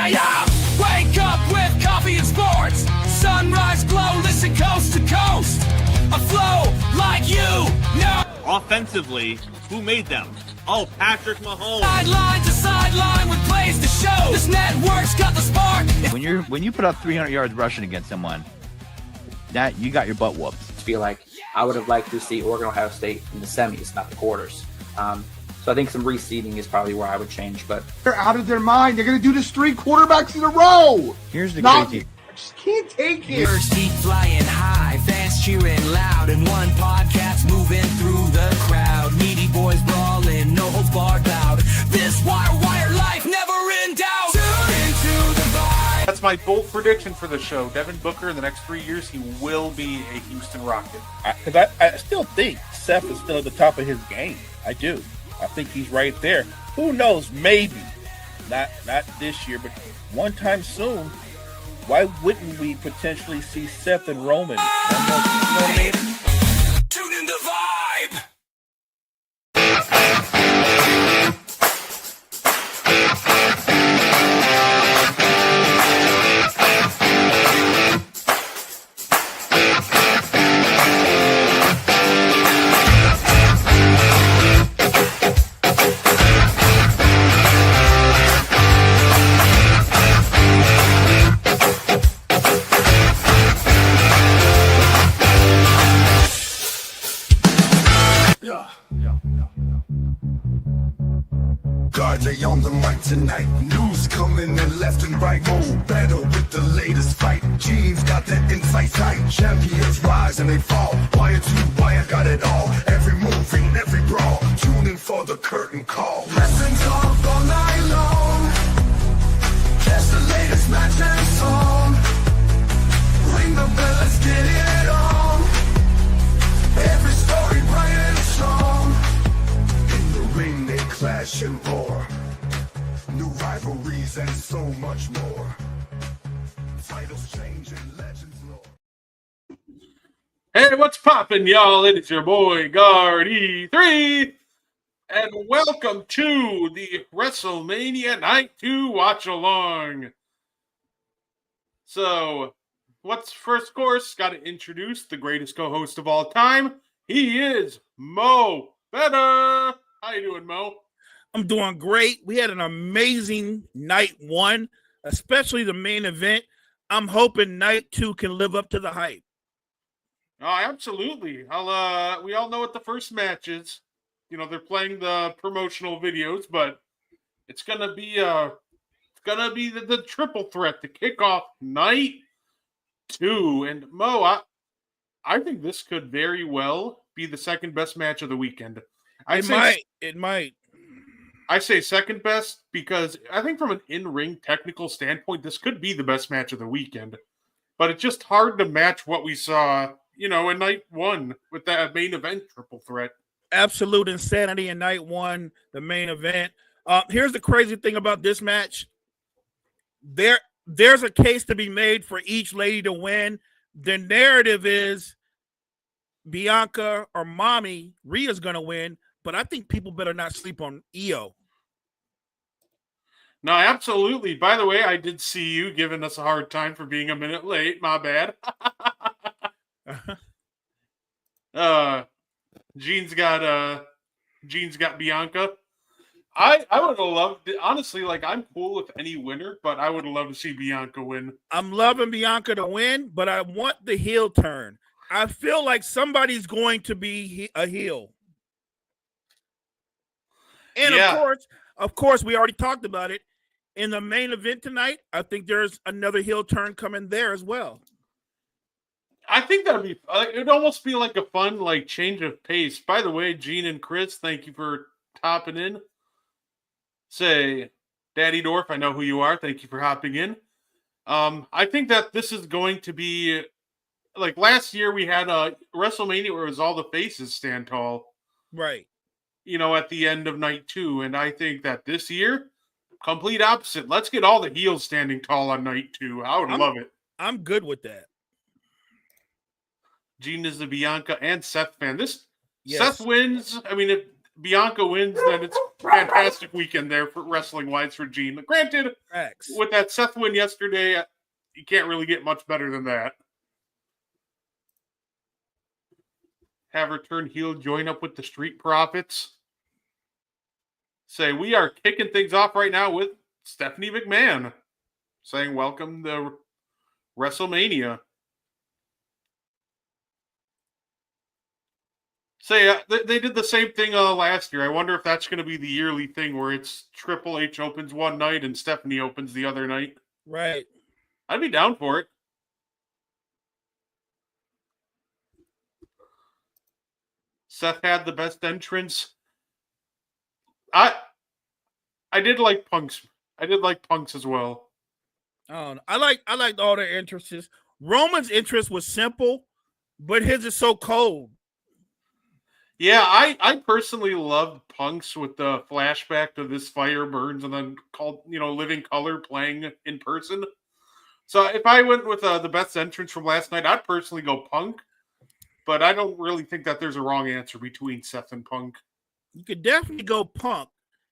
Yeah. Wake up with coffee and sports. Sunrise glow, listen coast to coast. A flow like you know. Offensively, who made them? Oh, Patrick Mahomes. Sideline to sideline with plays to show. This network's got the spark. When you put up 300 yards rushing against someone, that you got your butt whooped. I feel like I would have liked to see Oregon Ohio State in the semis, not the quarters. So I think some reseeding is probably where I would change. But they're out of their mind. They're going to do this 3 quarterbacks in a row. Here's the crazy. I just can't take it. First heat flying high, fans cheering loud, and one podcast moving through the crowd. Meaty Boyz brawling, no holds barred loud. This wire life never in doubt. Tune into the vibe. That's my bold prediction for the show. Devin Booker, in the next 3 years, he will be a Houston Rocket. Because I still think Seth is still at the top of his game. I do. I think he's right there. Who knows? Maybe. Not this year, but one time soon. Why wouldn't we potentially see Seth and Roman? You know what I mean? Tune in the vibe. Guard lay on the mic tonight. News coming in left and right. Oh, better with the latest fight. Gene's got the insight tight. Champions rise and they fall. Wire to wire, got it all. Every movie, every brawl. Tune in for the curtain call. Wrestling talk all night long. Catch the latest match and song. Ring the bell, let's get it on. Every story bright and strong. In the ring they clash and roar. New rivalries and so much more. Titles change and legends lore. Hey, what's poppin', y'all? It is your boy, Guard E3. And welcome to the WrestleMania Night 2 Watch-Along. So, what's first course? Got to introduce the greatest co-host of all time. He is Mo Better. How you doing, Mo? I'm doing great. We had an amazing night 1, especially the main event. I'm hoping night 2 can live up to the hype. Oh, absolutely. We all know what the first match is. You know, they're playing the promotional videos, but it's gonna be the triple threat to kick off night 2. And Mo, I think this could very well be the second best match of the weekend. It might. I say second best because I think from an in-ring technical standpoint, this could be the best match of the weekend. But it's just hard to match what we saw, you know, in night 1 with that main event triple threat. Absolute insanity in night 1, the main event. Here's the crazy thing about this match. There's a case to be made for each lady to win. The narrative is Bianca or Mommy, Rhea's going to win, but I think people better not sleep on Io. No, absolutely. By the way, I did see you giving us a hard time for being a minute late. My bad. Gene's got Bianca. I would have loved it. Honestly, like, I'm cool with any winner, but I would have loved to see Bianca win. I'm loving Bianca to win, but I want the heel turn. I feel like somebody's going to be a heel. And yeah. of course, we already talked about it. In the main event tonight, I think there's another heel turn coming there as well. I think that'd be, it'd almost be like a fun, like, change of pace. By the way, Gene and Chris, thank you for hopping in. Say, Daddy Dorf, I know who you are. Thank you for hopping in. I think that this is going to be, like, last year we had a WrestleMania where it was all the faces stand tall. Right. You know, at the end of night 2. And I think that this year, complete opposite. Let's get all the heels standing tall on night 2. I would love it. I'm good with that. Gene is the Bianca and Seth fan. Yes. Seth wins. I mean, if Bianca wins, then it's a fantastic weekend there for wrestling wise for Gene. Granted, Facts. with that Seth win yesterday, you can't really get much better than that. Have her turn heel, join up with the Street Profits. Say, we are kicking things off right now with Stephanie McMahon saying, welcome to WrestleMania. Say, they did the same thing last year. I wonder if that's going to be the yearly thing where it's Triple H opens one night and Stephanie opens the other night. Right. I'd be down for it. Seth had the best entrance. I did like Punk's. I did like Punk's as well. I liked all their entrances. Roman's entrance was simple, but his is so cold. Yeah, I personally loved Punk's with the flashback to This Fire Burns and then called, Living Color playing in person. So if I went with the best entrance from last night, I'd personally go Punk. But I don't really think that there's a wrong answer between Seth and Punk. You could definitely go Punk.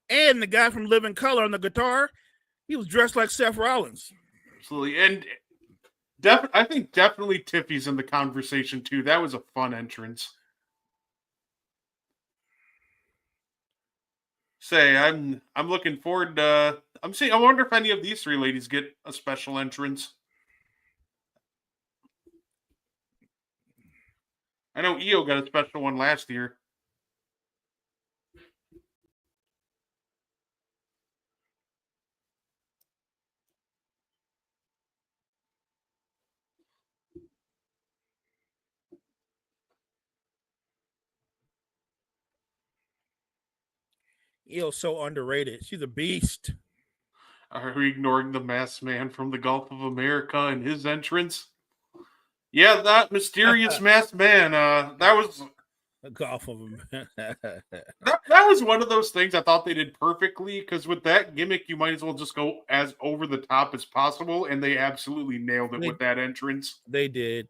And the guy from Living Color on the guitar, he was dressed like Seth Rollins. Absolutely. And I think definitely Tiffy's in the conversation too. That was a fun entrance. Say, I'm looking forward to I wonder if any of these three ladies get a special entrance. I know Io got a special one last year. Io's so underrated. She's a beast. Are we ignoring the masked man from the Gulf of America and his entrance? Yeah, that mysterious masked man. That was The Gulf of them. that was one of those things I thought they did perfectly, because with that gimmick, you might as well just go as over the top as possible, and they absolutely nailed it with that entrance. They did.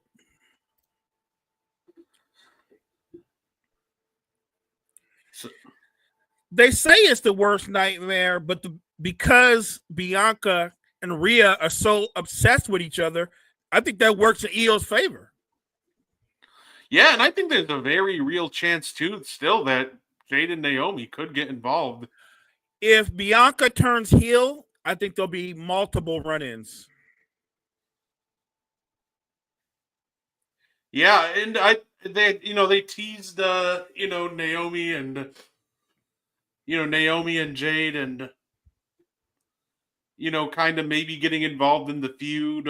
So, They say it's the worst nightmare, but because Bianca and Rhea are so obsessed with each other, I think that works in Io's favor. yeah, and I think there's a very real chance too, still, that Jade and Naomi could get involved. If Bianca turns heel, I think there'll be multiple run-ins. Yeah, and they teased Naomi and Naomi and Jade and kind of maybe getting involved in the feud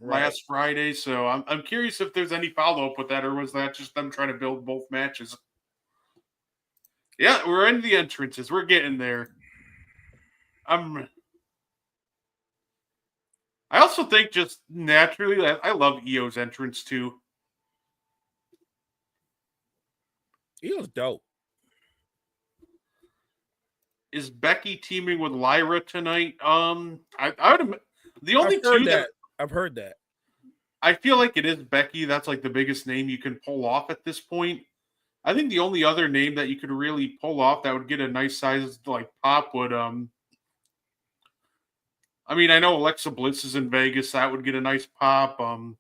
last Friday. So I'm curious if there's any follow-up with that, or was that just them trying to build both matches? Yeah, we're in the entrances. We're getting there. I also think just naturally, I love Io's entrance too. Io's dope. Is Becky teaming with Lyra tonight? I would. The only two that I've heard that. I feel like it is Becky. That's like the biggest name you can pull off at this point. I think the only other name that you could really pull off that would get a nice size like pop would I mean, I know Alexa Bliss is in Vegas. That would get a nice pop. I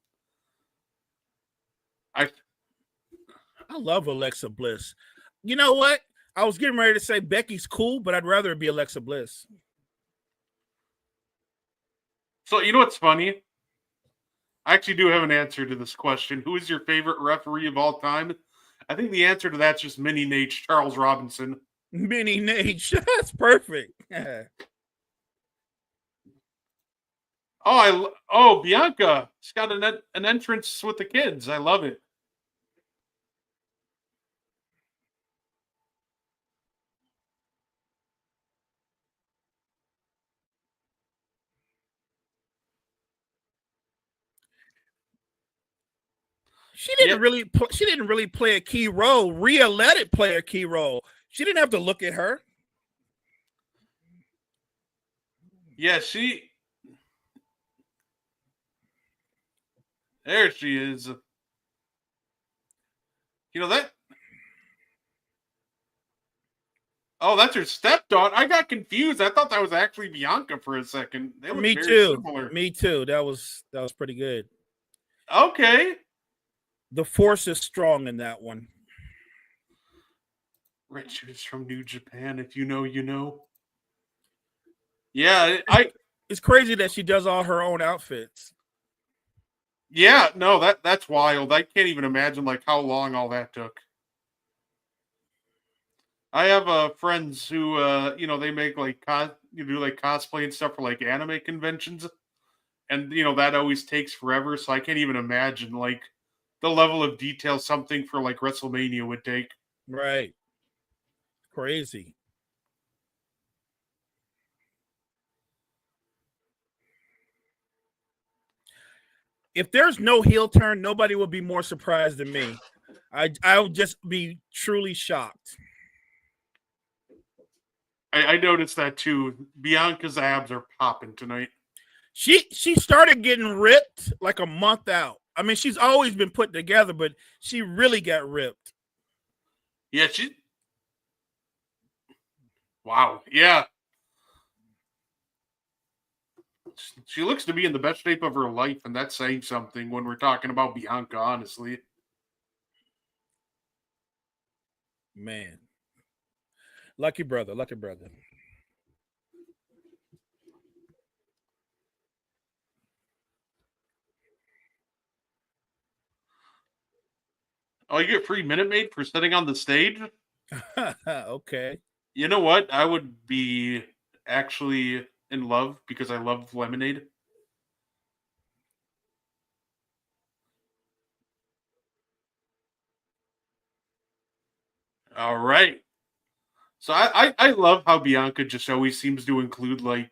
love Alexa Bliss. You know what? I was getting ready to say Becky's cool, but I'd rather it be Alexa Bliss. So, you know what's funny? I actually do have an answer to this question. Who is your favorite referee of all time? I think the answer to that's just Mini Nate, Charles Robinson. Mini Nate. That's perfect. Bianca. She's got an entrance with the kids. I love it. She didn't really play a key role. Rhea let it play a key role. She didn't have to look at her. Yeah, there she is. You know that? Oh, that's her stepdaughter. I got confused. I thought that was actually Bianca for a second. They look Me very too. similar. Me too. That was pretty good. Okay. The force is strong in that one. Richard is from New Japan. If you know, you know. Yeah, It's crazy that she does all her own outfits. yeah, no, that's wild. I can't even imagine like how long all that took. I have friends who they make like you do like cosplay and stuff for like anime conventions, and that always takes forever. So I can't even imagine like the level of detail something for like WrestleMania would take. Right. Crazy. If there's no heel turn, nobody will be more surprised than me. I would just be truly shocked. I noticed that too. Bianca's abs are popping tonight. She started getting ripped like a month out. I mean, she's always been put together, but she really got ripped. Yeah, wow, yeah. She looks to be in the best shape of her life, and that's saying something when we're talking about Bianca, honestly. Man. Lucky brother, lucky brother. Oh, you get free Minute Maid for sitting on the stage? Okay. You know what? I would be actually in love because I love lemonade. All right. So I love how Bianca just always seems to include like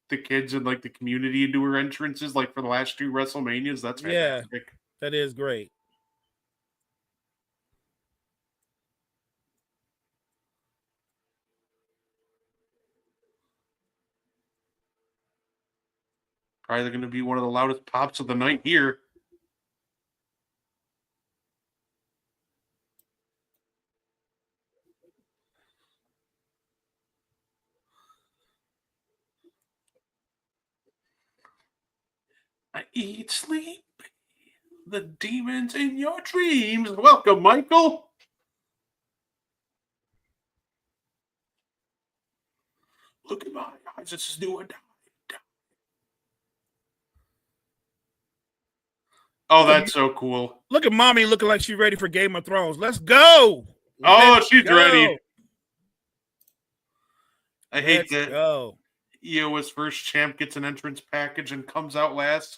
the kids and like the community into her entrances, like for the last two WrestleManias. That's Yeah, fantastic. that is great. Probably going to be one of the loudest pops of the night here. I eat, sleep, the demons in your dreams. Welcome, Michael. Look at my eyes. This is do or die. Oh, that's so cool. Look at mommy looking like she's ready for Game of Thrones. Let's go. Oh, Let's she's go. ready. I hate Let's that go. Iowa's first champ gets an entrance package and comes out last.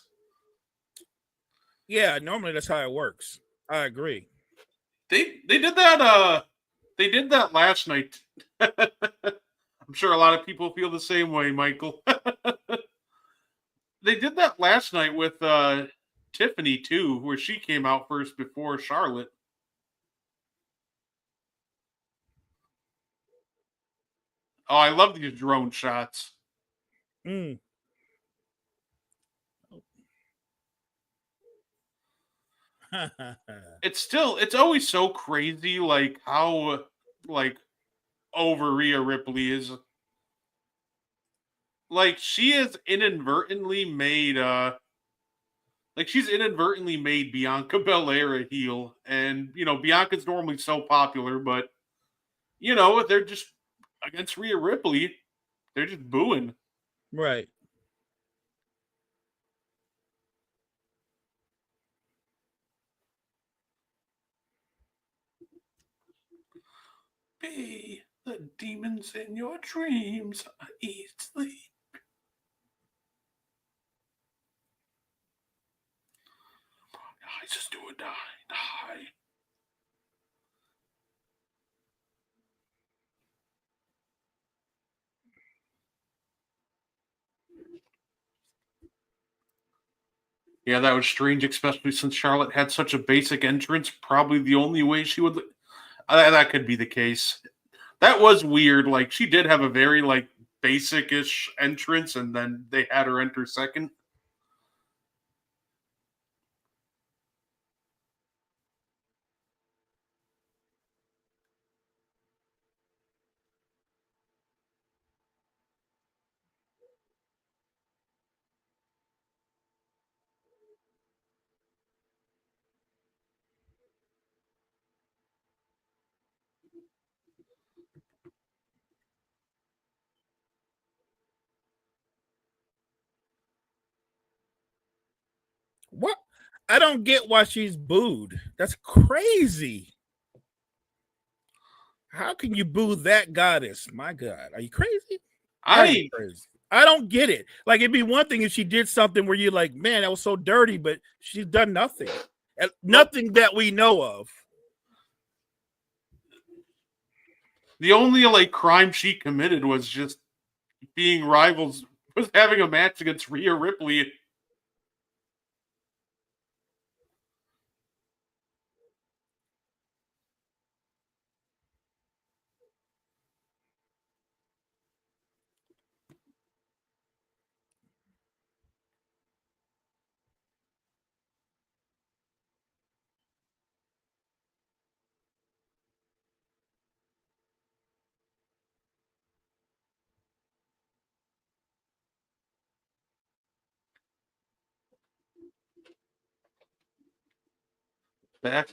Yeah, normally that's how it works. I agree. They did that last night. I'm sure a lot of people feel the same way, Michael. They did that last night with Tiffany too, where she came out first before Charlotte. Oh, I love these drone shots. Mm. It's always so crazy, like how like over Rhea Ripley is. Like she has inadvertently made she's inadvertently made Bianca Belair a heel, and Bianca's normally so popular, but they're just against Rhea Ripley, they're just booing. Right. Be the demons in your dreams. I eat, sleep. I just do or die. Die. Yeah, that was strange, especially since Charlotte had such a basic entrance. Probably the only way she would. That could be the case. That was weird. Like she did have a very like basic-ish entrance, and then they had her enter second. What? I don't get why she's booed. That's crazy. How can you boo that goddess? My God, are you crazy? Are you crazy? I don't get it. Like, it'd be one thing if she did something where you're like, man, that was so dirty, but she's done nothing. Nothing that we know of. The only like crime she committed was just being rivals, was having a match against Rhea Ripley.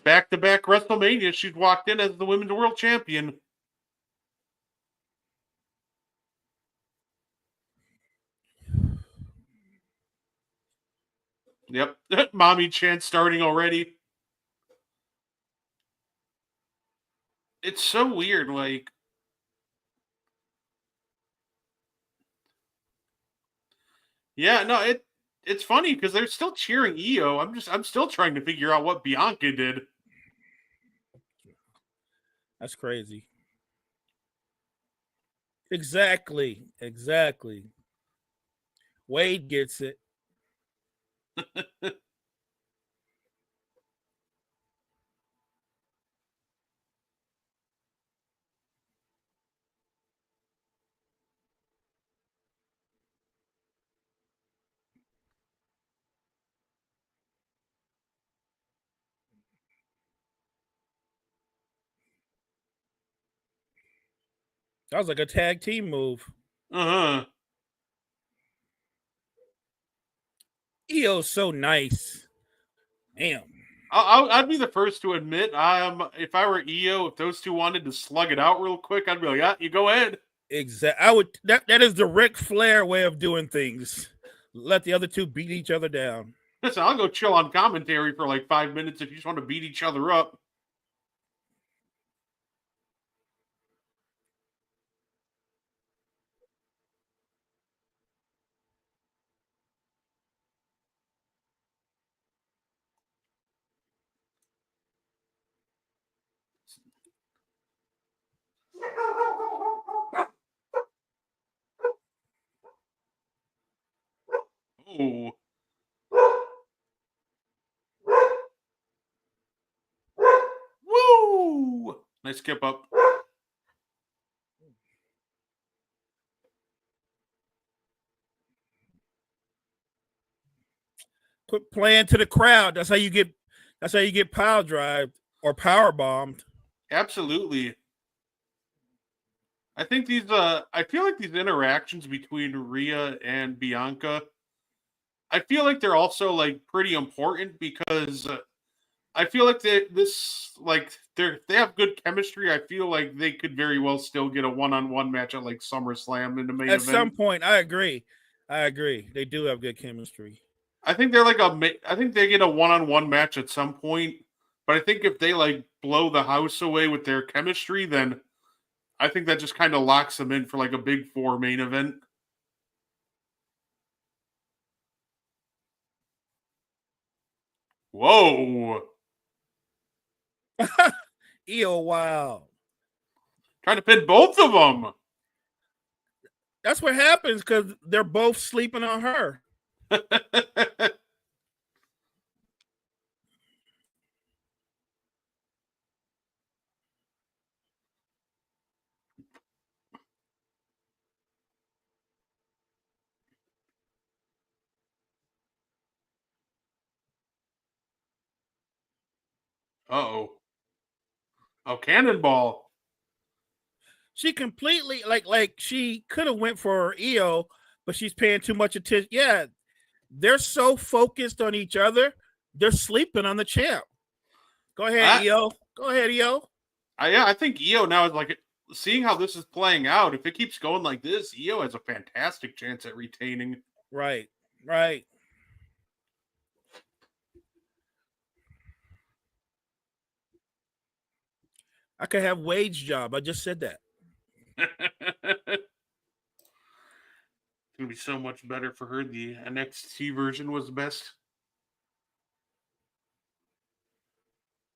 Back to back WrestleMania, she's walked in as the Women's World Champion. Yep. Mommy chant starting already. It's so weird, like, yeah, no, it's funny because they're still cheering Io. I'm still trying to figure out what Bianca did. That's crazy. Exactly. Wade gets it. That was like a tag team move. Uh-huh. Io's so nice. Damn. I'd be the first to admit, if I were Io, if those two wanted to slug it out real quick, I'd be like, yeah, you go ahead. Exactly. I would. That is the Ric Flair way of doing things. Let the other two beat each other down. Listen, I'll go chill on commentary for like 5 minutes if you just want to beat each other up. Oh. Woo! Nice skip up. Quit playing to the crowd. That's how you get power drive or power bombed. Absolutely. I think I feel like these interactions between Rhea and Bianca, I feel like they're also like pretty important because I feel like they have good chemistry. I feel like they could very well still get a one-on-one match at like SummerSlam in the main At event. some point, I agree. They do have good chemistry. I think I think they get a one-on-one match at some point, but I think if they like blow the house away with their chemistry, then I think that just kind of locks them in for like a big four main event. Whoa. Io, wow. Trying to pin both of them. That's what happens because they're both sleeping on her. Uh-oh. Oh, cannonball. She completely like she could have went for Io, but she's paying too much attention. Yeah, they're so focused on each other, they're sleeping on the champ. Go ahead, Io. Go ahead, Io. Yeah, I think Io now is like, seeing how this is playing out, if it keeps going like this, Io has a fantastic chance at retaining. Right. I could have Wade's job. I just said that. It's gonna be so much better for her. The NXT version was the best.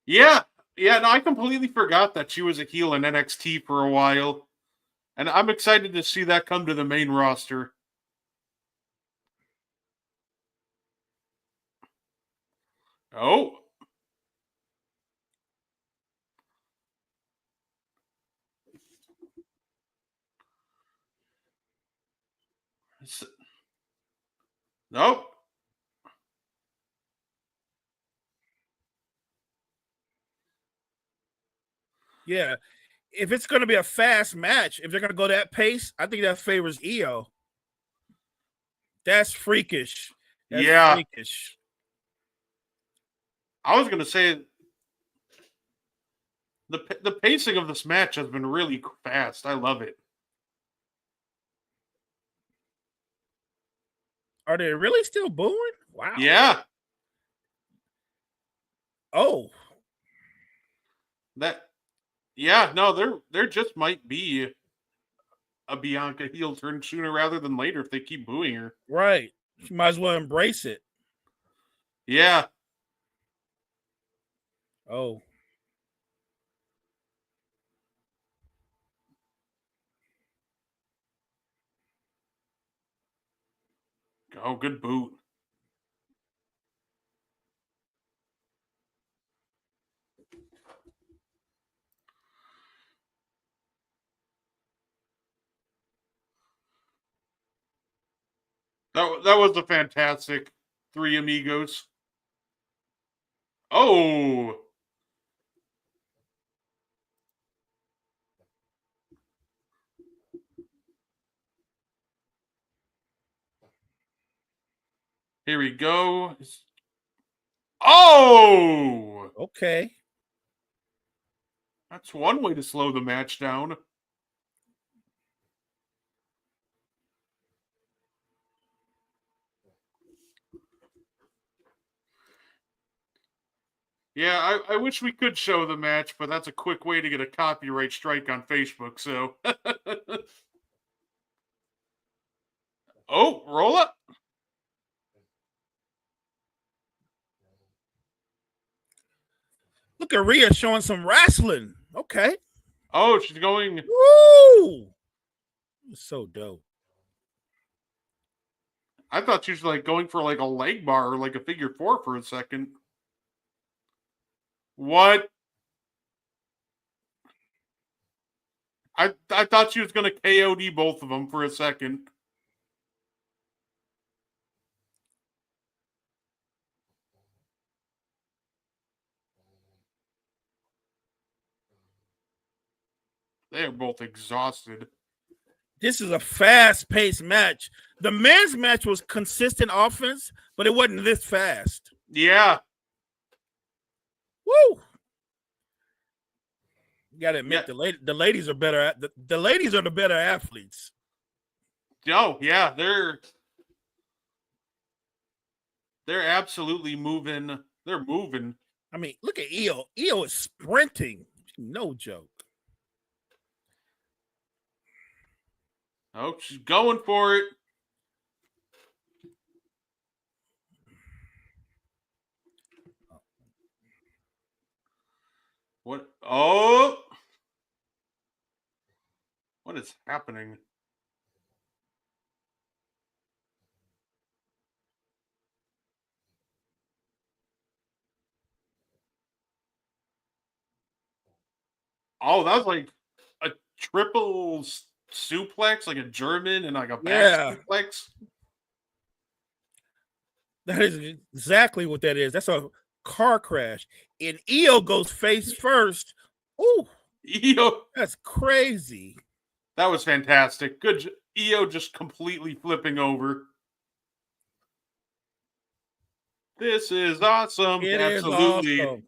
Yeah, yeah. No, I completely forgot that she was a heel in NXT for a while, and I'm excited to see that come to the main roster. Oh, nope. Yeah. If it's going to be a fast match, if they're going to go that pace, I think that favors EO. That's freakish. That's Yeah, freakish. I was gonna say the pacing of this match has been really fast. I love it. Are they really still booing? Wow. Yeah, Oh, that. Yeah, no, there just might be a Bianca heel turn sooner rather than later if they keep booing her. right. You might as well embrace it. Yeah. Oh, Oh, good boot. That was a fantastic Three Amigos. Oh, here we go. Oh, okay. that's one way to slow the match down. Yeah, I wish we could show the match, but that's a quick way to get a copyright strike on Facebook. So, oh, roll up. Look at Rhea showing some wrestling. Okay. Oh, she's going. Woo! So dope. I thought she was like going for like a leg bar or like a figure four for a second. What? I thought she was going to KOD both of them for a second. They are both exhausted. This is a fast-paced match. The men's match was consistent offense, but it wasn't this fast. Yeah. Woo! You got to admit, Yeah. the ladies are better. The ladies are the better athletes. Oh, yeah, they're absolutely moving. They're moving. I mean, look at Io. Io is sprinting. No joke. Oh, she's going for it. What? Oh! What is happening? Oh, that was like a triple suplex, like a German and like a back suplex. That is exactly what that is. That's a car crash. And Io goes face first. Ooh, Io, that's crazy. that was fantastic. Good. Io just completely flipping over. This is awesome. It is Absolutely. awesome.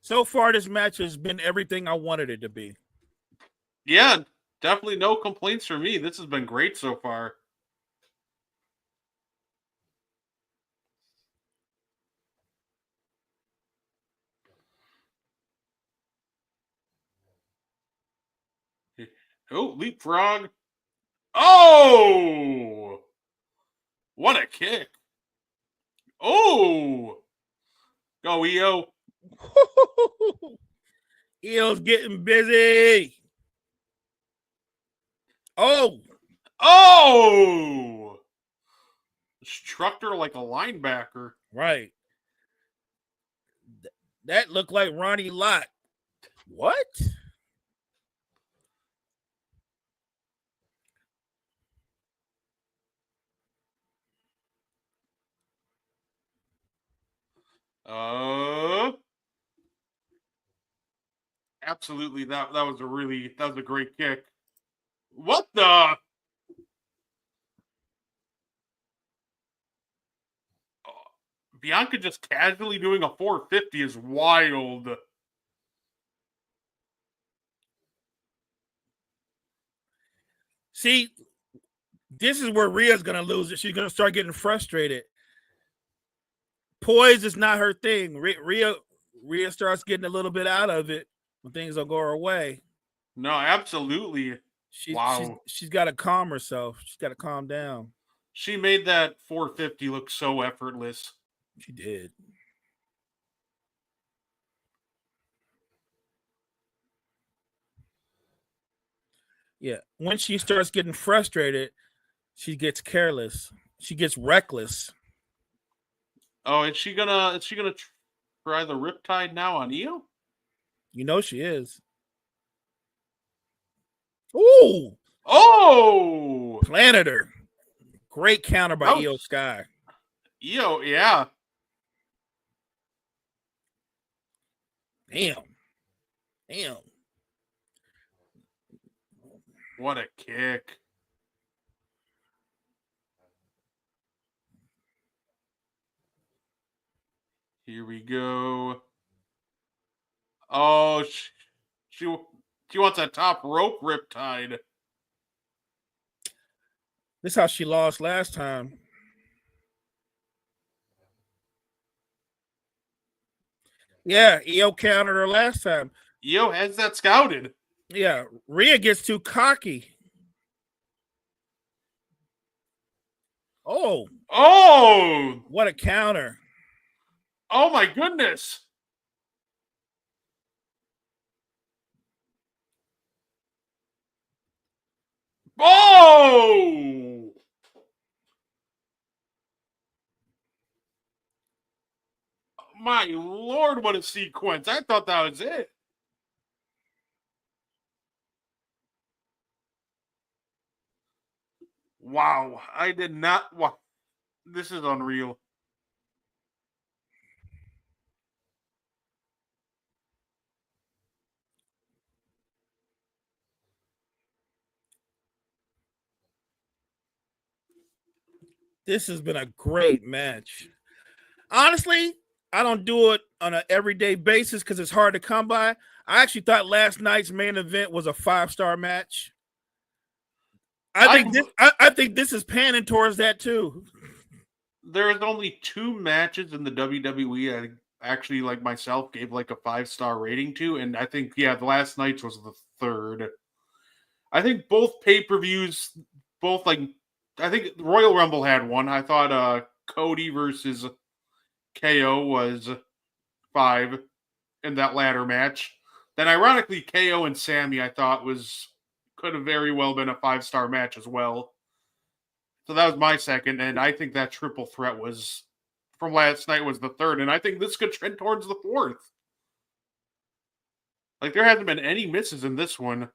So far, this match has been everything I wanted it to be. Yeah, definitely no complaints from me. This has been great so far. Oh, leapfrog. Oh! What a kick. Oh! Go, EO. Io's getting busy. Oh! Oh! Struck her like a linebacker. Right. That looked like Ronnie Lott. What? Absolutely. That was a great kick. What the? Bianca just casually doing a 450 is wild. See, this is where Rhea's going to lose it. She's going to start getting frustrated. Poise is not her thing. Rhea starts getting a little bit out of it when things will go her way. No, absolutely. Wow. She's got to calm herself. She's got to calm down. She made that 450 look so effortless. She did. Yeah. When she starts getting frustrated, she gets careless. She gets reckless. Oh, is she gonna try the Riptide now on Io? You know she is. Ooh! Oh! Planted her. Great counter by Io Sky. Io, yeah. Damn. What a kick. Here we go. Oh, she wants a top rope Riptide. This is how she lost last time. Yeah, Io countered her last time. Io has that scouted. Yeah, Rhea gets too cocky. Oh, what a counter. Oh my goodness. Oh! My Lord, what a sequence. I thought that was it. Wow. I did not. Wow. This is unreal. This has been a great match. Honestly, I don't do it on an everyday basis because it's hard to come by. I actually thought last night's main event was a 5-star match. I think this is panning towards that too. There's only 2 matches in the WWE I actually, like myself, gave like a 5-star rating to, and I think the last night's was the 3rd. I think both pay-per-views, I think Royal Rumble had one. I thought Cody versus KO was 5 in that latter match. Then ironically, KO and Sammy I thought could have very well been a 5-star match as well. So that was my second, and I think that triple threat from last night was the 3rd, and I think this could trend towards the 4th. Like, there hasn't been any misses in this one.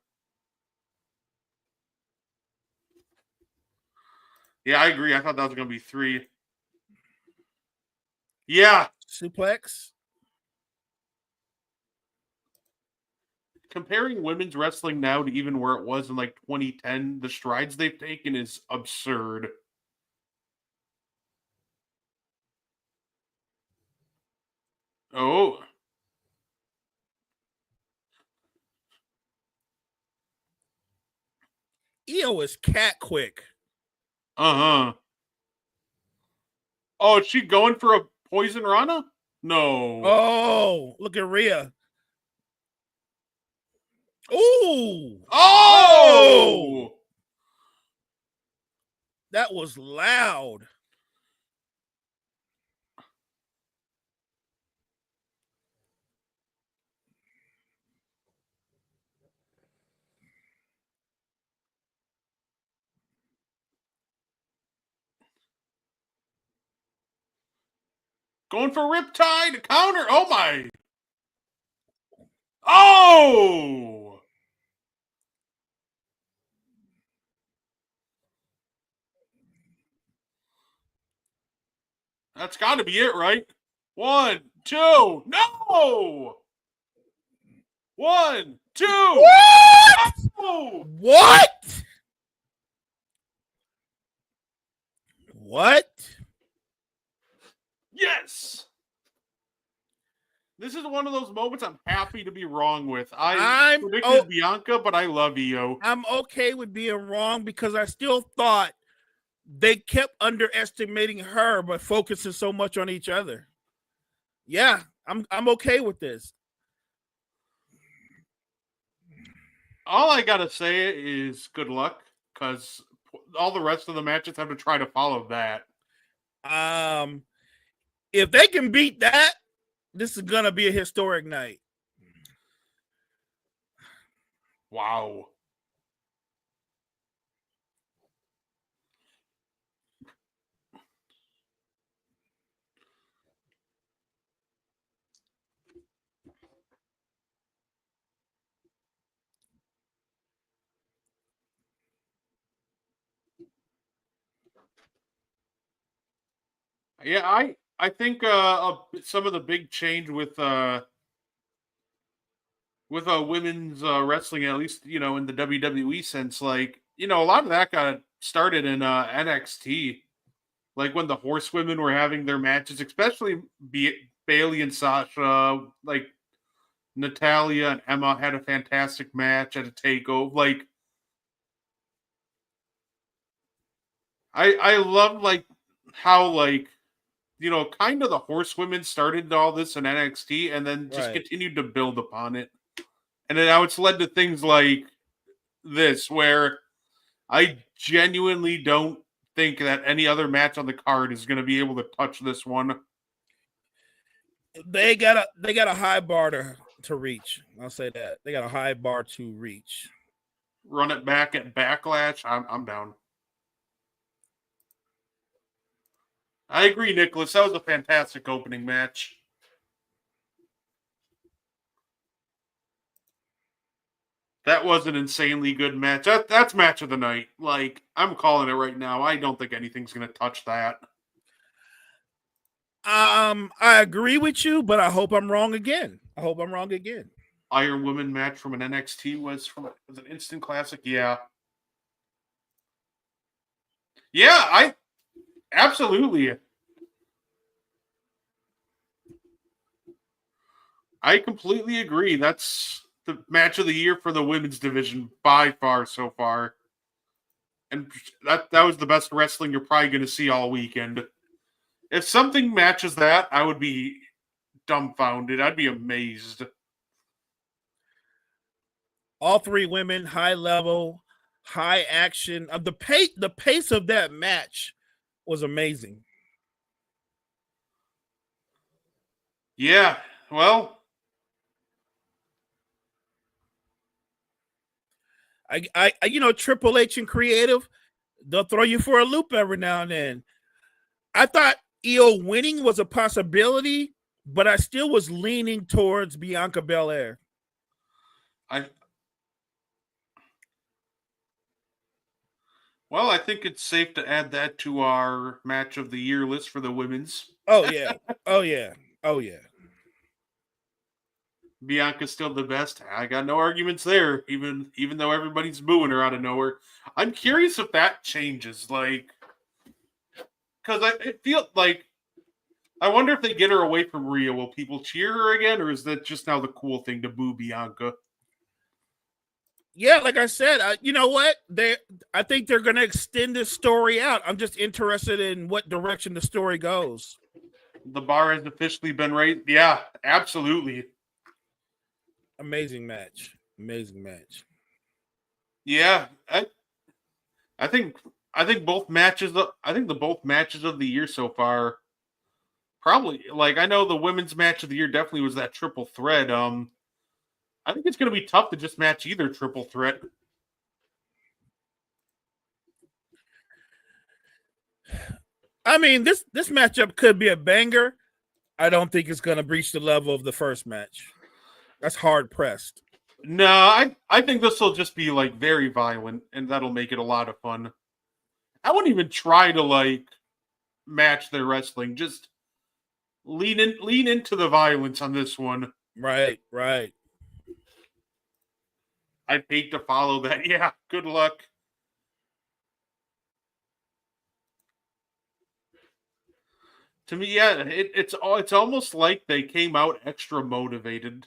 Yeah, I agree. I thought that was going to be 3. Yeah. Suplex. Comparing women's wrestling now to even where it was in like 2010, the strides they've taken is absurd. Oh. Io is cat quick. Uh-huh. Oh, is she going for a poison Rana? No. Oh, look at Rhea. Ooh. Oh! That was loud. Going for Riptide, a counter. Oh my. Oh! That's got to be it, right? 1, 2. No! 1, 2. What? No! What? What? Yes! This is one of those moments I'm happy to be wrong with. I predicted Bianca, but I love Io. I'm okay with being wrong because I still thought they kept underestimating her but focusing so much on each other. Yeah, I'm okay with this. All I gotta say is good luck, because all the rest of the matches have to try to follow that. If they can beat that, this is gonna be a historic night. Wow. Yeah, I think some of the big change with women's wrestling, at least in the WWE sense, like a lot of that got started in NXT, like when the horsewomen were having their matches, especially Bailey and Sasha, like Natalia and Emma had a fantastic match at a takeover. Like I love like how like kind of the horsewomen started all this in NXT and then just continued to build upon it. And then now it's led to things like this, where I genuinely don't think that any other match on the card is going to be able to touch this one. They got a high bar to reach. I'll say that. They got a high bar to reach. Run it back at Backlash. I'm down. I agree, Nicholas. That was a fantastic opening match. That was an insanely good match. That's match of the night. Like, I'm calling it right now. I don't think anything's going to touch that. I agree with you, but I hope I'm wrong again. Iron Woman match from an NXT was an instant classic. Yeah. Yeah, absolutely. I completely agree. That's the match of the year for the women's division by far so far. And that was the best wrestling you're probably going to see all weekend. If something matches that, I would be dumbfounded. I'd be amazed. All three women, high level, high action. The pace of that match was amazing. Yeah, well, I Triple H and creative, they'll throw you for a loop every now and then. I thought Io winning was a possibility, but I still was leaning towards Bianca Belair. I think it's safe to add that to our match of the year list for the women's. Oh yeah. Oh yeah. Oh yeah. Bianca's still the best. I got no arguments there, even though everybody's booing her out of nowhere. I'm curious if that changes, like, because I feel like I wonder if they get her away from Rhea, will people cheer her again, or is that just now the cool thing to boo Bianca? Yeah, like I said, you know what? I think they're going to extend this story out. I'm just interested in what direction the story goes. The bar has officially been raised. Yeah, absolutely. Amazing match. Amazing match. Yeah, I think I think both matches. I think the both matches of the year so far. Probably like I know the women's match of the year definitely was that triple threat. I think it's going to be tough to just match either triple threat. I mean, this matchup could be a banger. I don't think it's going to breach the level of the first match. That's hard pressed. No, I think this will just be like very violent, and that'll make it a lot of fun. I wouldn't even try to like match their wrestling. Just lean into the violence on this one. Right, right. I'd hate to follow that. Yeah, good luck. To me, yeah, it's almost like they came out extra motivated.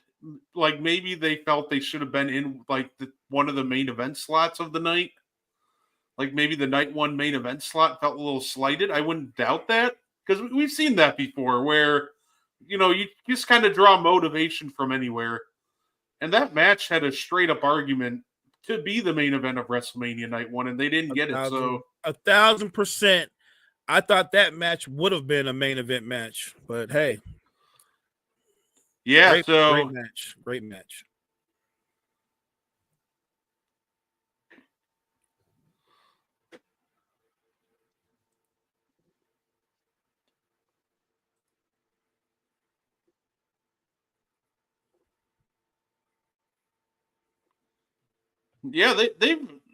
Like maybe they felt they should have been in like one of the main event slots of the night. Like maybe the night one main event slot felt a little slighted. I wouldn't doubt that because we've seen that before, where you just kind of draw motivation from anywhere. And that match had a straight up argument to be the main event of WrestleMania night one, and they didn't get it. So 1,000%. I thought that match would have been a main event match, but hey, yeah, great match, great match. yeah,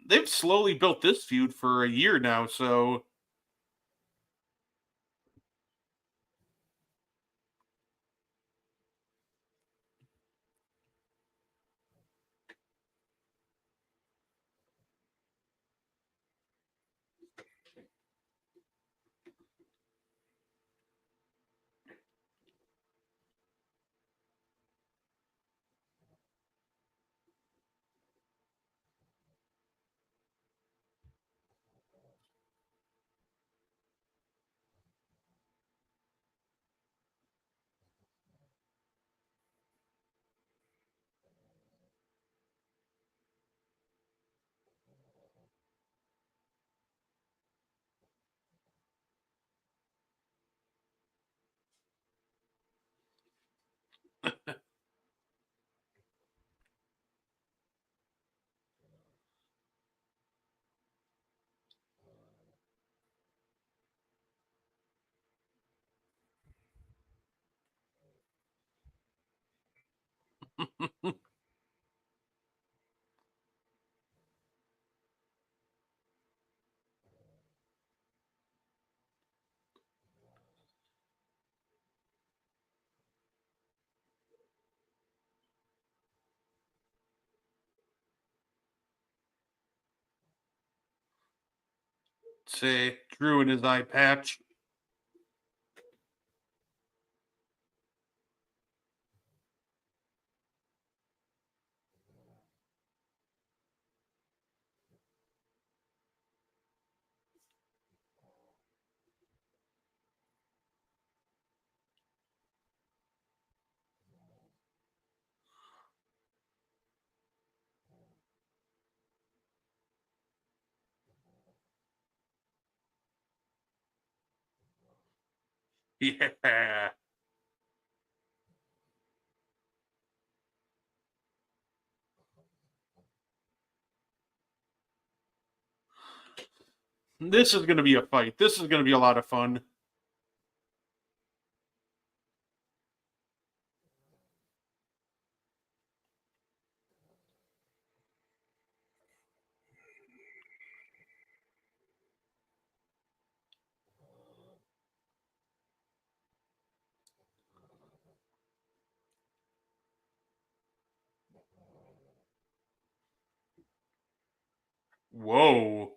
they've slowly built this feud for a year now. So say Drew and his eye patch. Yeah. This is going to be a fight. This is going to be a lot of fun. Whoa.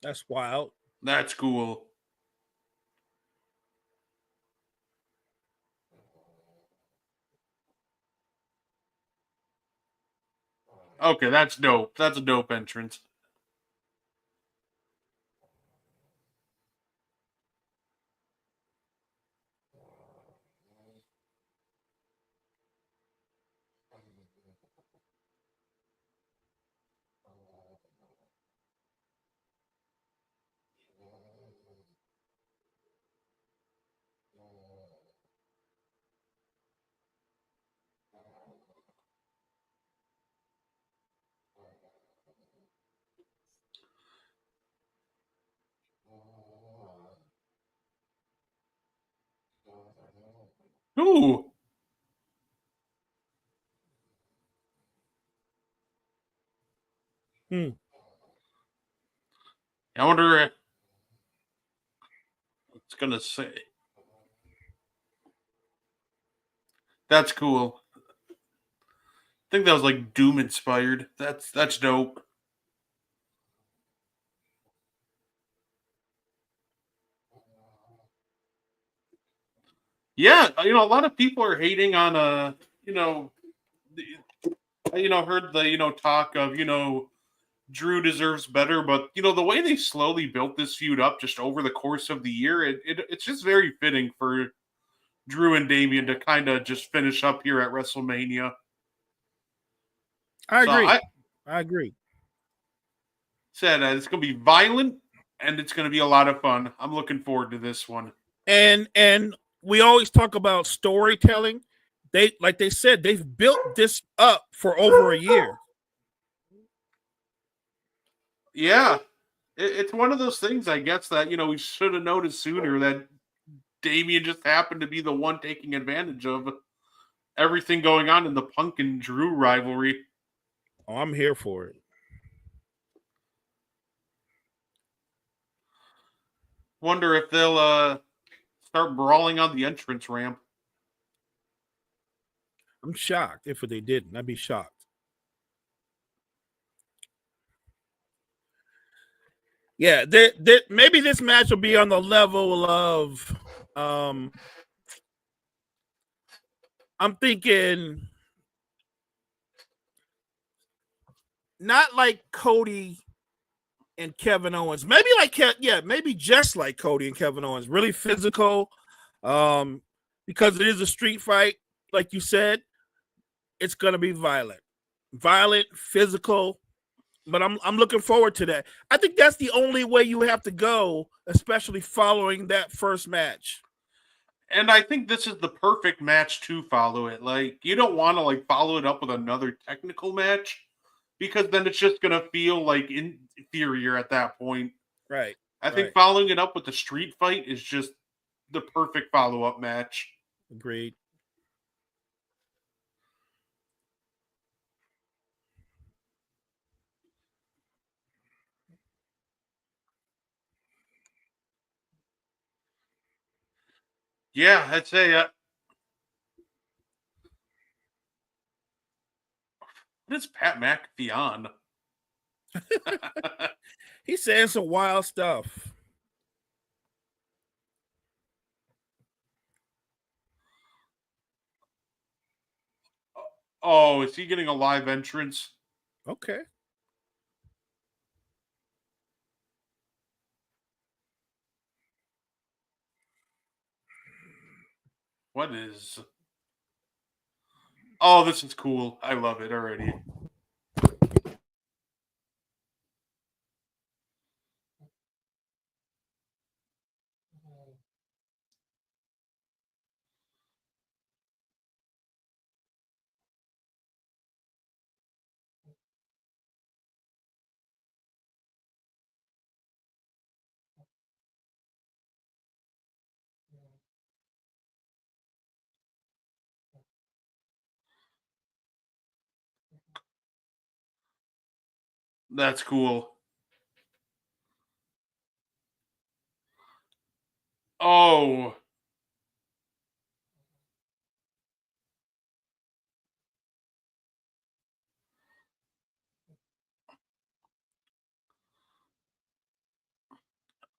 That's wild. That's cool. Okay, that's dope. That's a dope entrance. Ooh. Hmm. I wonder what it's gonna say. That's cool. I think that was like Doom inspired. That's dope. Yeah, a lot of people are hating on you know, heard the talk of Drew deserves better, but the way they slowly built this feud up just over the course of the year, it's just very fitting for Drew and Damian to kind of just finish up here at WrestleMania. I So agree. I I agree. said it's going to be violent and it's going to be a lot of fun. I'm looking forward to this one. And we always talk about storytelling. They said they've built this up for over a year. Yeah, it's one of those things, I guess, that we should have noticed sooner that Damian just happened to be the one taking advantage of everything going on in the Punk and Drew rivalry. Oh, I'm here for it. Wonder if they'll start brawling on the entrance ramp. I'm shocked if they didn't. I'd be shocked. Yeah, maybe this match will be on the level of I'm thinking not like Cody and Kevin Owens. Maybe maybe just like Cody and Kevin Owens. Really physical. Because it is a street fight, like you said, it's gonna be violent. Violent, physical. But I'm looking forward to that. I think that's the only way you have to go, especially following that first match. And I think this is the perfect match to follow it. Like, you don't want to follow it up with another technical match because then it's just gonna feel like inferior at that point. Right. I think Right. following it up with the street fight is just the perfect follow-up match. Agreed. Yeah, I'd say what is Pat McAfee on? He's saying some wild stuff. Oh, is he getting a live entrance? Okay. What is? Oh, this is cool. I love it already. That's cool. Oh,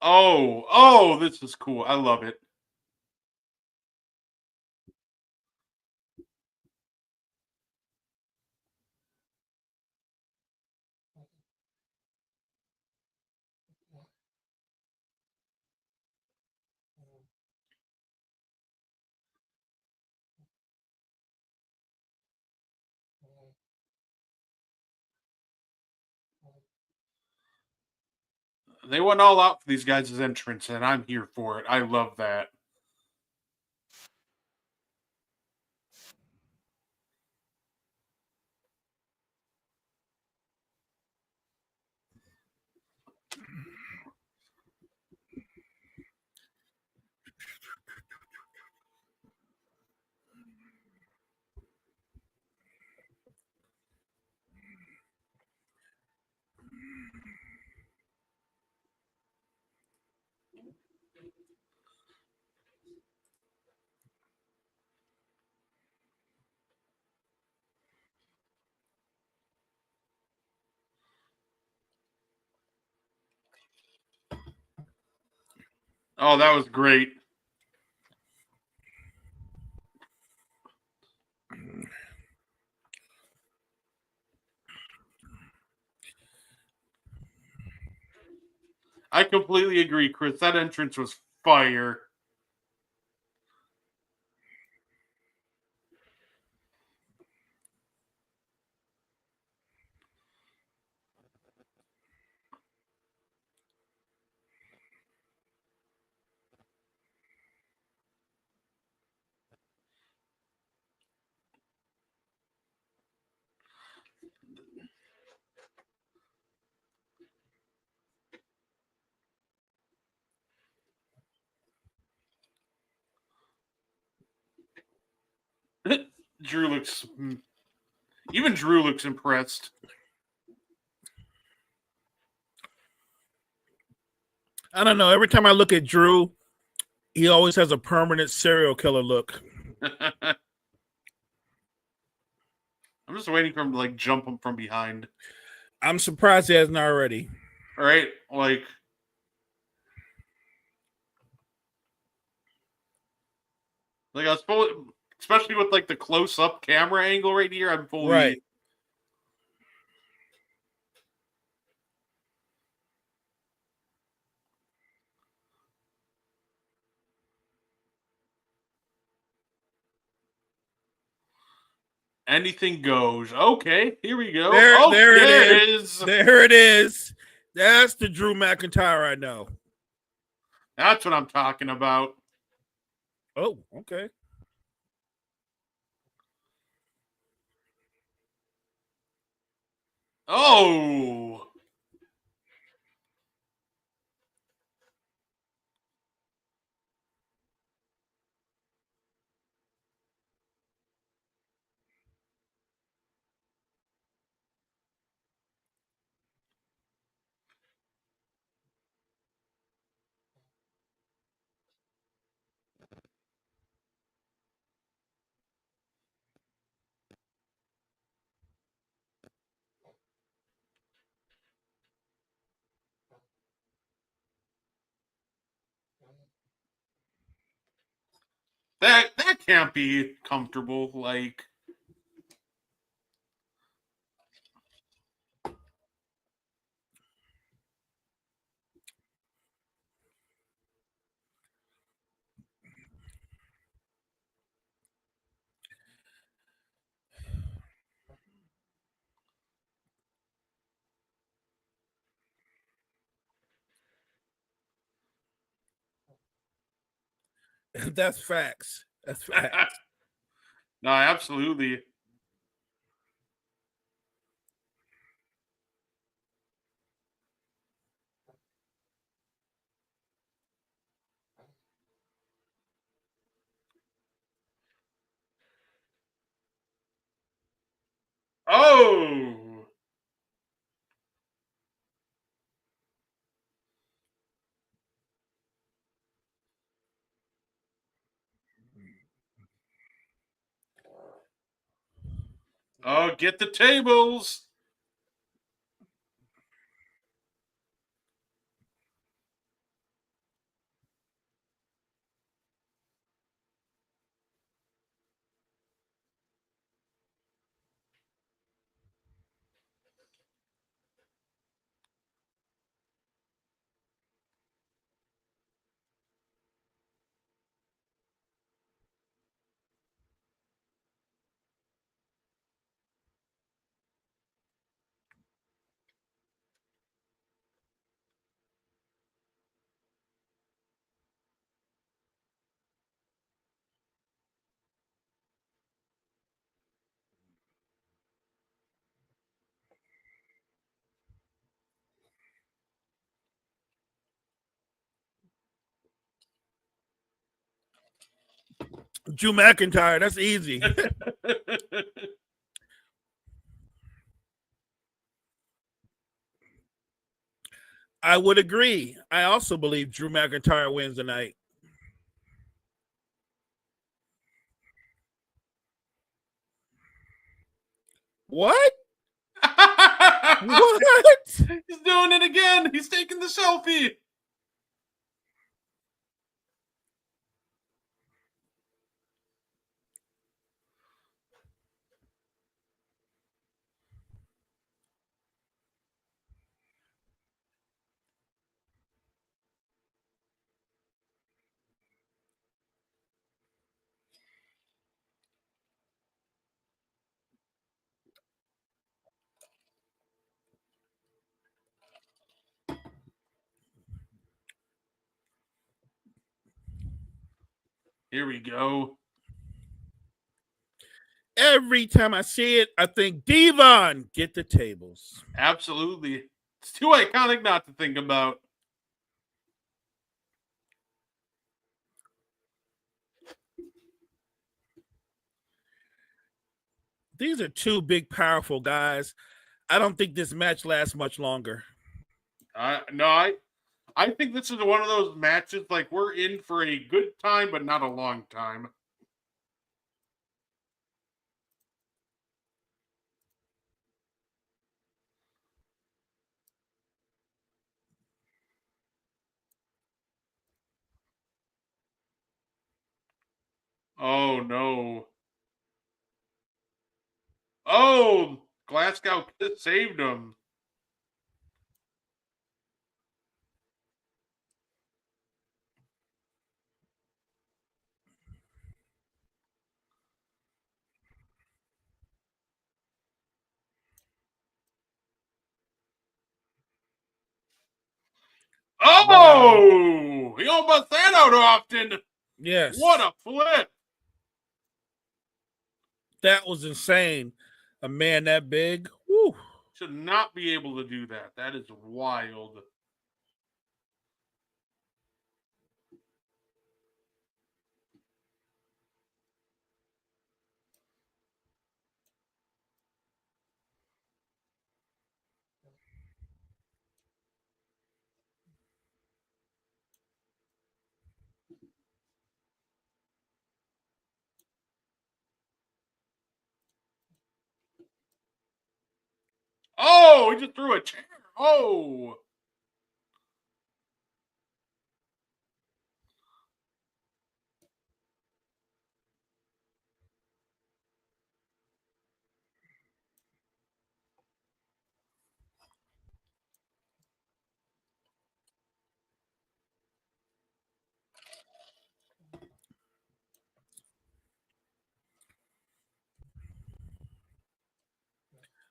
oh, this is cool. I love it. They went all out for these guys' entrance, and I'm here for it. I love that. Oh, that was great. I completely agree, Chris. That entrance was fire. Drew looks even Drew looks impressed. I don't know. Every time I look at Drew, he always has a permanent serial killer look. I'm just waiting for him to jump him from behind. I'm surprised he hasn't already. All right, I was fully, especially with the close up camera angle right here. I'm fully Right. Anything goes. Okay, here we go. There it is. There it is. That's the Drew McIntyre I know. That's what I'm talking about. Oh, okay. Oh. That can't be comfortable. That's facts. That's facts. No, absolutely. Oh. Oh, get the tables. Drew McIntyre, that's easy. I would agree. I also believe Drew McIntyre wins tonight. What? What? He's doing it again. He's taking the selfie. Here we go. Every time I see it, I think, Devon, get the tables. Absolutely. It's too iconic not to think about. These are two big, powerful guys. I don't think this match lasts much longer. I think this is one of those matches like we're in for a good time, but not a long time. Oh no. Oh, Glasgow saved him. Oh, he almost that out often. Yes. What a flip. That was insane. A man that big. Woo. Should not be able to do that. That is wild. Oh, he just threw a chair. Oh.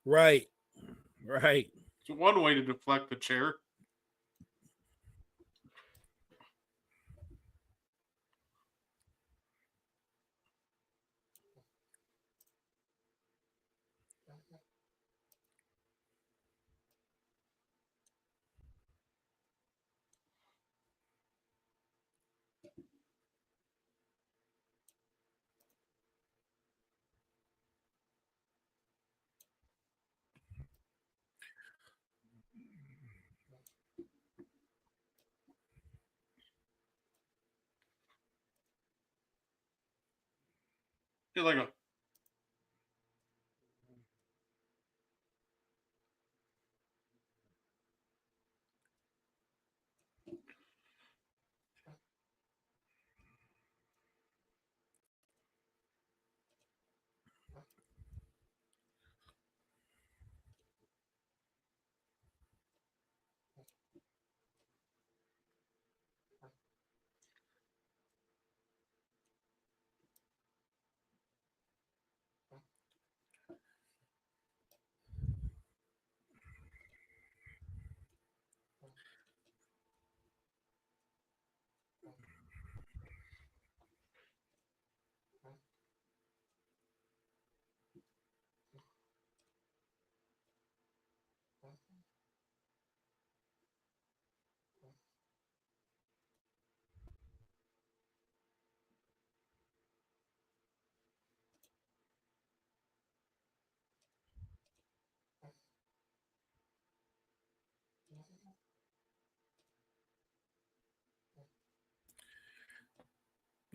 Right. Right. It's one way to deflect the chair. He's like a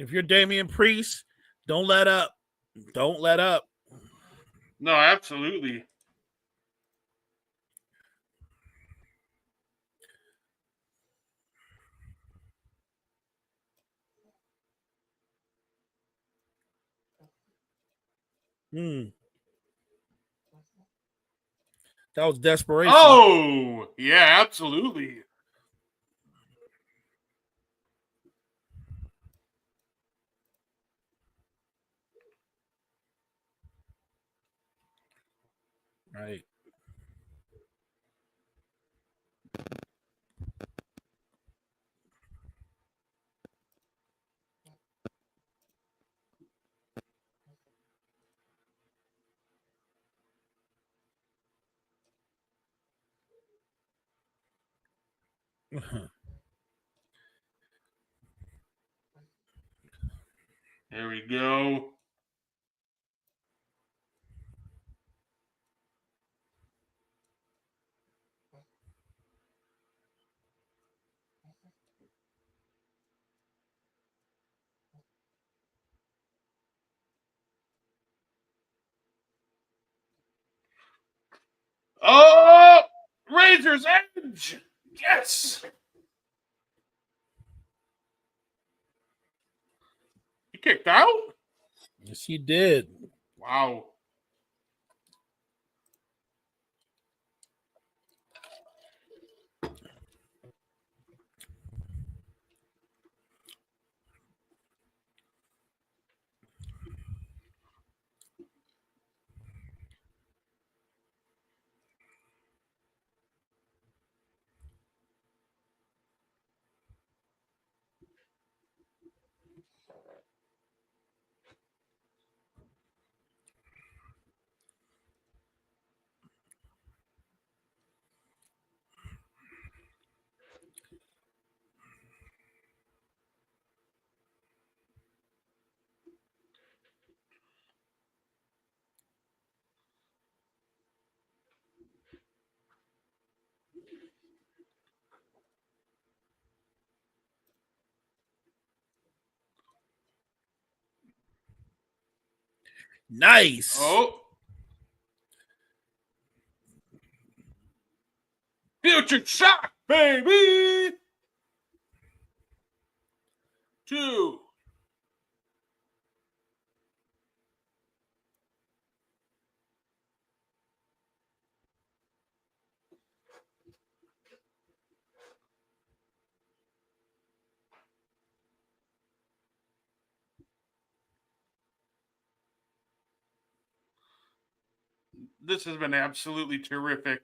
If you're Damian Priest, don't let up. Don't let up. no, absolutely. That was desperation. Oh, yeah, absolutely. Right. There we go. Oh, Razor's Edge. Yes. He kicked out? Yes, he did. Wow. Nice. Oh. Future shock, baby. 2. This has been absolutely terrific.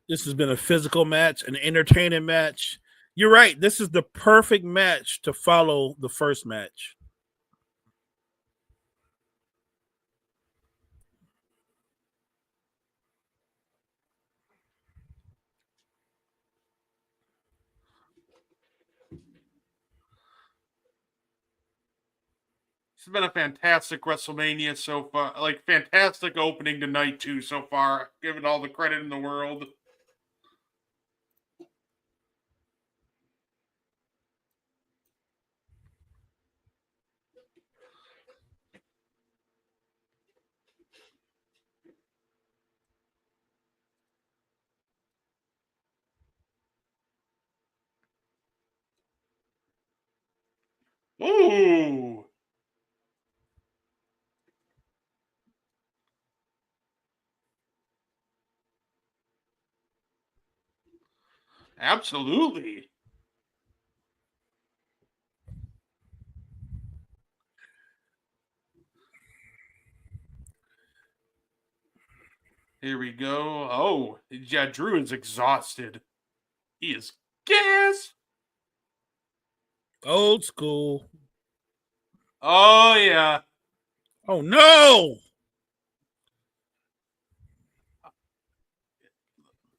This has been a physical match, an entertaining match. You're right. This is the perfect match to follow the first match. It's been a fantastic WrestleMania so far. Like, fantastic opening tonight, too, so far. Give it all the credit in the world. Ooh. Absolutely. Here we go. Oh, yeah, Drew is exhausted. He is gassed. Old school. Oh, yeah. Oh, no.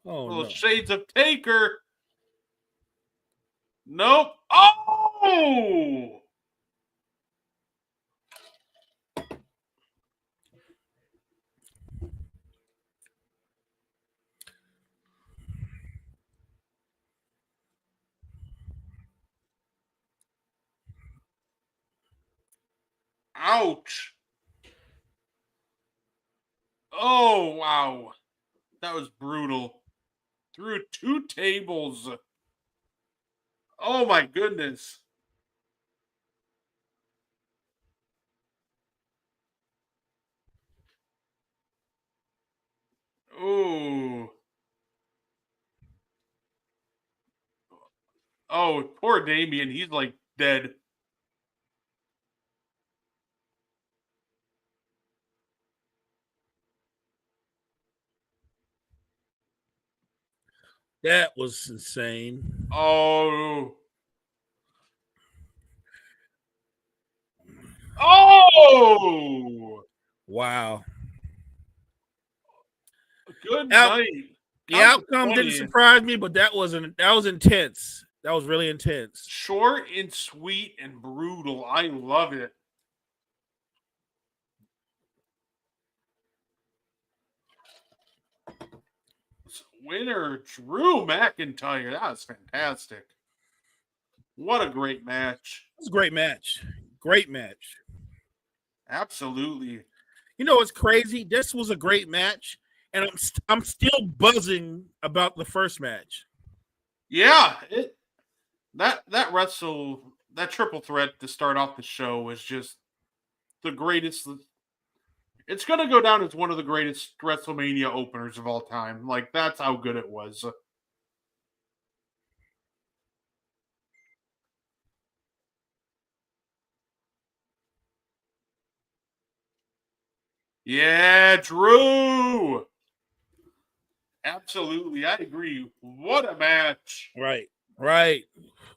Oh, Little no. shades of Taker. Nope. Oh! Ouch. Oh, wow. That was brutal. Through 2 tables. Oh, my goodness. Ooh. Oh, poor Damien. He's like dead. That was insane. Oh. Oh! Wow. Good Out. night. The outcome didn't surprise me, but that was intense. That was really intense. Short and sweet and brutal. I love it. Winner Drew McIntyre. That was fantastic. What a great match. It was a great match. Great match. Absolutely. You know what's crazy? This was a great match, and I'm still buzzing about the first match. Yeah, that triple threat to start off the show was just the greatest. It's going to go down as one of the greatest WrestleMania openers of all time. Like, that's how good it was. Yeah, Drew! Absolutely, I agree. What a match. Right.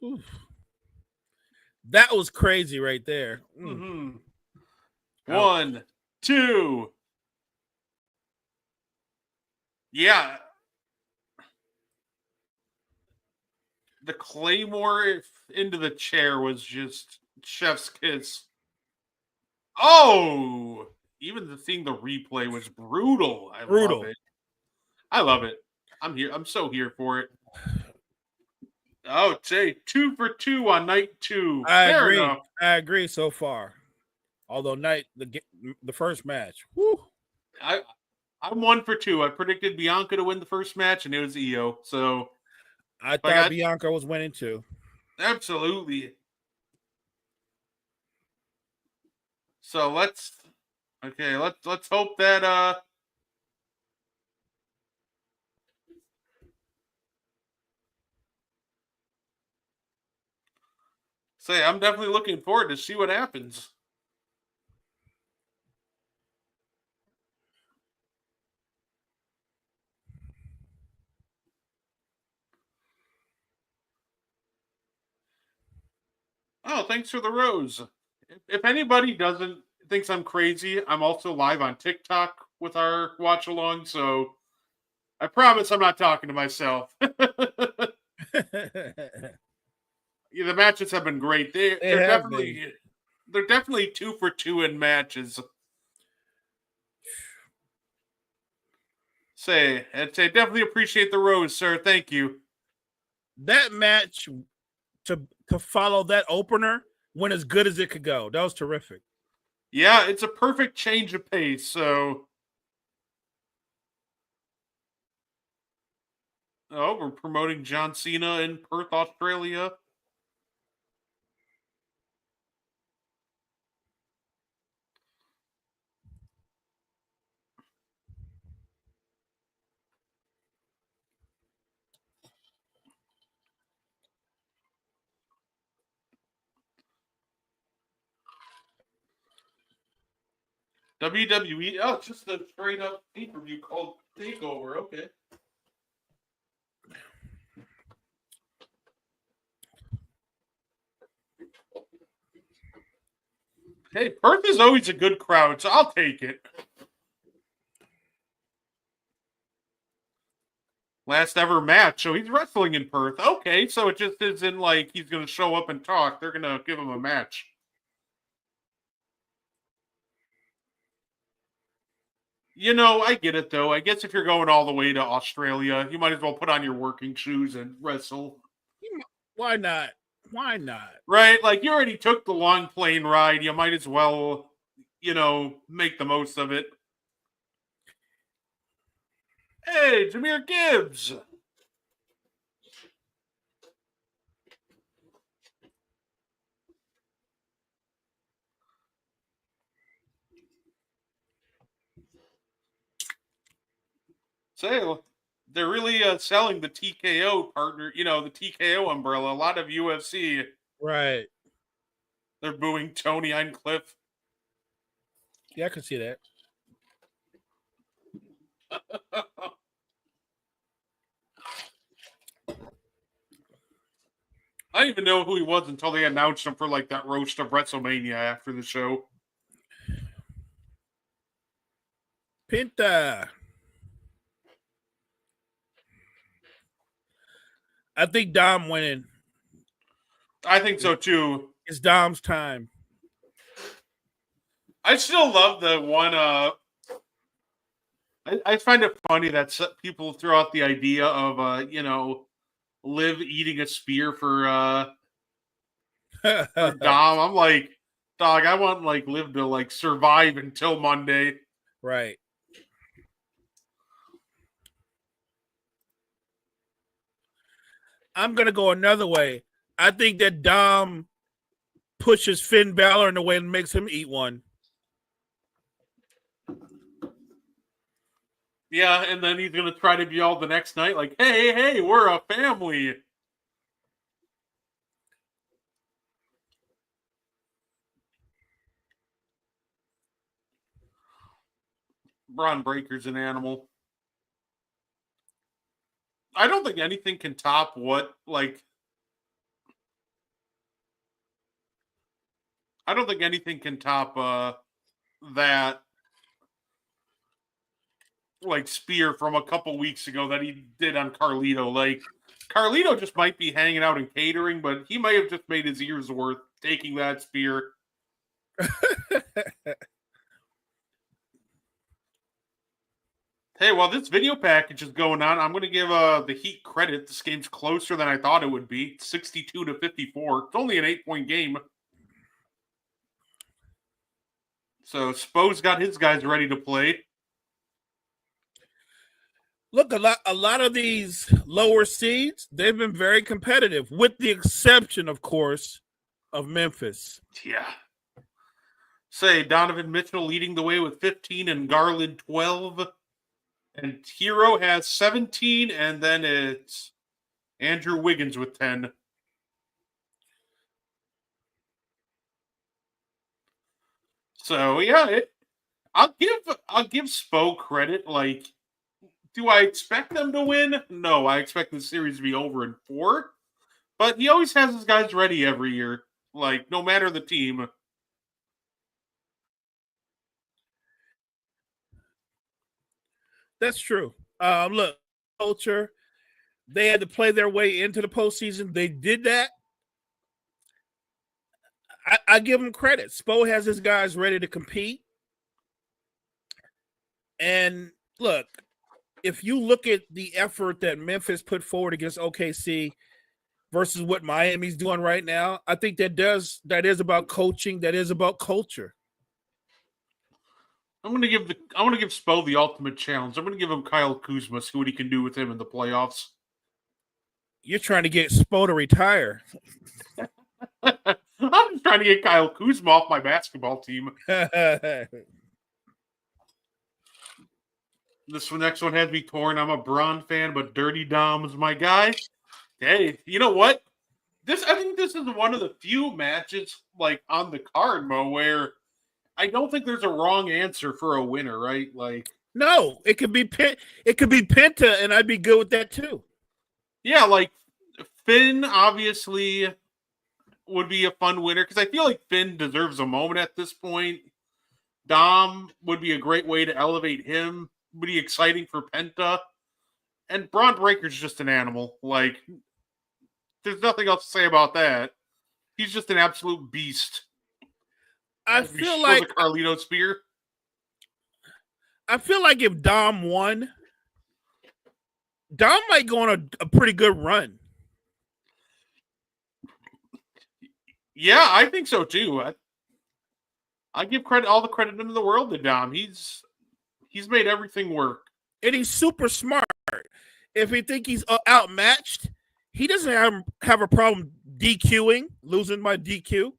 Whew. That was crazy right there. Mm-hmm. 1, 2. Yeah. The Claymore into the chair was just chef's kiss. Oh! Even seeing the replay was brutal. I love it. I love it. I'm here. I'm so here for it. Oh, Jay, 2 for 2 on night 2. I agree so far. Although the first match, whew. I'm 1 for 2. I predicted Bianca to win the first match, and it was Io. So I thought Bianca was winning too. Absolutely. So let's hope that I'm definitely looking forward to see what happens. Oh, thanks for the rose. If anybody thinks I'm crazy, I'm also live on TikTok with our watch along, so I promise I'm not talking to myself. Yeah, the matches have been great. They're definitely 2 for 2 in matches. I'd say definitely appreciate the rose, sir. Thank you. That match to follow that opener went as good as it could go. That was terrific. Yeah, it's a perfect change of pace. So, we're promoting John Cena in Perth, Australia. WWE. Oh, it's just a straight up pay-per-view called Takeover. Okay. Hey, Perth is always a good crowd, so I'll take it. Last ever match, so he's wrestling in Perth. Okay, so it just isn't like he's going to show up and talk. They're going to give him a match. You know, I get it, though. I guess if you're going all the way to Australia, you might as well put on your working shoes and wrestle. Why not? Why not? Right? Like, you already took the long plane ride. You might as well, make the most of it. Hey, Jameer Gibbs. So, they're really selling the TKO partner, the TKO umbrella. A lot of UFC. Right. They're booing Tony Eincliffe. Yeah, I can see that. I didn't even know who he was until they announced him for that roast of WrestleMania after the show. Pinta. I think Dom winning. I think so too. It's Dom's time. I still love the one. I find it funny that people throw out the idea of Liv eating a spear for Dom. I'm like, dog, I want like Liv to like survive until Monday. Right. I'm gonna go another way. I think that Dom pushes Finn Balor in a way and makes him eat one. Yeah, and then he's gonna try to be all the next night, like, hey, we're a family. Braun Breaker's an animal. I don't think anything can top what, like, I don't think anything can top that, like, spear from a couple weeks ago that he did on Carlito. Like, Carlito just might be hanging out in catering, but he might have just made his ears worth taking that spear. Hey, while this video package is going on, I'm going to give the Heat credit. This game's closer than I thought it would be. 62-54. It's only an 8-point game. So Spo's got his guys ready to play. Look, a lot of these lower seeds, they've been very competitive, with the exception, of course, of Memphis. Yeah. Say, Donovan Mitchell leading the way with 15 and Garland 12. And Hero has 17, and then it's Andrew Wiggins with 10. So yeah, I'll give Spo credit. Like, do I expect them to win? No, I expect the series to be over in 4. But he always has his guys ready every year. Like, no matter the team. That's true. Look, culture, they had to play their way into the postseason. They did that. I give them credit. Spo has his guys ready to compete. And look, if you look at the effort that Memphis put forward against OKC versus what Miami's doing right now, I think that is about coaching. That is about culture. I'm gonna give Spo the ultimate challenge. I'm gonna give him Kyle Kuzma, see what he can do with him in the playoffs. You're trying to get Spo to retire. I'm just trying to get Kyle Kuzma off my basketball team. This next one has me torn. I'm a Braun fan, but Dirty Dom's my guy. Hey, you know what? I think this is one of the few matches, like, on the card, Mo, where I don't think there's a wrong answer for a winner, right? Like, no, it could be Penta, and I'd be good with that too. Yeah, like Finn obviously would be a fun winner because I feel like Finn deserves a moment at this point. Dom would be a great way to elevate him. Would be exciting for Penta. And Braun Breaker's just an animal. Like, there's nothing else to say about that. He's just an absolute beast. I feel like the Carlito spear. I feel like if Dom won, Dom might go on a pretty good run. Yeah, I think so too. I give all the credit in the world to Dom. He's made everything work, and he's super smart. If he think he's outmatched, he doesn't have a problem losing by DQ.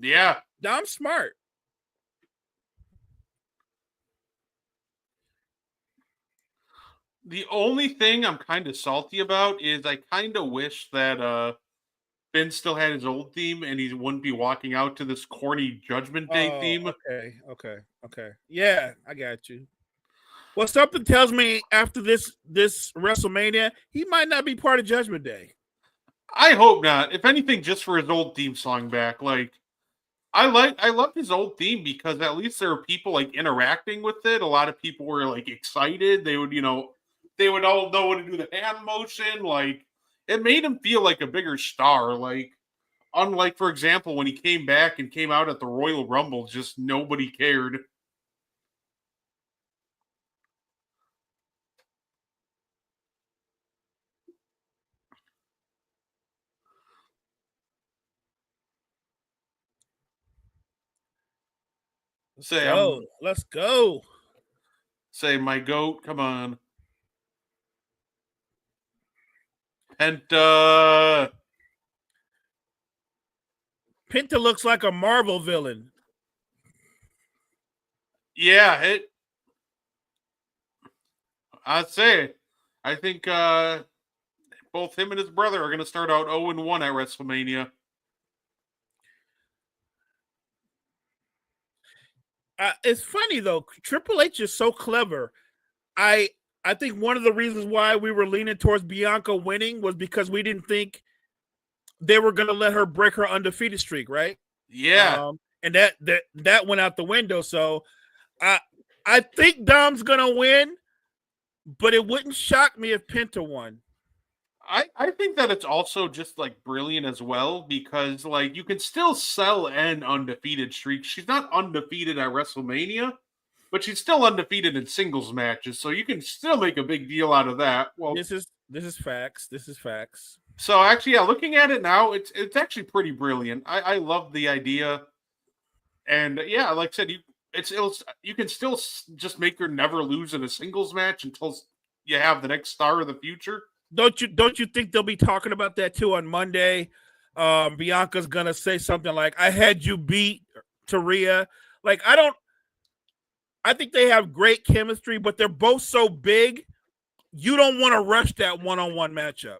Yeah, Dom's smart. The only thing I'm kind of salty about is I kind of wish that Finn still had his old theme and he wouldn't be walking out to this corny Judgment Day theme. Okay. Yeah, I got you. Well, something tells me after this WrestleMania, he might not be part of Judgment Day. I hope not. If anything, just for his old theme song back. Like, I love his old theme because at least there were people like interacting with it. A lot of people were like excited. They would all know when to do the hand motion. Like, it made him feel like a bigger star. Like, unlike, for example, when he came back and came out at the Royal Rumble, just nobody cared. Say, Let's go. Say, my goat, come on. Penta. Penta looks like a Marvel villain. Yeah, I'd say. I think both him and his brother are going to start out 0-1 at WrestleMania. It's funny though. Triple H is so clever. I think one of the reasons why we were leaning towards Bianca winning was because we didn't think they were going to let her break her undefeated streak, right? Yeah. And that went out the window. So I think Dom's going to win, but it wouldn't shock me if Penta won. I think that it's also just like brilliant as well because like you can still sell an undefeated streak. She's not undefeated at WrestleMania, but she's still undefeated in singles matches, so you can still make a big deal out of that. Well, this is facts. This is facts. So actually, yeah, looking at it now, it's actually pretty brilliant. I love the idea, and yeah, like I said, you can still just make her never lose in a singles match until you have the next star of the future. Don't you think they'll be talking about that too on Monday? Bianca's gonna say something like, "I had you beat Rhea." Like I think they have great chemistry, but they're both so big. You don't want to rush that one-on-one matchup.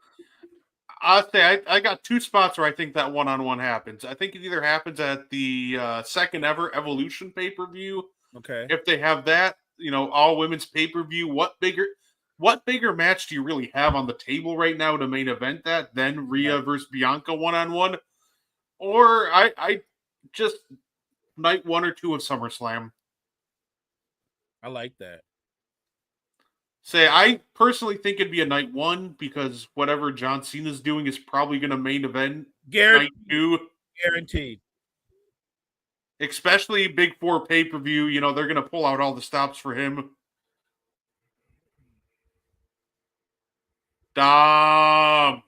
I'll say I got two spots where I think that one-on-one happens. I think it either happens at the second ever Evolution pay-per-view. Okay. If they have that, all women's pay-per-view, what bigger match do you really have on the table right now to main event that than Rhea versus Bianca one-on-one? Or I just night 1 or 2 of SummerSlam. I like that. Say, I personally think it'd be a night 1 because whatever John Cena's doing is probably going to main event night 2. Guaranteed. Especially Big 4 pay-per-view. They're going to pull out all the stops for him. Dom.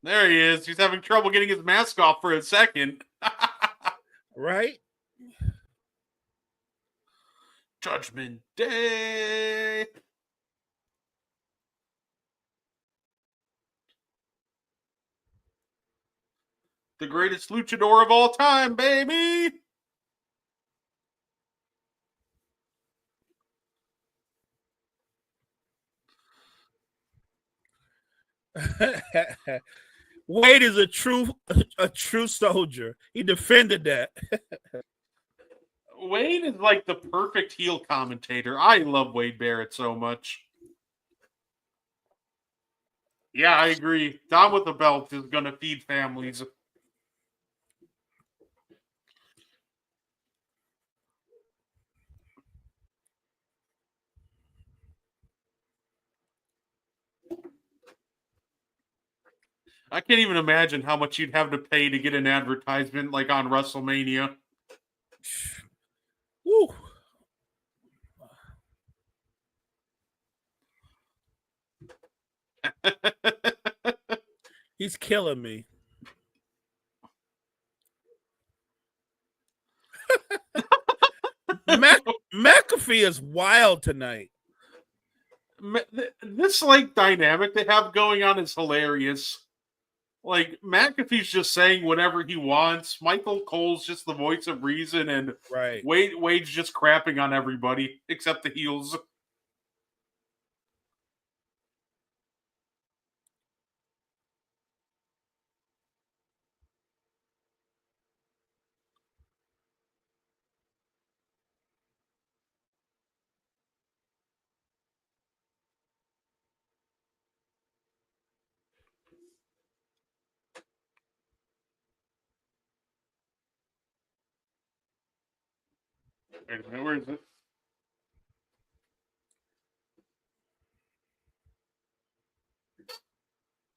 There he is. He's having trouble getting his mask off for a second. Right? Judgment Day. The greatest luchador of all time, baby. Wade is a true soldier. He defended that. Wade is like the perfect heel commentator. I love Wade Barrett so much. Yeah, I agree. Dom with the belt is going to feed families. I can't even imagine how much you'd have to pay to get an advertisement like on WrestleMania. Woo. He's killing me. McAfee is wild tonight. This like dynamic they have going on is hilarious. Like McAfee's just saying whatever he wants. Michael Cole's just the voice of reason, and right. Wade's just crapping on everybody except the heels. Wait a minute, where is it?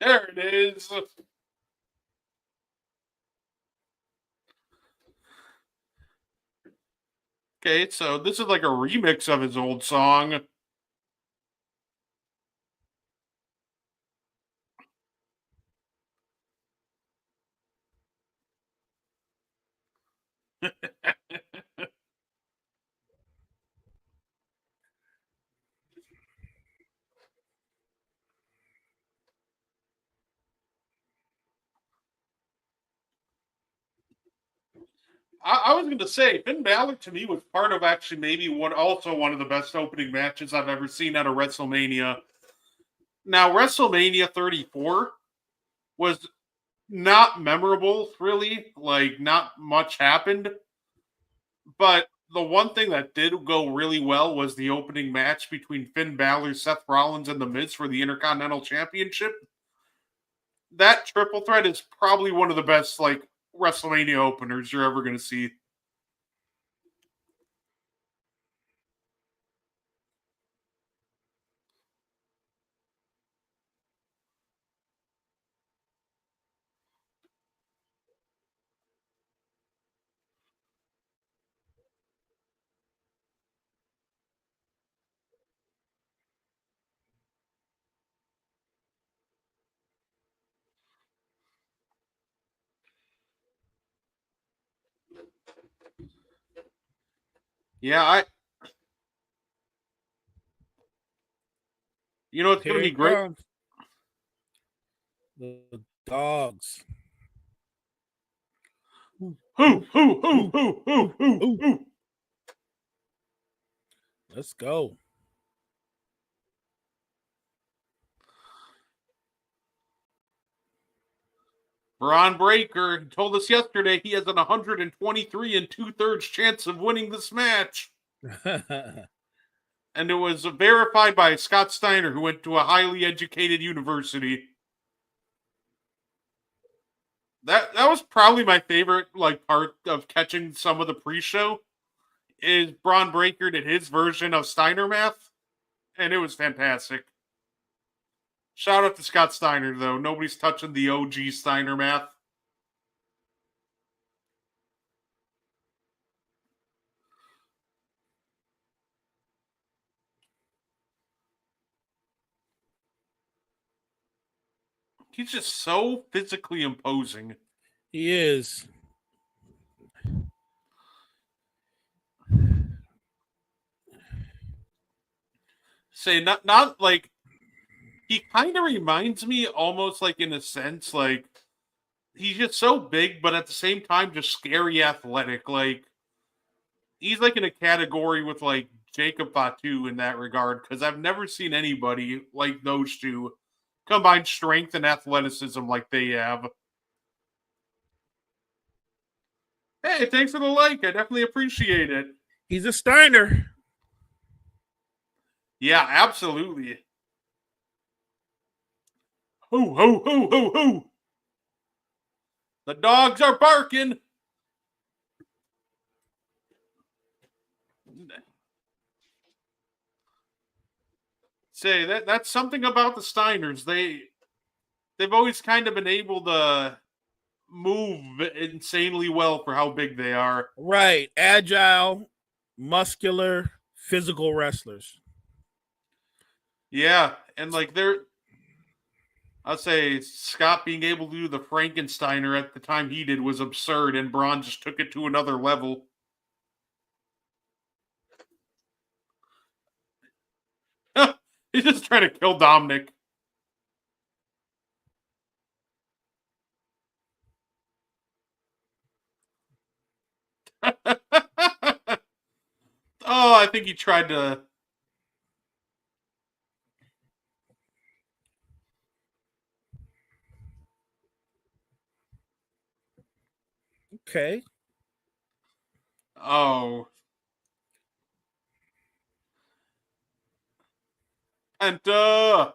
There it is. Okay, so this is like a remix of his old song. I was going to say, Finn Balor to me was part of actually maybe one of the best opening matches I've ever seen at a WrestleMania. Now, WrestleMania 34 was not memorable, really. Like, not much happened. But the one thing that did go really well was the opening match between Finn Balor, Seth Rollins, and The Miz for the Intercontinental Championship. That triple threat is probably one of the best, like, WrestleMania openers you're ever going to see. Yeah, you know, it's going Here to be it great. comes. The dogs. Who? Let's go. Braun Breaker told us yesterday he has an 123 and 2/3 chance of winning this match. And it was verified by Scott Steiner, who went to a highly educated university. That was probably my favorite part of catching some of the pre-show is Braun Breaker did his version of Steiner math, and it was fantastic. Shout out to Scott Steiner, though. Nobody's touching the OG Steiner math. He's just so physically imposing. He is. Say not like he kind of reminds me almost like in a sense like he's just so big, but at the same time just scary athletic. Like he's like in a category with like Jacob Fatu in that regard because I've never seen anybody like those two combine strength and athleticism like they have. Hey, thanks for the like. I definitely appreciate it. He's a Steiner. Yeah, absolutely. Ho. The dogs are barking. Say that's something about the Steiners. They've always kind of been able to move insanely well for how big they are. Right. Agile, muscular, physical wrestlers. Yeah, and like I'll say Scott being able to do the Frankensteiner at the time he did was absurd, and Braun just took it to another level. He's just trying to kill Dominic. Oh, I think he tried to. Okay. Oh. Enter.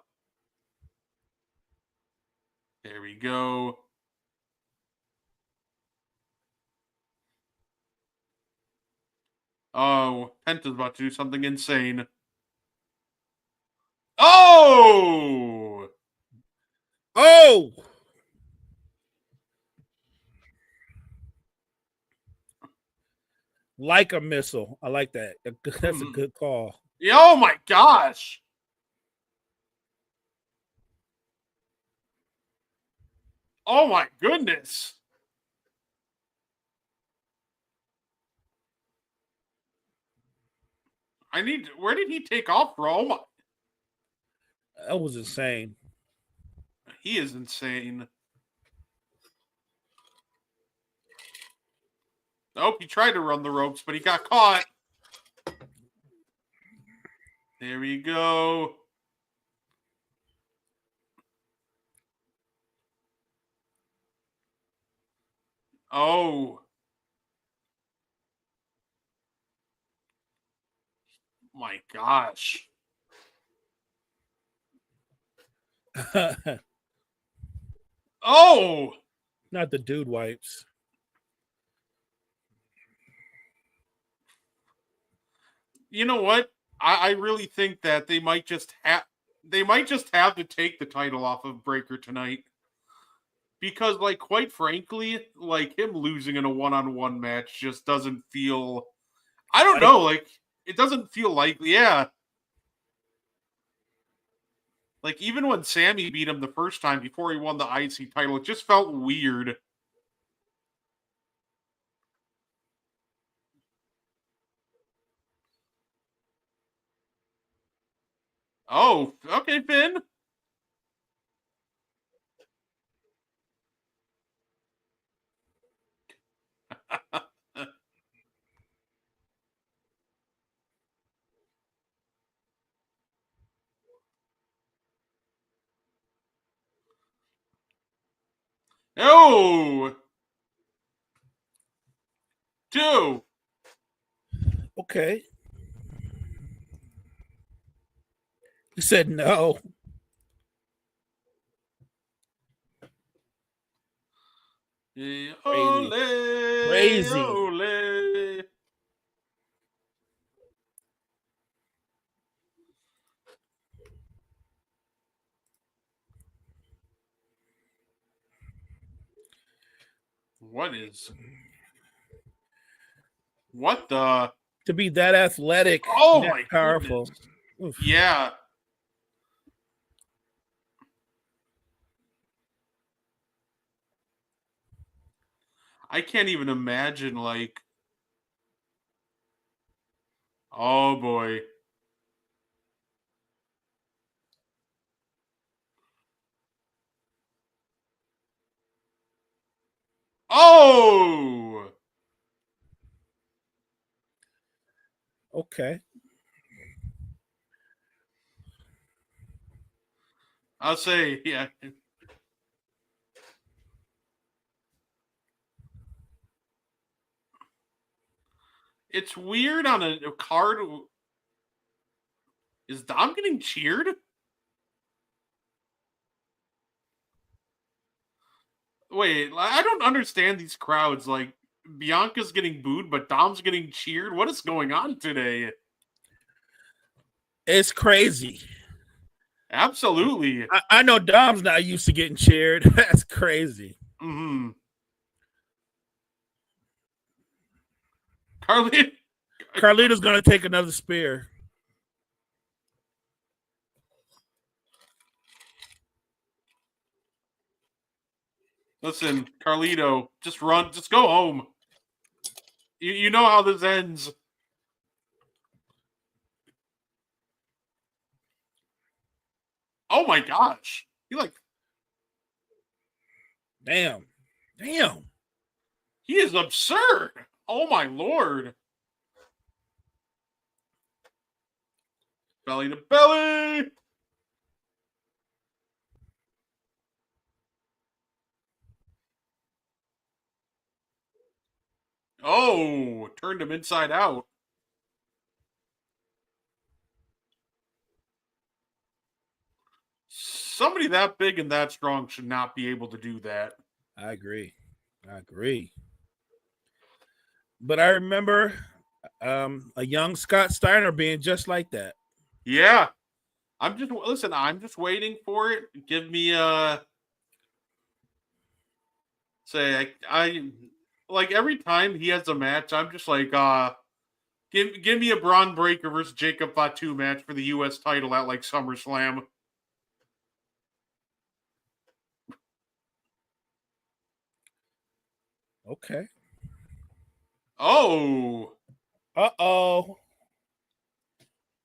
There we go. Oh, Penta's about to do something insane. Oh! Oh! Like a missile. I like that. That's a good call. Yeah, oh my gosh! Oh my goodness! Where did he take off from? Oh my. That was insane. He is insane. Nope, he tried to run the ropes, but he got caught. There we go. Oh. My gosh. Oh! Not the dude wipes. You know what? I really think that they might just have to take the title off of Breaker tonight. Because, like, quite frankly, like, him losing in a one-on-one match just doesn't feel... I don't know, like, it doesn't feel likely. Yeah. Like, even when Sammy beat him the first time before he won the IC title, it just felt weird. Oh, okay, Finn. Oh! 2. Okay. He said no. Ole, Crazy. ole. What the? To be that athletic, Oh that my powerful. goodness. Oof. Yeah. I can't even imagine, like... Oh, boy. Oh! Okay. I'll say, yeah. It's weird on a card. Is Dom getting cheered? Wait, I don't understand these crowds. Like, Bianca's getting booed, but Dom's getting cheered. What is going on today? It's crazy. Absolutely. I know Dom's not used to getting cheered. That's crazy. Mm-hmm. Carlita's going to take another spear. Listen, Carlito, just run. Just go home. You know how this ends. Oh my gosh. Damn. He is absurd. Oh my lord. Belly to belly. Oh, turned him inside out. Somebody that big and that strong should not be able to do that. I agree. But I remember A young Scott Steiner being just like that. Yeah. I'm just waiting for it. Give me I like every time he has a match, I'm just like give me a Braun Breaker versus Jacob Fatu match for the US title at like SummerSlam. Okay. Oh. Uh-oh.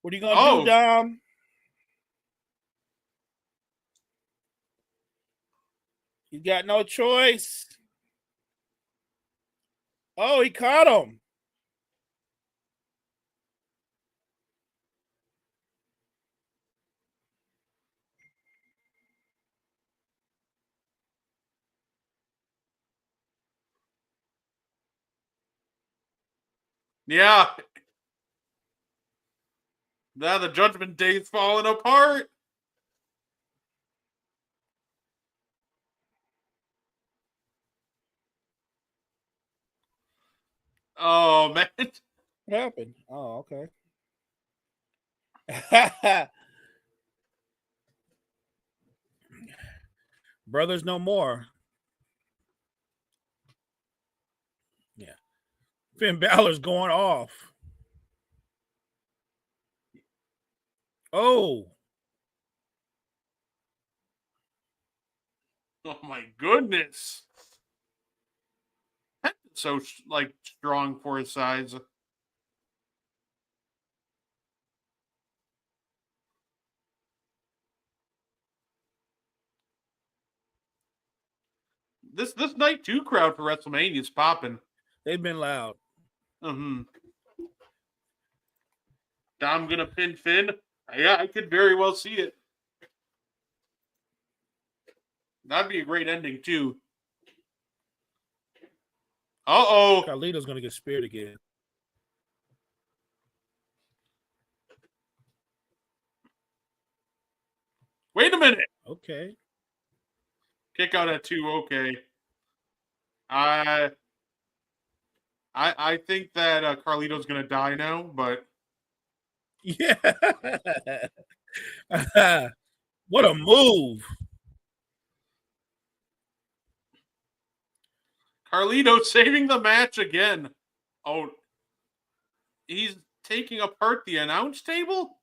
What are you gonna do, Dom? You got no choice. Oh, he caught him. Yeah. Now the Judgment Day's falling apart. Oh man. What happened? Oh, okay. Brothers no more. Yeah. Finn Balor's going off. Oh. Oh my goodness. So like strong for his size. This night 2 crowd for WrestleMania is popping. They've been loud. Mm-hmm. Dom gonna pin Finn? Yeah, I could very well see it. That'd be a great ending too. Uh-oh. Carlito's gonna get speared again. Wait a minute. Okay. Kick out at 2, okay. I think that Carlito's gonna die now, but Yeah. What a move. Carlito saving the match again. Oh, he's taking apart the announce table?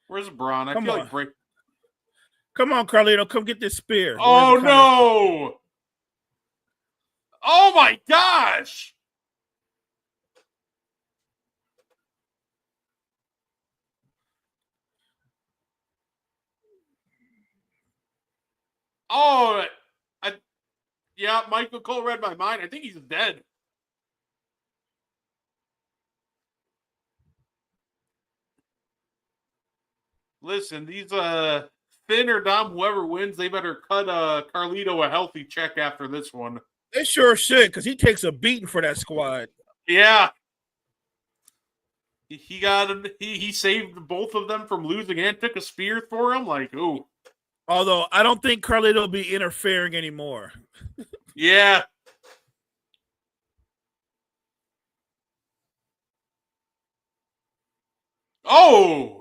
Where's Braun? I Come feel on. like break. Come on, Carlito. Come get this spear. Oh Where's the no! Oh my gosh! Oh, yeah, Michael Cole read my mind. I think he's dead. Listen, these Finn or Dom, whoever wins, they better cut Carlito a healthy check after this one. They sure should, because he takes a beating for that squad. Yeah. He got him. He saved both of them from losing and took a spear for him. Like, ooh. Although I don't think Carlito will be interfering anymore. Yeah. Oh.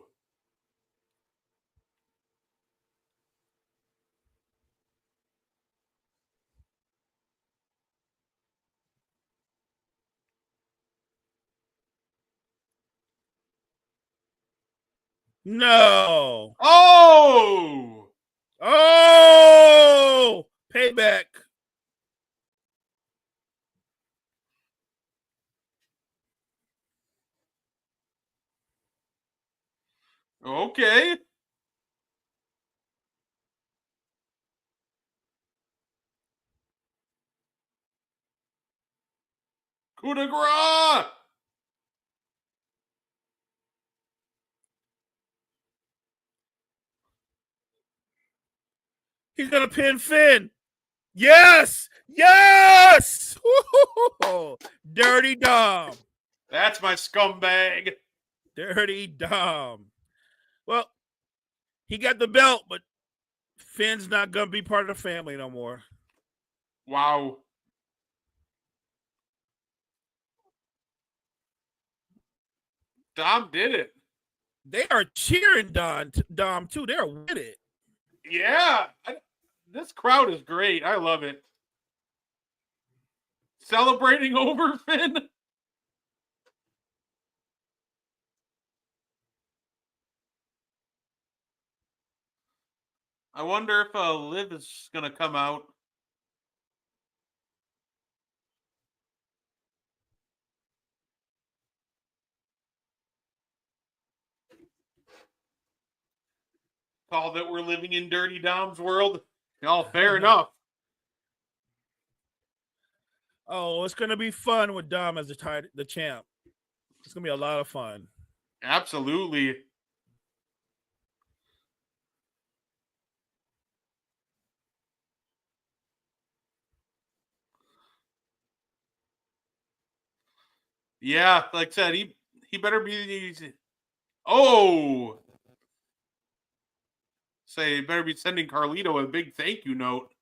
No. Oh. Oh. Payback. Okay. Coup de grace. He's going to pin Finn. Yes. Yes. Woo-hoo-hoo. Dirty Dom. That's my scumbag. Dirty Dom. Well, He got the belt, but Finn's not gonna be part of the family no more. Wow. Dom did it. They are cheering Dom too. They're with it. Yeah. This crowd is great. I love it. Celebrating over Finn. I wonder if Liv is going to come out. Call that we're living in Dirty Dom's world. Oh, fair enough. Oh, it's gonna be fun with Dom as the champ. It's gonna be a lot of fun. Absolutely. Yeah, like I said, he better be. Oh, say he better be sending Carlito a big thank you note.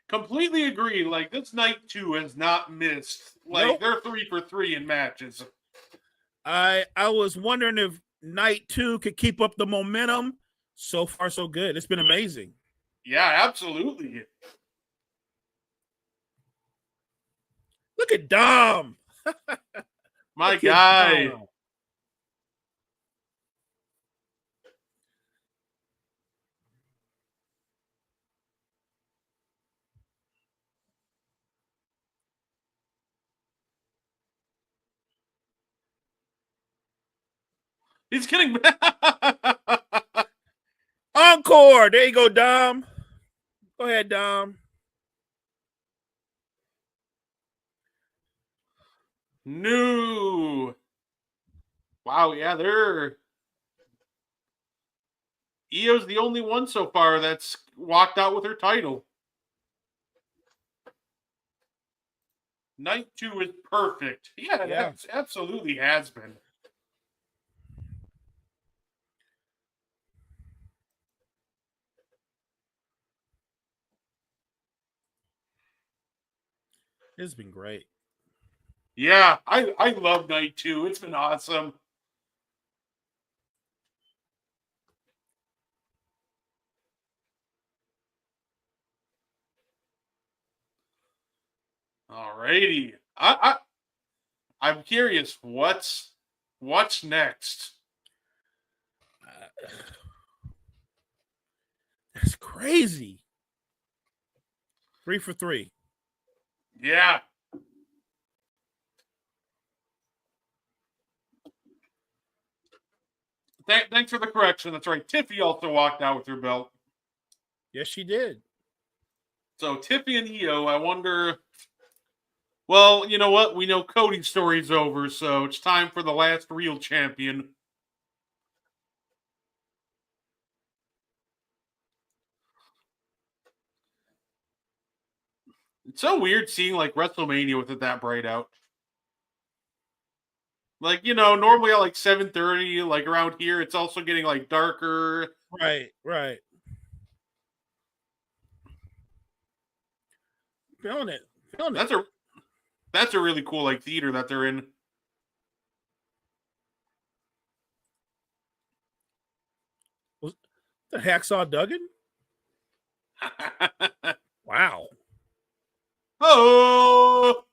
Completely agree. Like, this night 2 has not missed. Like, Nope. they're 3 for 3 in matches. I was wondering if night 2 could keep up the momentum. So far, so good. It's been amazing. Yeah, absolutely. Look at Dom. My Look at guy. Dom. He's getting Encore. There you go, Dom. Go ahead, Dom. new. Wow, yeah, they're Io's the only one so far that's walked out with her title. Night 2 is perfect. Yeah, Yeah. That absolutely has been. It's been great. Yeah, I love Night 2. It's been awesome. Alrighty. I'm curious, what's next? That's crazy. 3 for 3. Yeah. Thanks for the correction. That's right. Tiffy also walked out with her belt. Yes, she did. So Tiffy and Io, I wonder. Well, you know what? We know Cody's story's over, so it's time for the last real champion. It's so weird seeing like WrestleMania with it that bright out. Like, normally at like 7:30, like around here, it's also getting like darker. Right. Feeling it. That's a really cool like theater that they're in. Was the Hacksaw Duggan? Wow. Oh!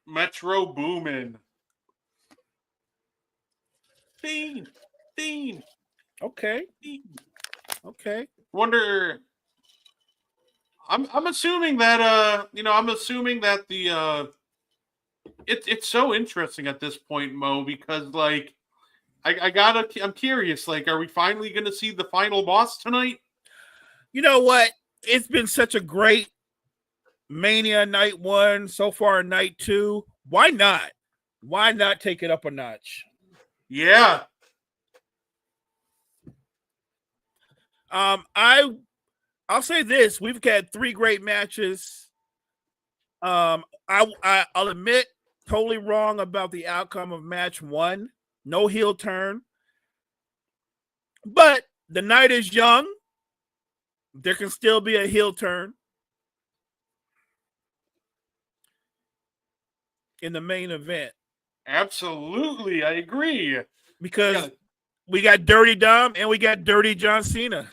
Metro Boomin. Fiend. Okay. Wonder. I'm assuming that the it's so interesting at this point, Mo, because like I'm curious, like, are we finally gonna see the final boss tonight? You know what? It's been such a great Mania night 1 so far, night 2. Why not? Why not take it up a notch? Yeah. I'll say this: we've had 3 great matches. I'll admit, totally wrong about the outcome of match 1. No heel turn, but the night is young. There can still be a heel turn in the main event Absolutely. I agree. because we got Dirty Dom and we got Dirty John Cena.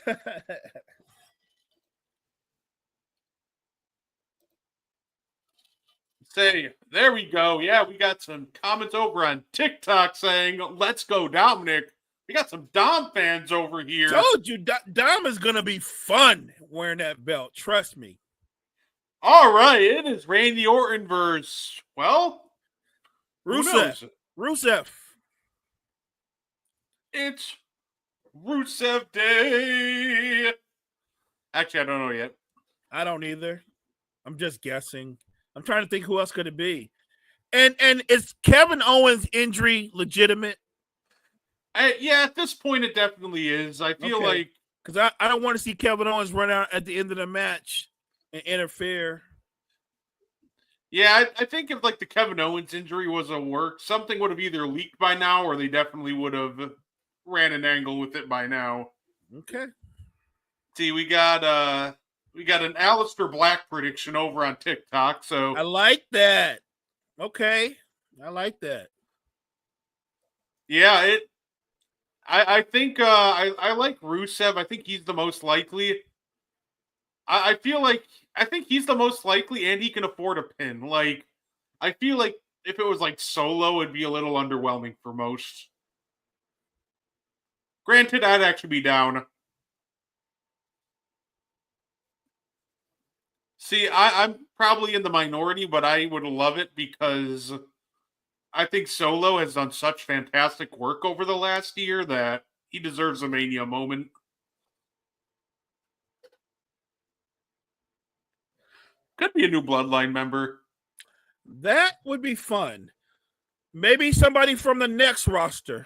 Say, there we go. Yeah, we got some comments over on TikTok saying, let's go, Dominic. We got some Dom fans over here. Told you, Dom is going to be fun wearing that belt. Trust me. All right, it is Randy Orton versus, well, who knows? Rusev. It's Rusev Day. Actually, I don't know yet. I don't either. I'm just guessing. I'm trying to think who else could it be. And is Kevin Owens' injury legitimate? Yeah, at this point, it definitely is. I feel like because I don't want to see Kevin Owens run out at the end of the match and interfere. Yeah, I think if like the Kevin Owens injury was a work, something would have either leaked by now, or they definitely would have ran an angle with it by now. Okay. See, we got an Aleister Black prediction over on TikTok. So I like that. Okay, I like that. Yeah, I think I like Rusev. I think he's the most likely. I feel like I think he's the most likely, and he can afford a pin. Like, I feel like if it was like Solo, it'd be a little underwhelming for most. Granted, I'd actually be down. See, I'm probably in the minority, but I would love it because I think Solo has done such fantastic work over the last year that he deserves a Mania moment. Could be a new Bloodline member. That would be fun. Maybe somebody from the next roster.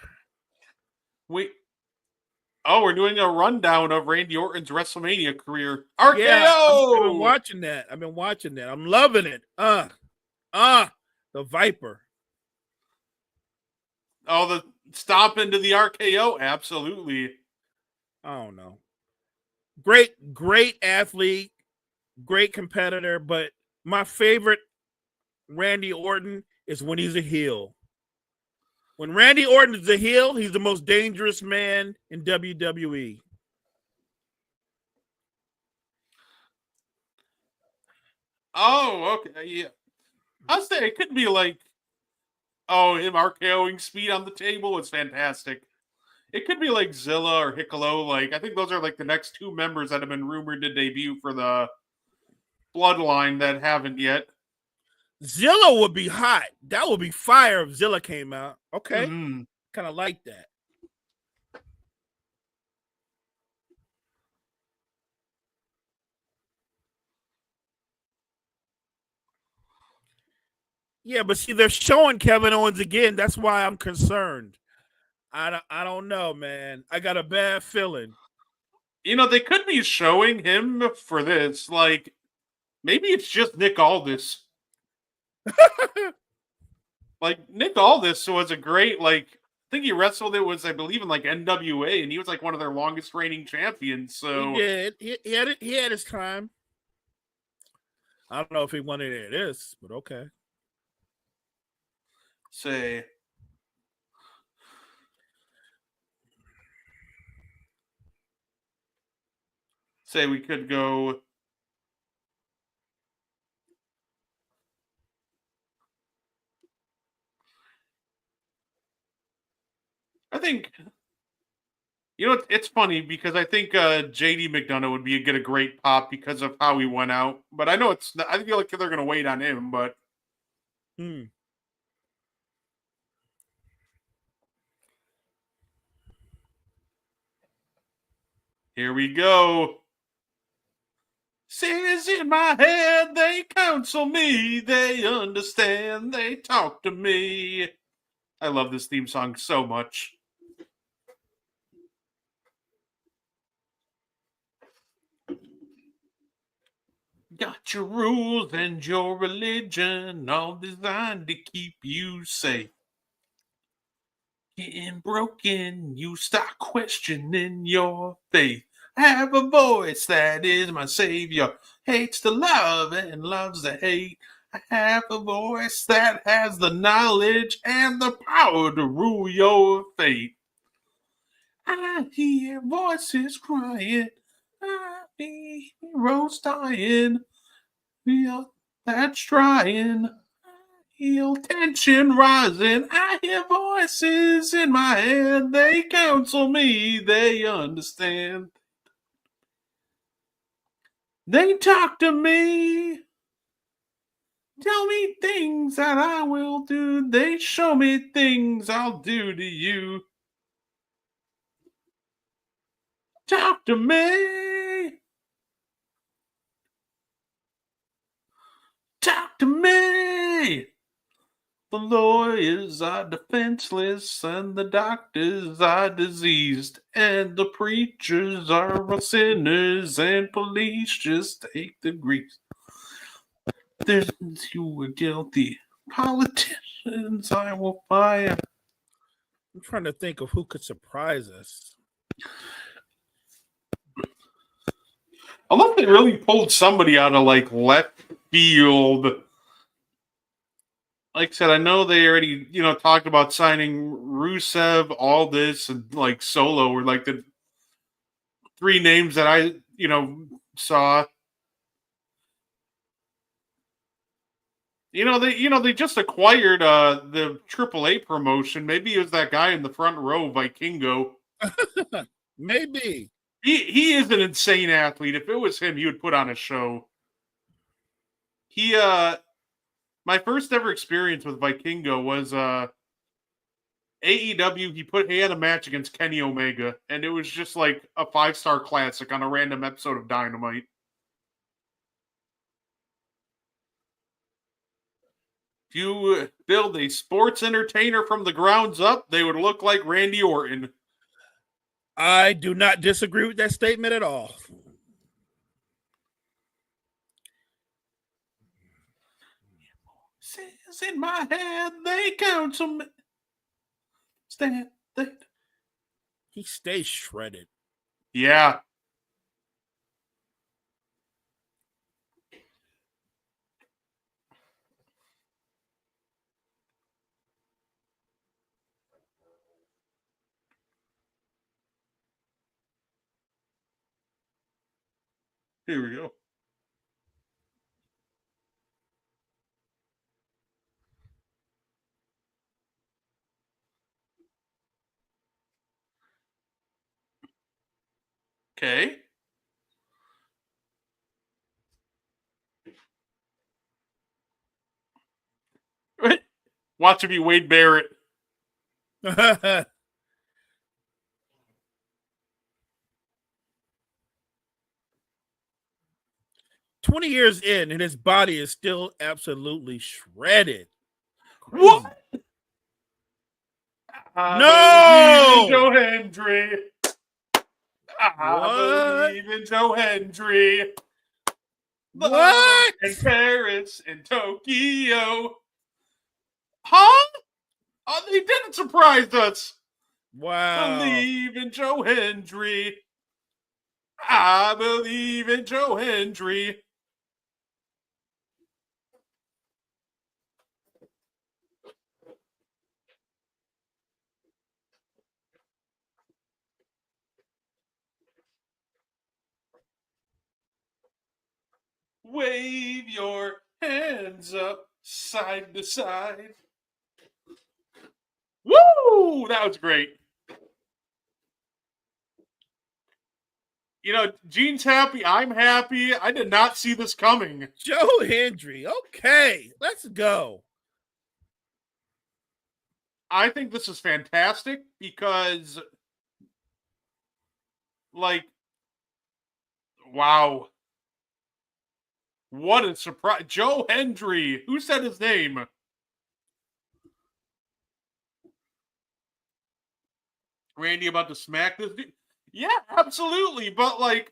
We're doing a rundown of Randy Orton's WrestleMania career. RKO! Yeah, I've been watching that. I'm loving it. The Viper. Oh, the stomp into the RKO? Absolutely. I don't know. Great athlete, great competitor, but my favorite Randy Orton is when he's a heel. When Randy Orton is a heel, he's the most dangerous man in WWE. Oh, okay. Yeah. I'll say it could be like, him RKOing speed on the table is fantastic. It could be like Zilla or Hickolo. Like, I think those are like the next 2 members that have been rumored to debut for the Bloodline that haven't yet. Zilla would be hot. That would be fire if Zilla came out. Okay. Mm-hmm. Kind of like that. Yeah, but see, they're showing Kevin Owens again. That's why I'm concerned. I don't know, man. I got a bad feeling. You know, they could be showing him for this. Like, maybe it's just Nick Aldis. Like, Nick Aldis was a great, like, I think he wrestled, it was, I believe, in like NWA, and he was like one of their longest reigning champions. So He did. He had his time. I don't know if he wanted it this, but okay. Say we could go. I think, you know, it's funny because I think JD McDonough would get a great pop because of how he went out. But I know it's not, I feel like they're going to wait on him. But here we go. Voices in my head, they counsel me, they understand, they talk to me. I love this theme song so much. Got your rules and your religion, all designed to keep you safe. Getting broken, you start questioning your faith. I have a voice that is my savior, hates to love and loves to hate. I have a voice that has the knowledge and the power to rule your fate. I hear voices crying, I hear heroes dying. Yeah, that's trying. Feel tension rising. I hear voices in my head. They counsel me. They understand. They talk to me. Tell me things that I will do. They show me things I'll do to you. Talk to me. Talk to me. The lawyers are defenseless, and the doctors are diseased, and the preachers are sinners, and police just take the grease. There's you were guilty. Politicians I will fire. I'm trying to think of who could surprise us. I love they really pulled somebody out of like left field. Like I said, I know they already, talked about signing Rusev, all this, and like Solo were like the three names that I, saw. They just acquired the AAA promotion. Maybe it was that guy in the front row, Vikingo. Maybe. He is an insane athlete. If it was him, he would put on a show. My first ever experience with Vikingo was AEW. He had a match against Kenny Omega, and it was just like a 5-star classic on a random episode of Dynamite. If you build a sports entertainer from the grounds up, they would look like Randy Orton. I do not disagree with that statement at all. Says in my head, they counsel me. He stays shredded. Yeah. Here we go. Okay. Watch it be Wade Barrett. 20 years in, and his body is still absolutely shredded. Crazy. What? No! Joe Hendry. I believe in Joe Hendry. What? In Paris and Tokyo. Huh? Oh, they didn't surprise us. Wow. Believe in Joe Hendry. I believe in Joe Hendry. Wave your hands up side to side. Woo! That was great. Gene's happy. I'm happy. I did not see this coming. Joe Hendry. Okay, let's go. I think this is fantastic because, wow. What a surprise. Joe Hendry. Who said his name? Randy about to smack this dude? Yeah, absolutely. But like,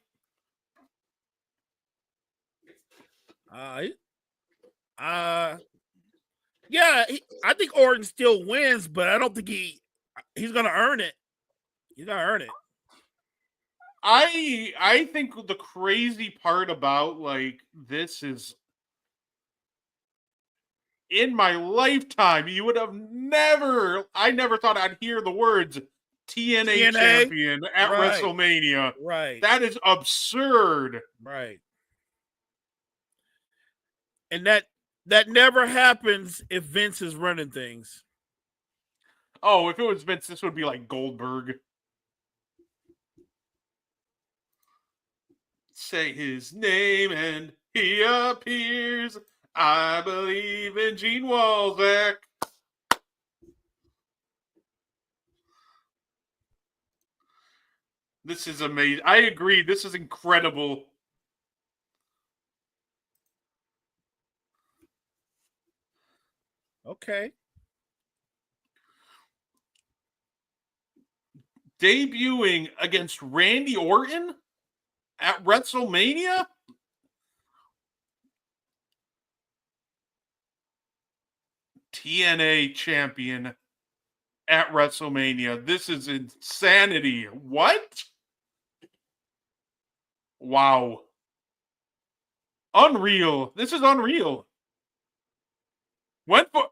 yeah, I think Orton still wins, but I don't think he's gonna earn it. He's gonna earn it. I think the crazy part about like this is in my lifetime, you would have I never thought I'd hear the words TNA champion at WrestleMania. Right. That is absurd. Right. And that never happens if Vince is running things. Oh, if it was Vince, this would be like Goldberg. Say his name and he appears. I believe in Gene Walzak. This is amazing. I agree. This is incredible. Okay. Debuting against Randy Orton at WrestleMania? TNA champion at WrestleMania. This is insanity. What? Wow. Unreal. This is unreal. Went for...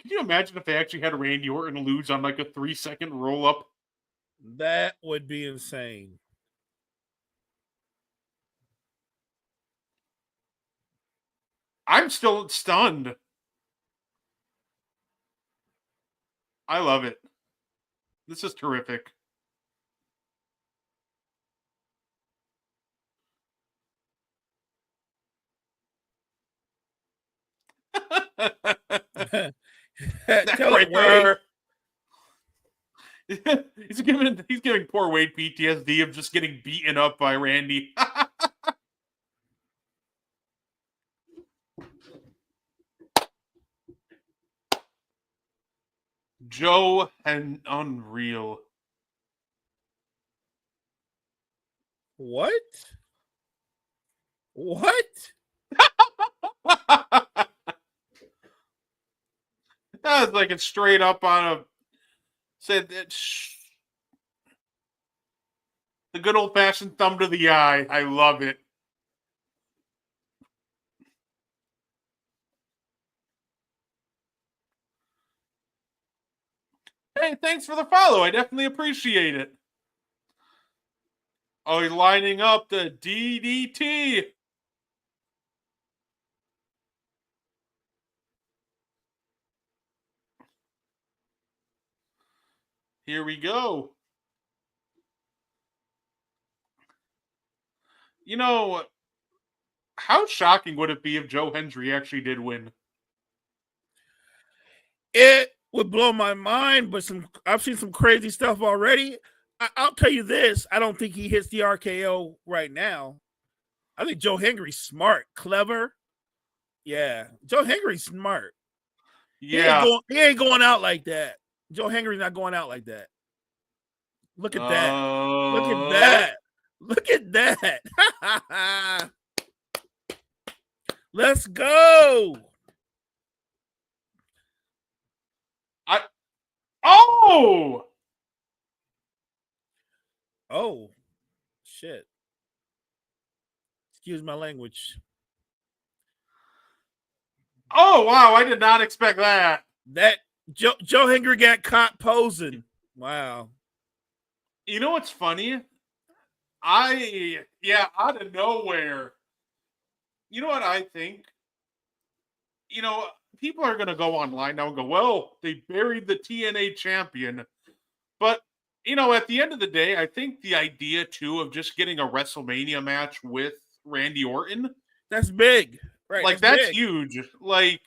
Can you imagine if they actually had Randy Orton lose on like a 3-second roll up? That would be insane. I'm still stunned. I love it. This is terrific. Tell right there. He's giving poor Wade PTSD of just getting beaten up by Randy. Joe and unreal. What? What? That was like it's straight up on a said that the good old fashioned thumb to the eye. I love it. Hey, thanks for the follow. I definitely appreciate it. Oh, he's lining up the DDT. Here we go. You know, how shocking would it be if Joe Hendry actually did win? It would blow my mind, but I've seen some crazy stuff already. I'll tell you this: I don't think he hits the RKO right now. I think Joe Hendry's smart, clever. Yeah, Joe Hendry's smart. Yeah, he ain't going out like that. Joe Hendry's not going out like that. Look at that! Look at that! Look at that! Let's go! Oh, shit. Excuse my language. Oh, wow. I did not expect that. That Joe Hendry got caught posing. Wow. You know what's funny? Out of nowhere. You know what I think? You know, people are going to go online now and go, well, they buried the TNA champion. But, you know, at the end of the day, I think the idea, too, of just getting a WrestleMania match with Randy Orton That's big. Right. Like, that's big. huge. Like,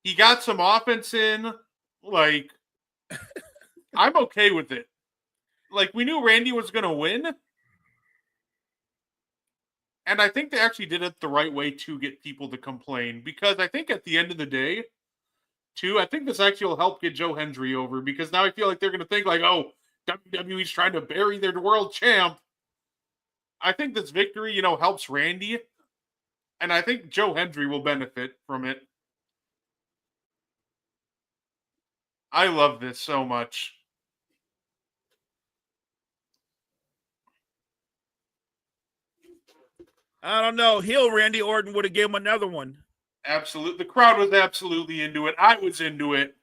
he got some offense in. Like, I'm okay with it. Like, we knew Randy was going to win. And I think they actually did it the right way to get people to complain. Because I think at the end of the day, too, I think this actually will help get Joe Hendry over. Because now I feel like they're going to think, like, oh, WWE's trying to bury their world champ. I think this victory, helps Randy. And I think Joe Hendry will benefit from it. I love this so much. I don't know. Heel Randy Orton would have gave him another one. Absolute. The crowd was absolutely into it. I was into it.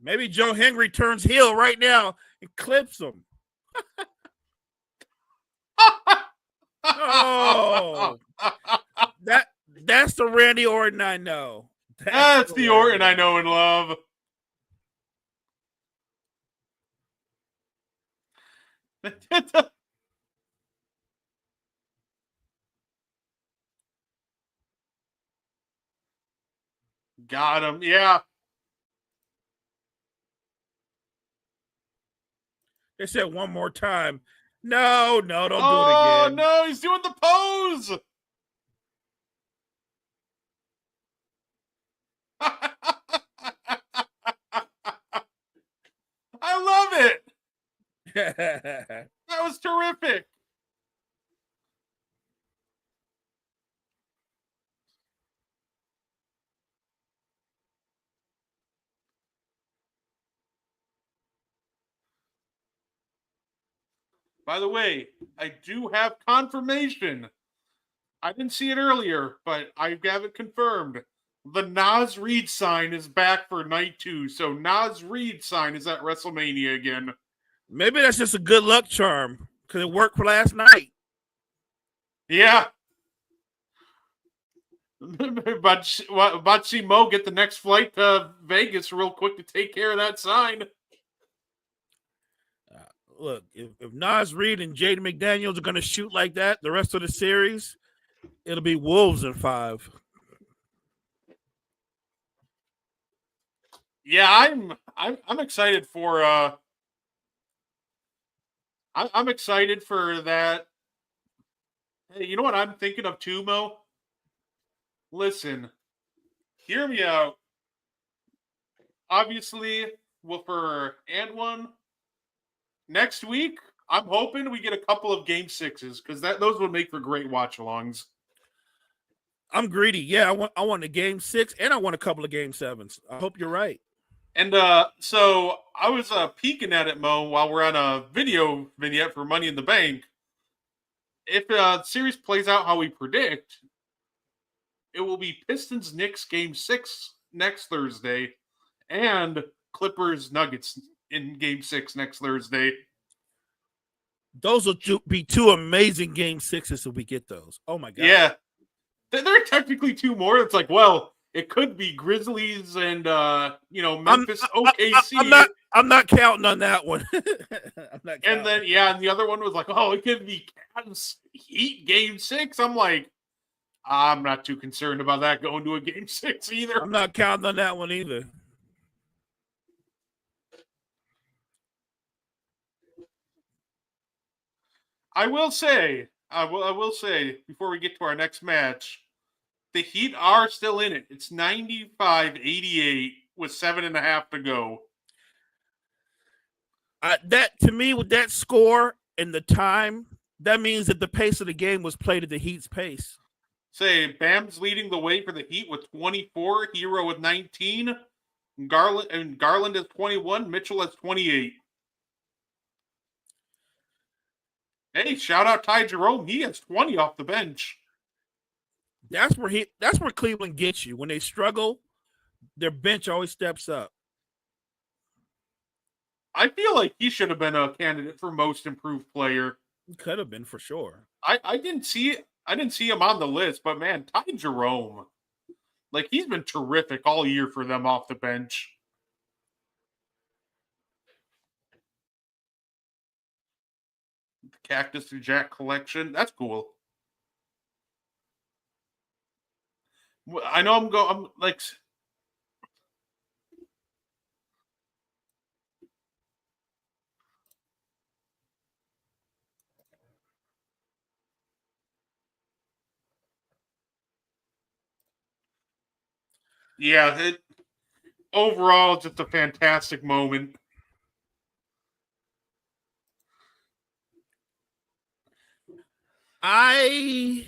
Maybe Joe Hendry turns heel right now and clips him. Oh, that's the Randy Orton I know. That's the Orton I know and love. Got him. Yeah. They said one more time. No, don't do it again. Oh, no, he's doing the pose. I love it. That was terrific. By the way, I do have confirmation. I didn't see it earlier, but I have it confirmed. The Nas Reed sign is back for night 2. So Nas Reed sign is at WrestleMania again. Maybe that's just a good luck charm because it worked for last night. Yeah. But see Mo get the next flight to Vegas real quick to take care of that sign. Look, if Nas Reed and Jaden McDaniels are going to shoot like that the rest of the series, it'll be Wolves in 5. Yeah, I'm excited for I'm excited for that. Hey, you know what I'm thinking of too, Mo? Listen, hear me out. Obviously, for and one next week, I'm hoping we get a couple of game 6s because those would make for great watch-alongs. I'm greedy. Yeah, I want a game 6 and I want a couple of game 7s. I hope you're right. And so I was peeking at it, Mo, while we're on a video vignette for Money in the Bank. If the series plays out how we predict, it will be Pistons-Knicks game 6 next Thursday and Clippers-Nuggets in game 6 next Thursday. Those will be 2 amazing game 6s if we get those. Oh, my God. Yeah. There are technically 2 more. It's like, well, it could be Grizzlies and Memphis OKC. I'm not counting on that one. And then and the other one was like, oh, it could be Cavs Heat game 6. I'm like, I'm not too concerned about that going to a game 6 either. I'm not counting on that one either. I will say before we get to our next match, the Heat are still in it. It's 95-88 with 7.5 to go. That to me, with that score and the time, that means that the pace of the game was played at the Heat's pace. Say Bam's leading the way for the Heat with 24, Hero with 19, Garland has 21, Mitchell has 28. Hey, shout out Ty Jerome. He has 20 off the bench. That's where Cleveland gets you. When they struggle, their bench always steps up. I feel like he should have been a candidate for most improved player. He could have been for sure. I didn't see it. I didn't see him on the list, but man, Ty Jerome, like he's been terrific all year for them off the bench. The Cactus through Jack collection, that's cool. I know I'm like. Yeah, overall, just a fantastic moment. I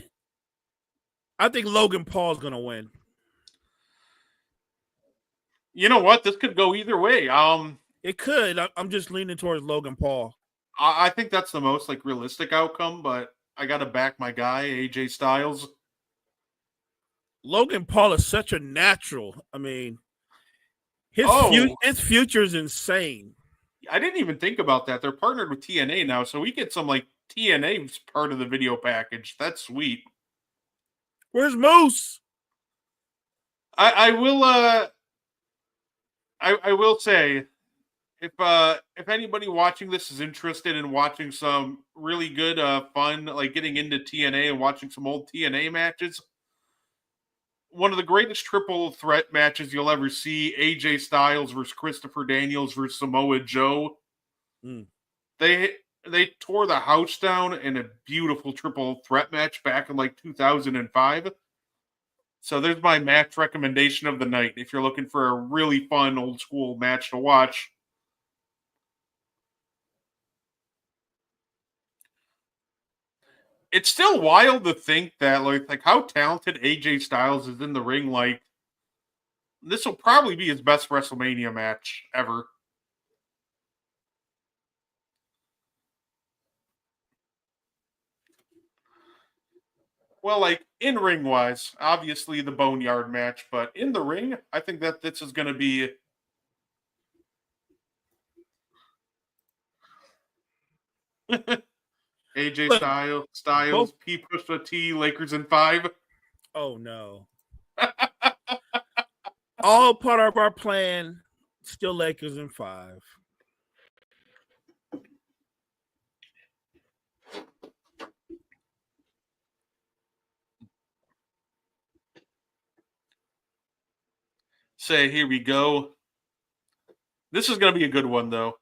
think Logan Paul's gonna win. You know what? This could go either way. It could. I'm just leaning towards Logan Paul. I think that's the most like realistic outcome, but I got to back my guy AJ Styles. Logan Paul is such a natural. I mean, his future is insane. I didn't even think about that. They're partnered with TNA now, so we get some like TNA part of the video package. That's sweet. Where's Moose? I will. I will say, if anybody watching this is interested in watching some really good fun, like getting into TNA and watching some old TNA matches, one of the greatest triple threat matches you'll ever see: AJ Styles versus Christopher Daniels versus Samoa Joe. They tore the house down in a beautiful triple threat match back in like 2005. So there's my match recommendation of the night. If you're looking for a really fun old school match to watch. It's still wild to think that like how talented AJ Styles is in the ring. Like this will probably be his best WrestleMania match ever. Well, like in ring wise, obviously the Boneyard match, but in the ring, I think that this is going to be. AJ Styles, P push a T, Lakers in 5. Oh no! All part of our plan. Still Lakers in 5. Say, here we go. This is going to be a good one, though.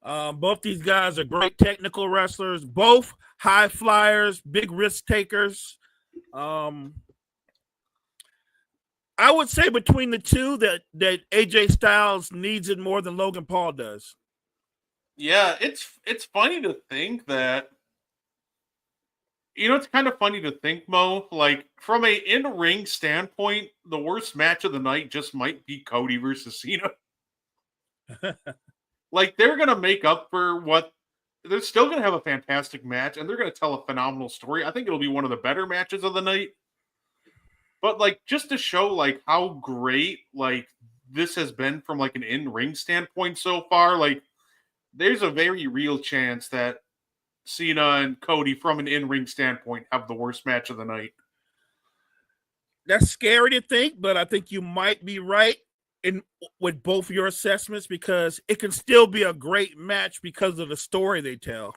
Both these guys are great technical wrestlers. Both high flyers, big risk takers. I would say between the two that AJ Styles needs it more than Logan Paul does. Yeah, it's funny to think that. You know, it's kind of funny to think, Mo, like from a in-ring standpoint, the worst match of the night just might be Cody versus Cena. Like they're going to make up for what they're still going to have a fantastic match and they're going to tell a phenomenal story. I think it'll be one of the better matches of the night. But like just to show like how great like this has been from like an in-ring standpoint so far, like there's a very real chance that Cena and Cody, from an in-ring standpoint, have the worst match of the night. That's scary to think, but I think you might be right with both your assessments because it can still be a great match because of the story they tell.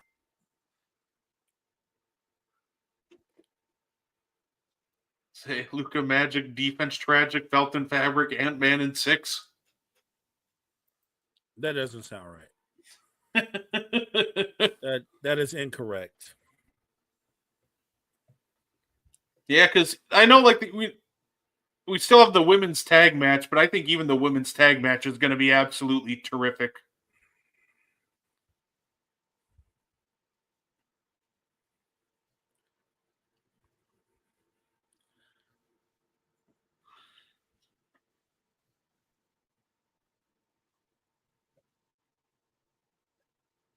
Say Luca Magic, Defense Tragic, Felton Fabric, Ant-Man in 6. That doesn't sound right. that is incorrect. Yeah, because I know like we still have the women's tag match, but I think even the women's tag match is going to be absolutely terrific.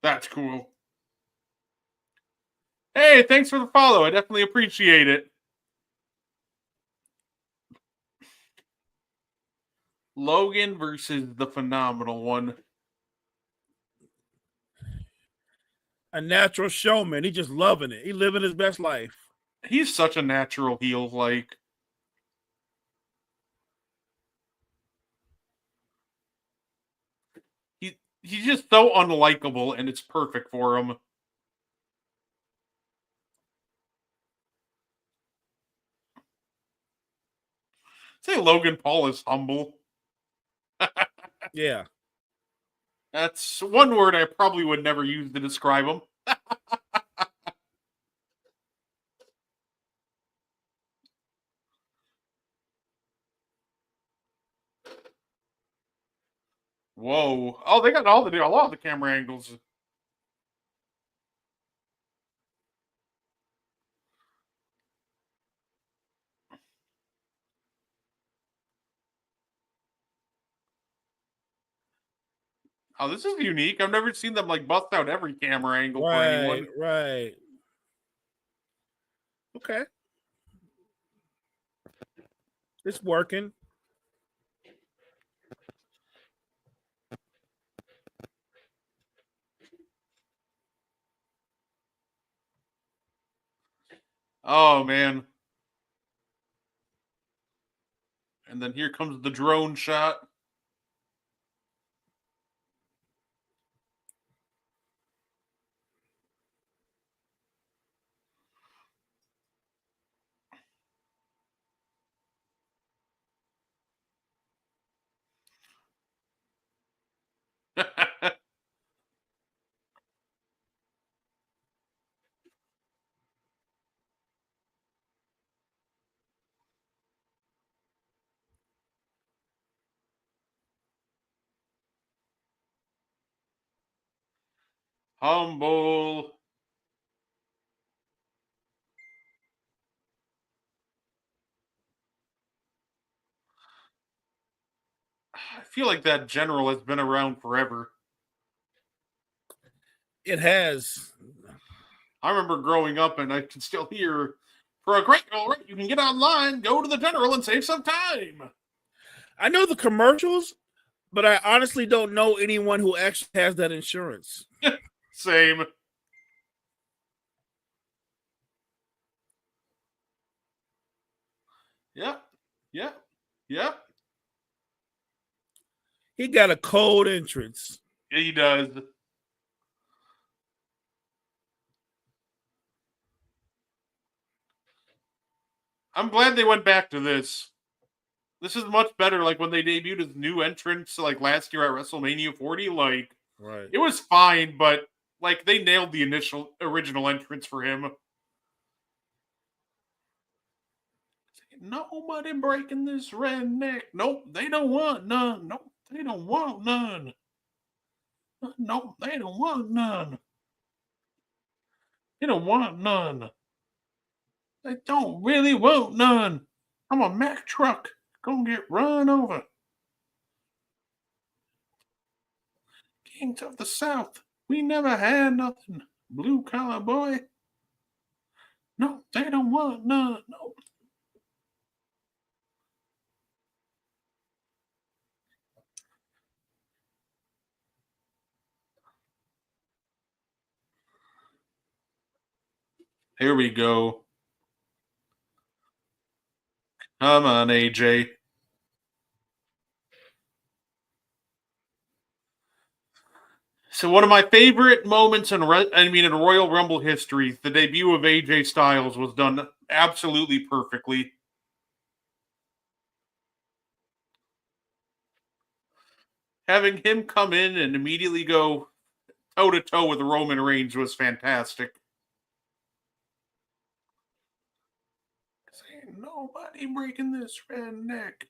That's cool. Hey, thanks for the follow. I definitely appreciate it. Logan versus the Phenomenal One. A natural showman. He just loving it. He living his best life. He's such a natural heel. Like, he's just so unlikable, and it's perfect for him. Say Logan Paul is humble. Yeah. That's one word I probably would never use to describe him. Whoa. Oh, they got a lot of the camera angles. Oh, this is unique. I've never seen them like bust out every camera angle for anyone. Right. Okay. It's working. Oh man. And then here comes the drone shot. Humble. I feel like that general has been around forever. It has. I remember growing up, and I can still hear, for a great all right, you can get online, go to the general, and save some time. I know the commercials, but I honestly don't know anyone who actually has that insurance. Same. Yep. He got a cold entrance. He does. I'm glad they went back to this. This is much better. Like when they debuted his new entrance, like last year at WrestleMania 40, like Right. it was fine, but like they nailed the original entrance for him. Nobody breaking this redneck. Nope, they don't want none. Nope, they don't want none. Nope, they don't want none. They don't want none. They don't really want none. I'm a Mack truck. Gonna get run over. Kings of the South. We never had nothing. Blue collar boy. No, they don't want none. No. Here we go. Come on, AJ. So one of my favorite moments in Royal Rumble history, the debut of AJ Styles was done absolutely perfectly. Having him come in and immediately go toe-to-toe with Roman Reigns was fantastic. Ain't nobody breaking this redneck.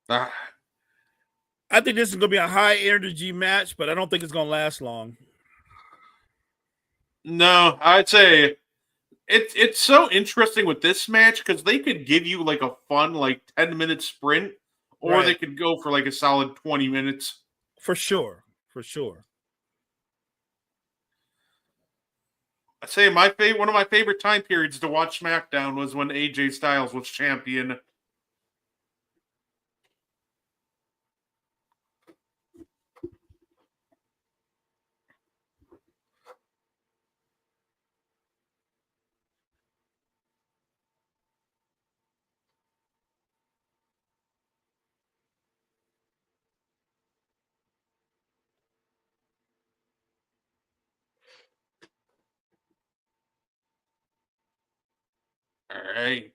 I think this is going to be a high energy match, but I don't think it's going to last long. No, I'd say it's so interesting with this match because they could give you like a fun like 10-minute sprint, or they could go for like a solid 20 minutes. For sure. I say one of my favorite time periods to watch SmackDown was when AJ Styles was champion. All right.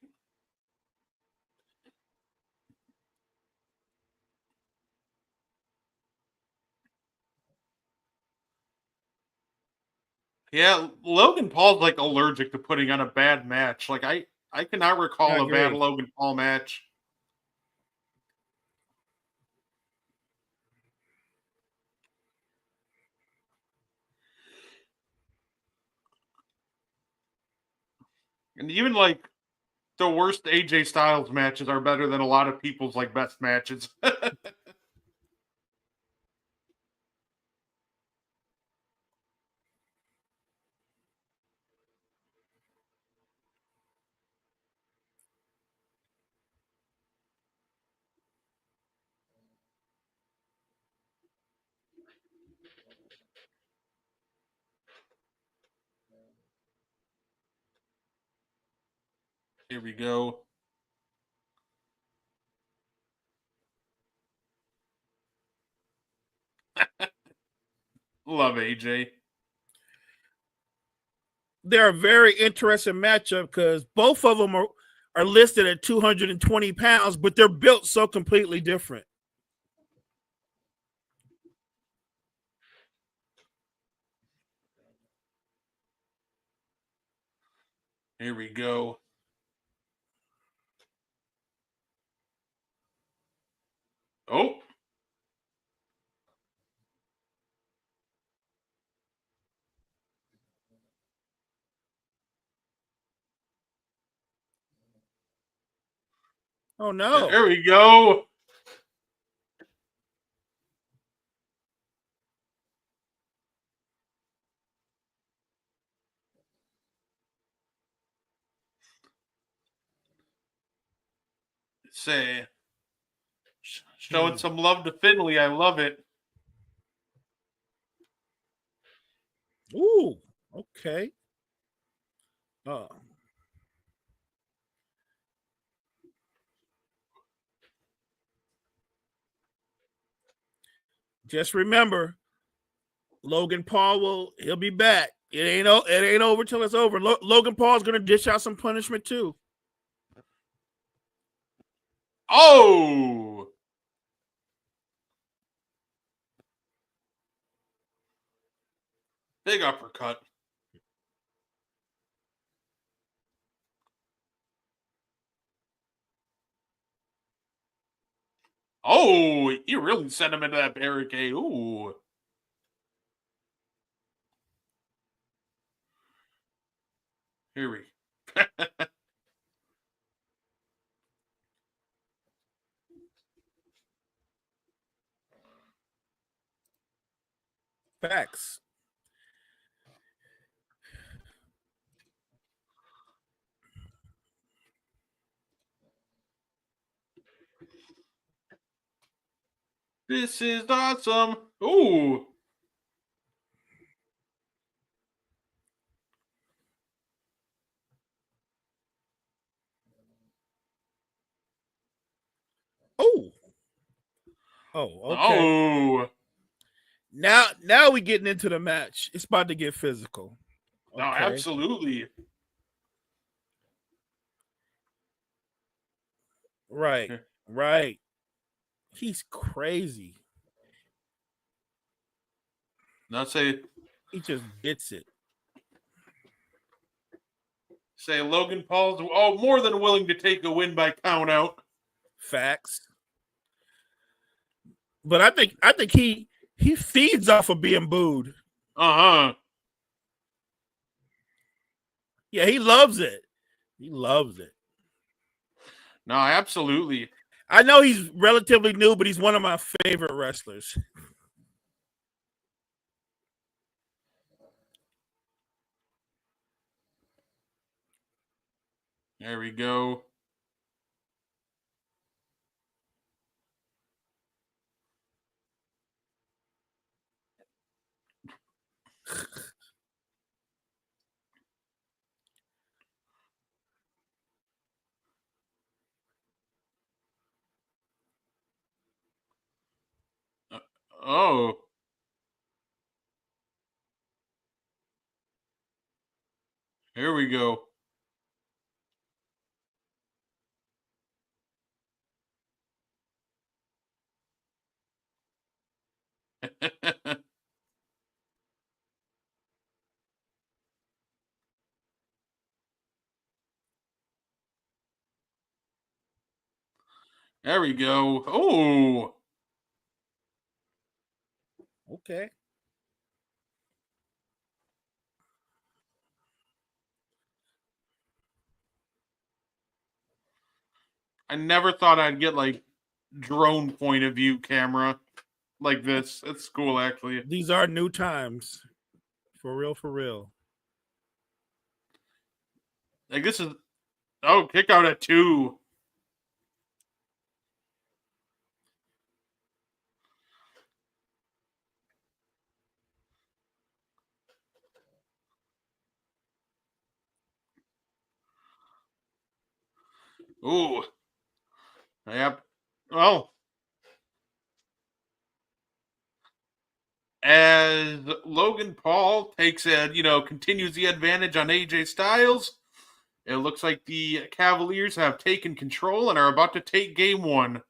Yeah, Logan Paul's like allergic to putting on a bad match. Like I cannot I recall a bad agree. Logan Paul match. And even like the worst AJ Styles matches are better than a lot of people's like best matches. Here we go. Love AJ. They're a very interesting matchup because both of them are listed at 220 pounds, but they're built so completely different. Here we go. Oh. Oh no. There we go. Say, showing some love to Finley. I love it. Ooh, okay. Just remember, Logan Paul he'll be back. It ain't over till it's over. Logan Paul's gonna dish out some punishment too. Oh. Big uppercut. Oh, you really sent him into that barricade. Ooh. Here we Facts. This is awesome. Ooh. Oh. Oh, okay. Oh. Now we getting into the match. It's about to get physical. No, absolutely. Right. He's crazy. Now say He just gets it. Logan Paul's more than willing to take a win by count out. Facts. But I think he feeds off of being booed. Uh-huh. Yeah, he loves it. He loves it. No, absolutely. I know he's relatively new, but he's one of my favorite wrestlers. There we go. Oh. Here we go. There we go. Oh. Okay. I never thought I'd get like drone point of view camera like this. It's cool, actually. These are new times. For real, for real. Like this is kick out at 2. Ooh. Yep. Well, as Logan Paul continues the advantage on AJ Styles, it looks like the Cavaliers have taken control and are about to take game 1.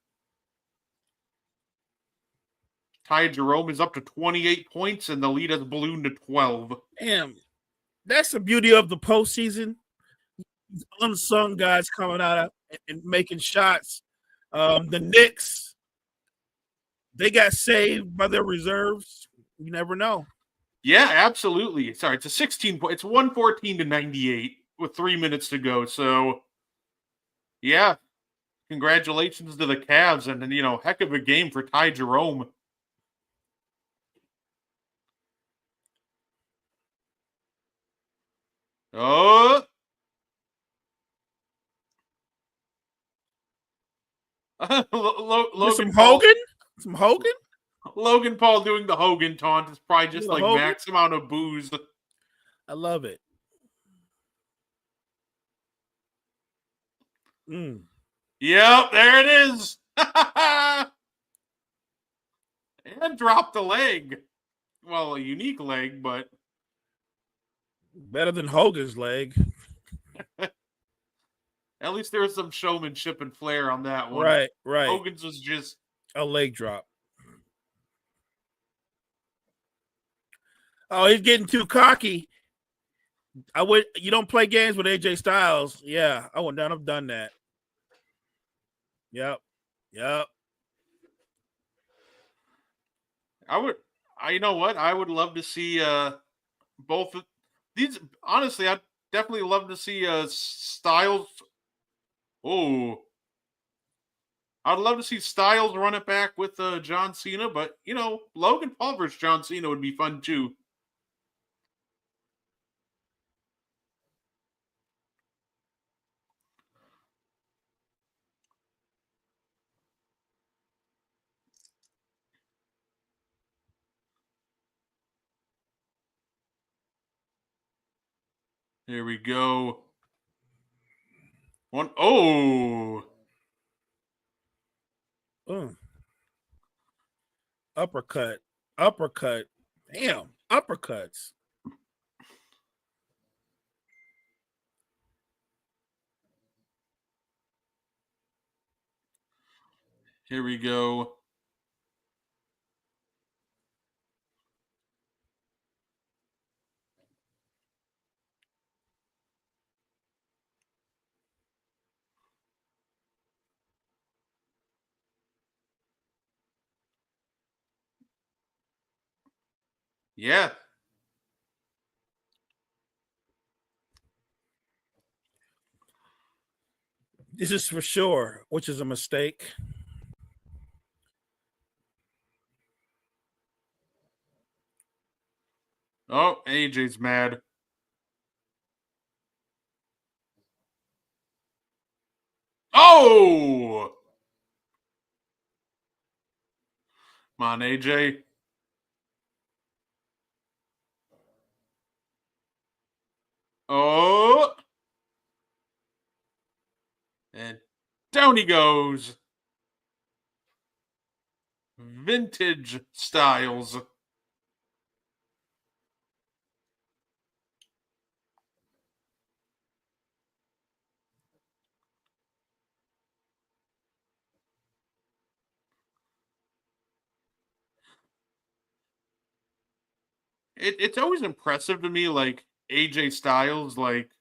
Ty Jerome is up to 28 points, and the lead has ballooned to 12. Damn. That's the beauty of the postseason. These unsung guys coming out and making shots. The Knicks, they got saved by their reserves. You never know. Yeah, absolutely. Sorry, it's a 16 point. It's 114 to 98 with 3 minutes to go. So, yeah, congratulations to the Cavs, and heck of a game for Ty Jerome. Oh, Some Hogan? Some Hogan? Logan Paul doing the Hogan taunt is probably just like Hogan? max amount of booze. I love it. Mm. Yep, there it is. And dropped the leg. Well, a unique leg, but Better than Hogan's leg. at least there was some showmanship and flair on that one. Right. Hogan's was just a leg drop. Oh, he's getting too cocky. You don't play games with AJ Styles. Yeah, I went down. I've done that. Yep. you know what? I would love to see both of these. Honestly, I'd definitely love to see Styles. Oh, I'd love to see Styles run it back with John Cena, but Logan Paul versus John Cena would be fun too. Here we go. One. Oh. Uppercut. Damn. Uppercuts. Here we go. Yeah. This is for sure, which is a mistake. Oh, AJ's mad. Oh! Come on, AJ. Oh! And down he goes. Vintage Styles. It's always impressive to me, like, AJ Styles, like,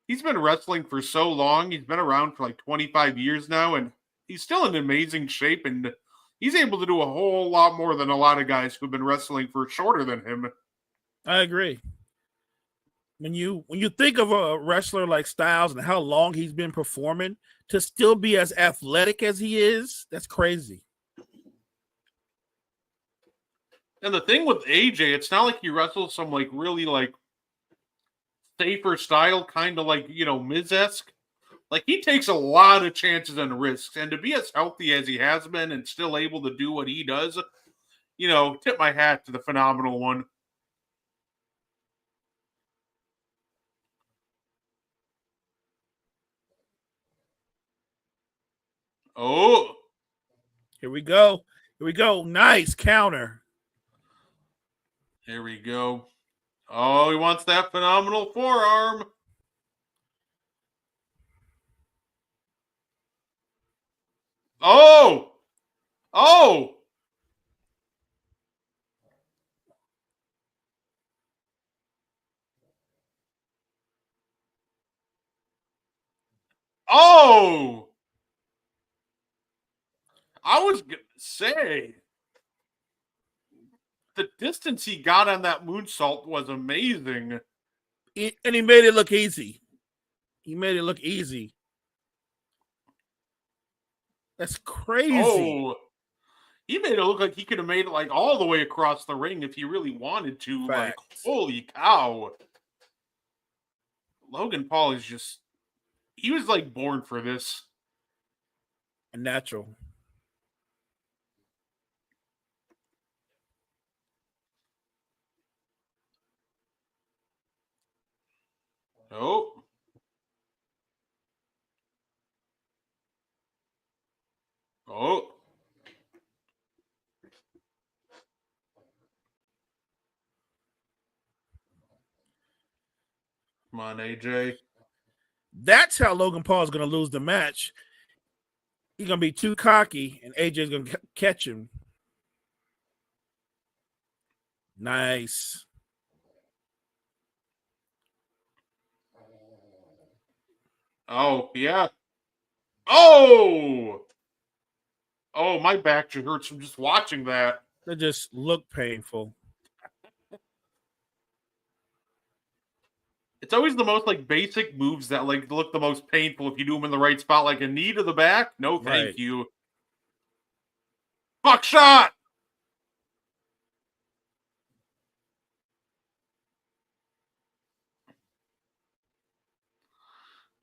he's been wrestling for so long. He's been around for like 25 years now, and he's still in amazing shape, and he's able to do a whole lot more than a lot of guys who've been wrestling for shorter than him. I agree. When you think of a wrestler like Styles and how long he's been performing, to still be as athletic as he is, that's crazy. And the thing with AJ, it's not like he wrestles some like really like safer style, kind of like, Miz-esque. Like, he takes a lot of chances and risks, and to be as healthy as he has been and still able to do what he does, tip my hat to the phenomenal one. Oh, Here we go. Here we go. Nice counter. here we go. Oh, he wants that phenomenal forearm. Oh! Oh! Oh! I was going to say, the distance he got on that moonsault was amazing. And he made it look easy. He made it look easy. That's crazy. Oh, he made it look like he could have made it like all the way across the ring if he really wanted to. Facts. Like, holy cow. Logan Paul is just, he was like born for this. A natural. Oh. Oh. Come on, AJ. That's how Logan Paul is going to lose the match. He's going to be too cocky, and AJ's going to catch him. Nice. Oh, yeah. Oh! Oh, my back just hurts from just watching that. They just look painful. It's always the most like basic moves that like look the most painful if you do them in the right spot, like a knee to the back. No, thank Right. you. Buckshot!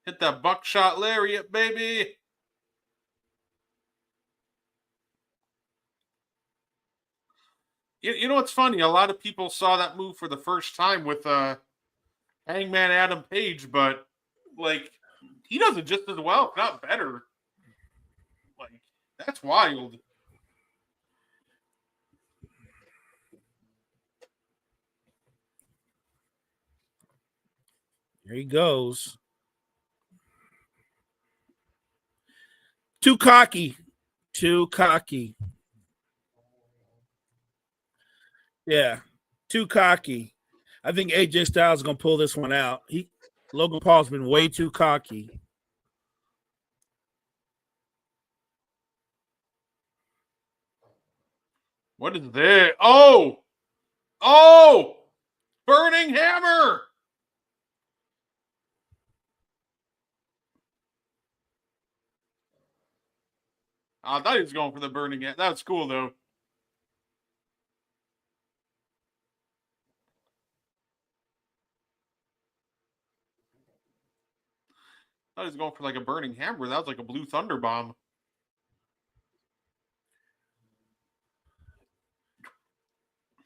Hit that buckshot lariat, baby. You know what's funny? A lot of people saw that move for the first time with Hangman Adam Page, but like he does it just as well, if not better. Like, that's wild. Here he goes. Too cocky. Too cocky. Yeah. Too cocky. I think AJ Styles is going to pull this one out. Logan Paul's been way too cocky. What is this? Oh! Oh! Burning hammer! I thought he was going for the burning hammer. That was cool, though. I was going for like a burning hammer. That was like a blue thunder bomb.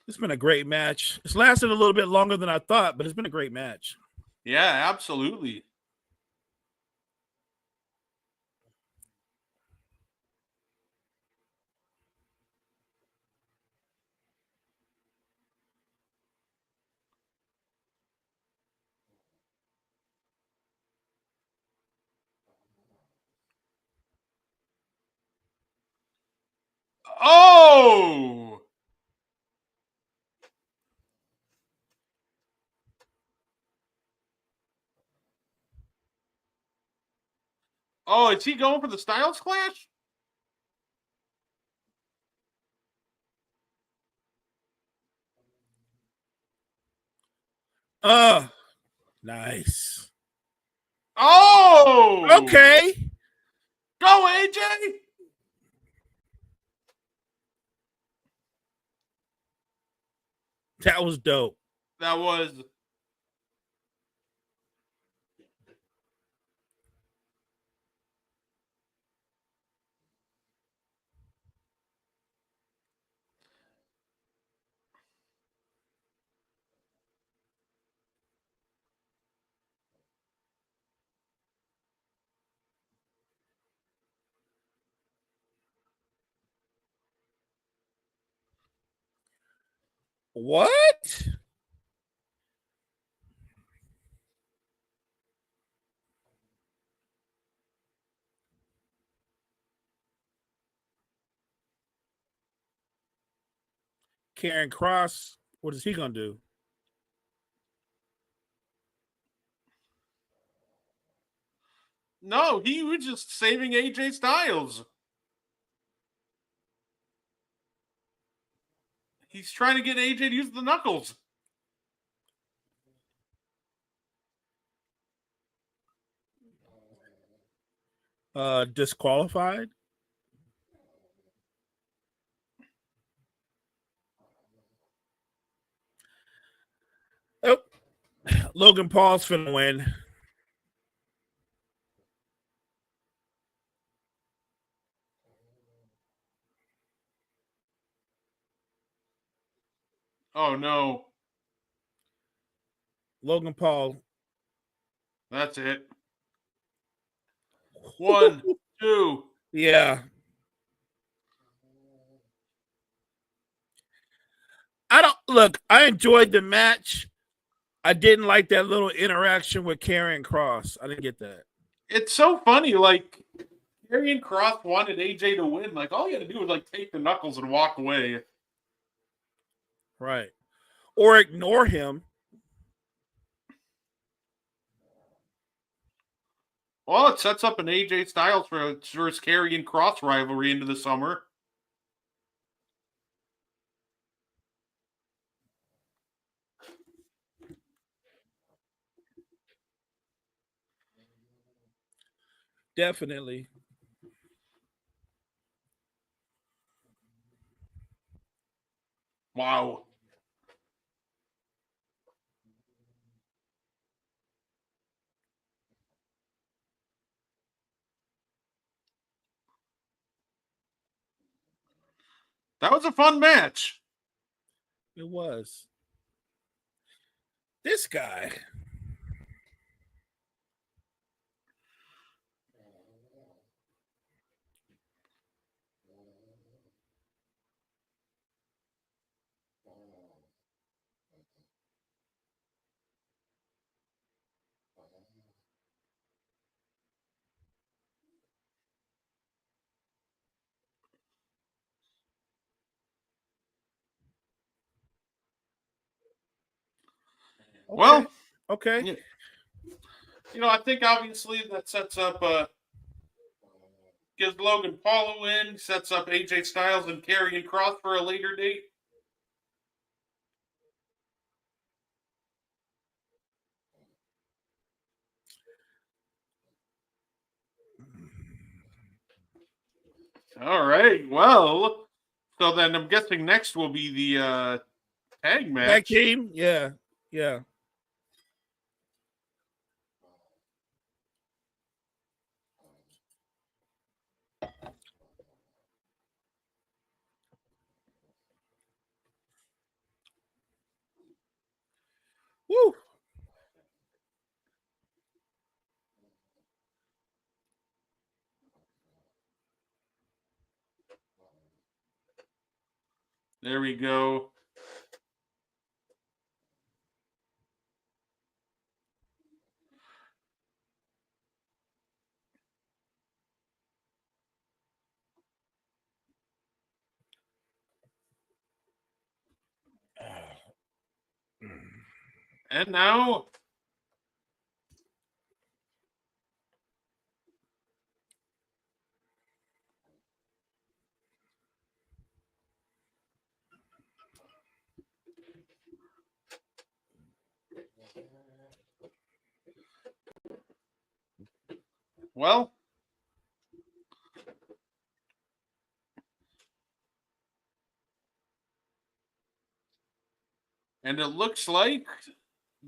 It's been a great match. It's lasted a little bit longer than I thought, but it's been a great match. Yeah, absolutely. Oh! Oh, is he going for the Styles Clash? Nice. Oh! Okay. Go, AJ! That was dope. That was. What? Karen Cross, what is he gonna do? No, he was just saving AJ Styles. He's trying to get AJ to use the knuckles. Disqualified? Oh, Logan Paul's finna win. Oh, no. Logan Paul. That's it. 1, 2. Yeah. I enjoyed the match. I didn't like that little interaction with Karrion Kross. I didn't get that. It's so funny. Like, Karrion Kross wanted AJ to win. Like, all you had to do was, like, take the knuckles and walk away. Right. Or ignore him. Well, it sets up an AJ Styles versus Karrion Kross rivalry into the summer. Definitely. Wow. That was a fun match. It was. This guy. Okay. Well, okay. I think obviously that sets up, gives Logan Paul a win, sets up AJ Styles and Karrion Kross for a later date. All right. Well, so then I'm guessing next will be the tag match. Tag team? Yeah. Yeah. There we go. And now well, and it looks like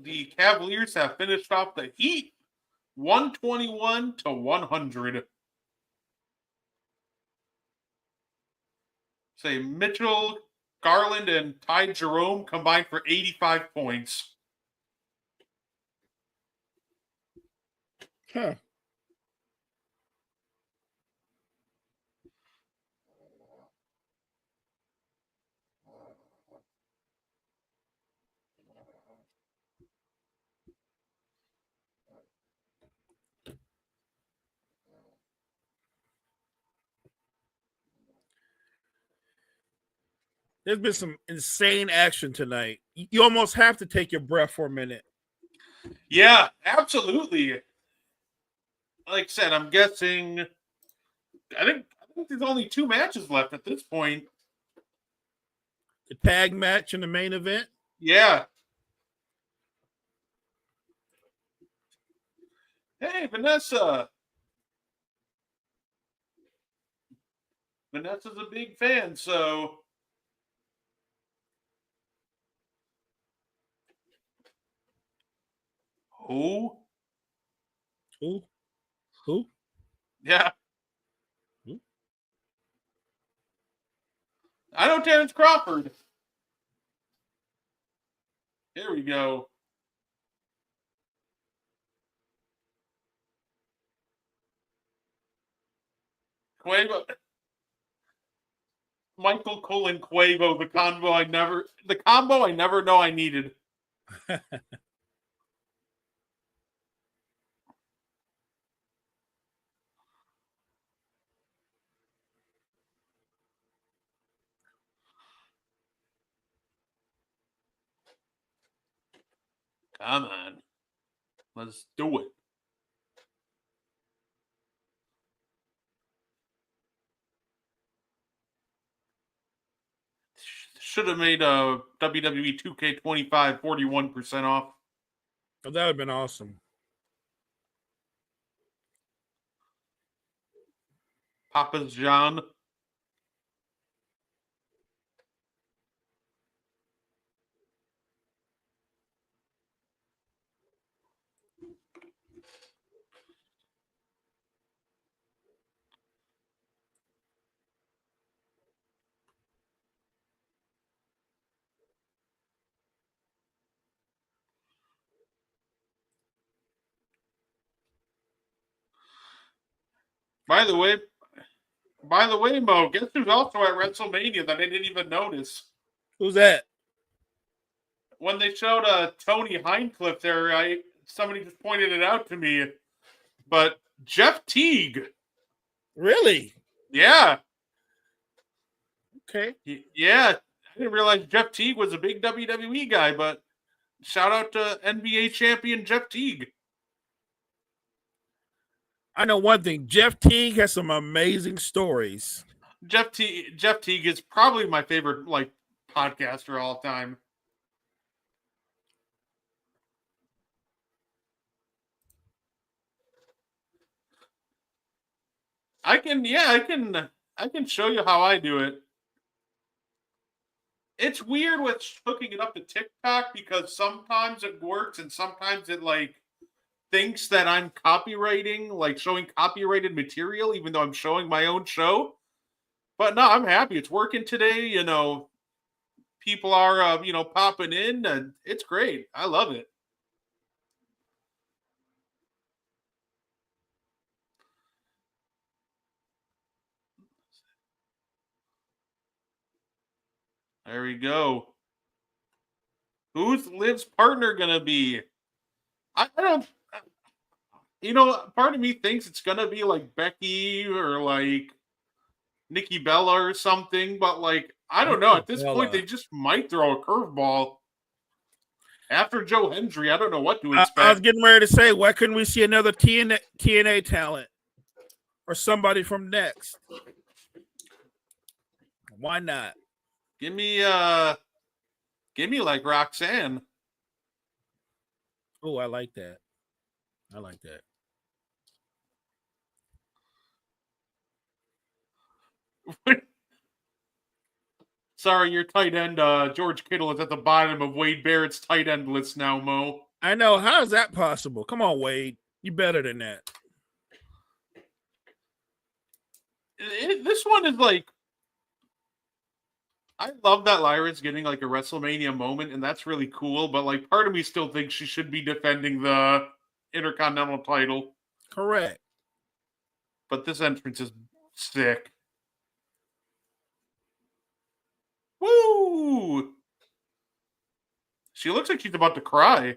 the Cavaliers have finished off the Heat 121-100. Say Mitchell, Garland, and Ty Jerome combined for 85 points. Huh. There's been some insane action tonight. You almost have to take your breath for a minute. Yeah, absolutely. Like I said, I'm guessing. I think there's only 2 matches left at this point. The tag match in the main event. Yeah. Hey, Vanessa. Vanessa's a big fan, so. Who? Who? Yeah. Who? I know Terrence Crawford. Here we go. Quavo. Michael Cole and Quavo, the combo I never know I needed. Come on. Let's do it. Should have made a WWE 2K25 41% off. Oh, that would have been awesome. Papa's John. By the way, Mo, guess who's also at WrestleMania that I didn't even notice? Who's that? When they showed Tony Hinecliffe there, somebody just pointed it out to me. But Jeff Teague. Really? Yeah. Okay. Yeah. I didn't realize Jeff Teague was a big WWE guy, but shout out to NBA champion Jeff Teague. I know one thing. Jeff Teague has some amazing stories. Jeff Teague is probably my favorite podcaster all time. I can show you how I do it. It's weird with hooking it up to TikTok because sometimes it works and sometimes it thinks that I'm copywriting, showing copyrighted material, even though I'm showing my own show. But no, I'm happy. It's working today. People are, popping in and it's great. I love it. There we go. Who's Liv's partner gonna be? I don't. Part of me thinks it's gonna be like Becky or like Nikki Bella or something, but like I don't know. At this point, they just might throw a curveball. After Joe Hendry, I don't know what to expect. I was getting ready to say, why couldn't we see another TNA talent or somebody from Next? Why not? Give me like Roxanne. Oh, I like that. I like that. Sorry, your tight end, George Kittle, is at the bottom of Wade Barrett's tight end list now, Mo. I know. How is that possible? Come on, Wade. You better than that. This one is like, I love that Lyra's getting like a WrestleMania moment, and that's really cool, but like part of me still thinks she should be defending the Intercontinental title. Correct. But this entrance is sick. Woo! She looks like she's about to cry.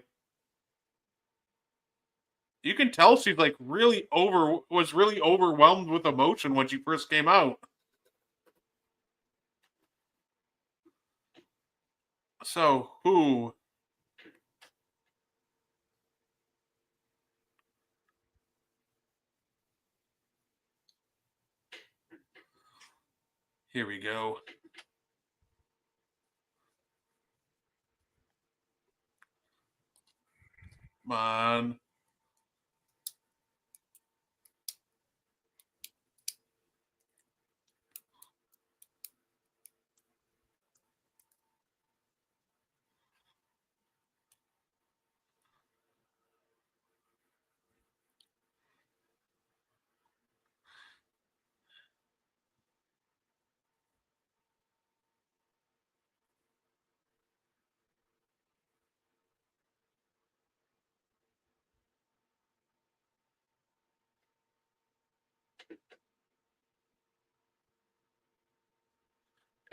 You can tell she's like was really overwhelmed with emotion when she first came out. So, who? Here we go. Come on.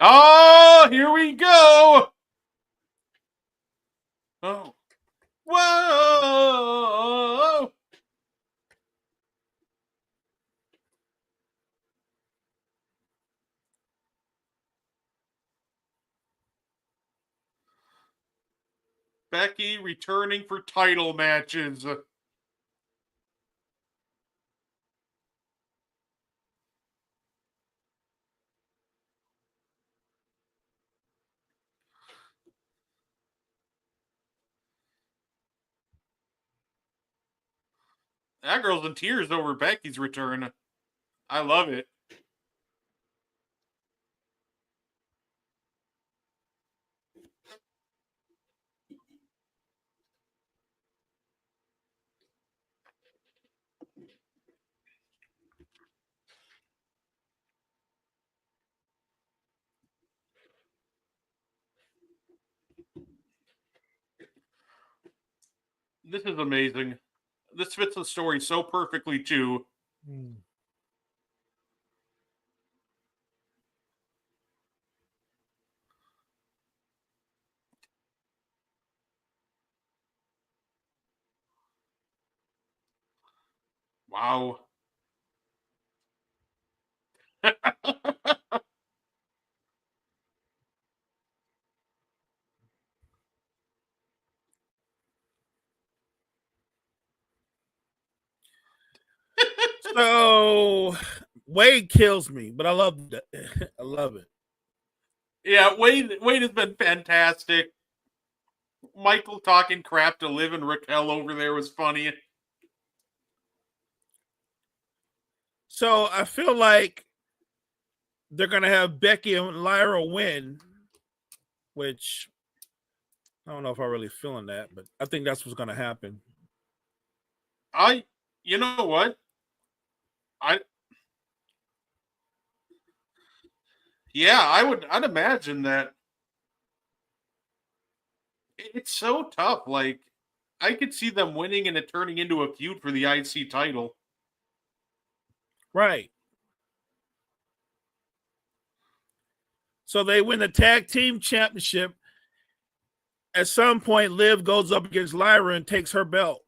Oh, here we go. Oh. Whoa. Becky returning for title matches. That girl's in tears over Becky's return. I love it. This is amazing. This fits the story so perfectly, too. Wow. So Wade kills me, but I love it. I love it. Yeah, Wade has been fantastic. Michael talking crap to Liv and Raquel over there was funny. So I feel like they're gonna have Becky and Lyra win, which I don't know if I'm really feeling that, but I think that's what's gonna happen. You know what? I'd imagine that. It's so tough. Like, I could see them winning and it turning into a feud for the IC title. Right. So they win the tag team championship. At some point, Liv goes up against Lyra and takes her belt.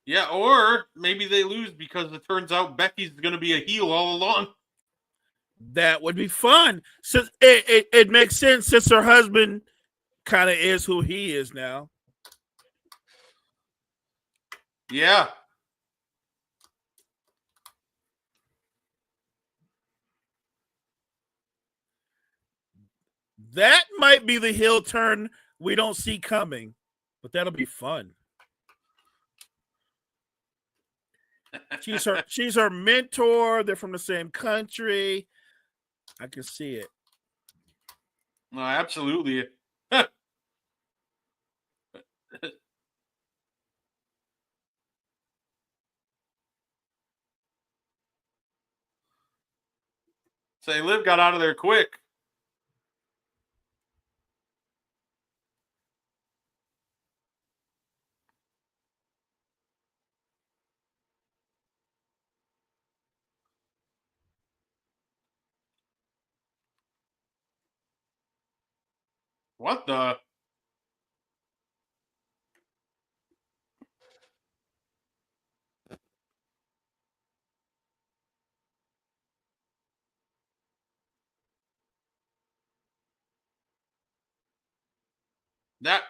Yeah, or maybe they lose because it turns out Becky's going to be a heel all along. That would be fun. Since it makes sense since her husband kind of is who he is now. Yeah. That might be the heel turn we don't see coming, but that'll be fun. She's her mentor. They're from the same country. I can see it. No, absolutely. Say, Liv got out of there quick. What the? That.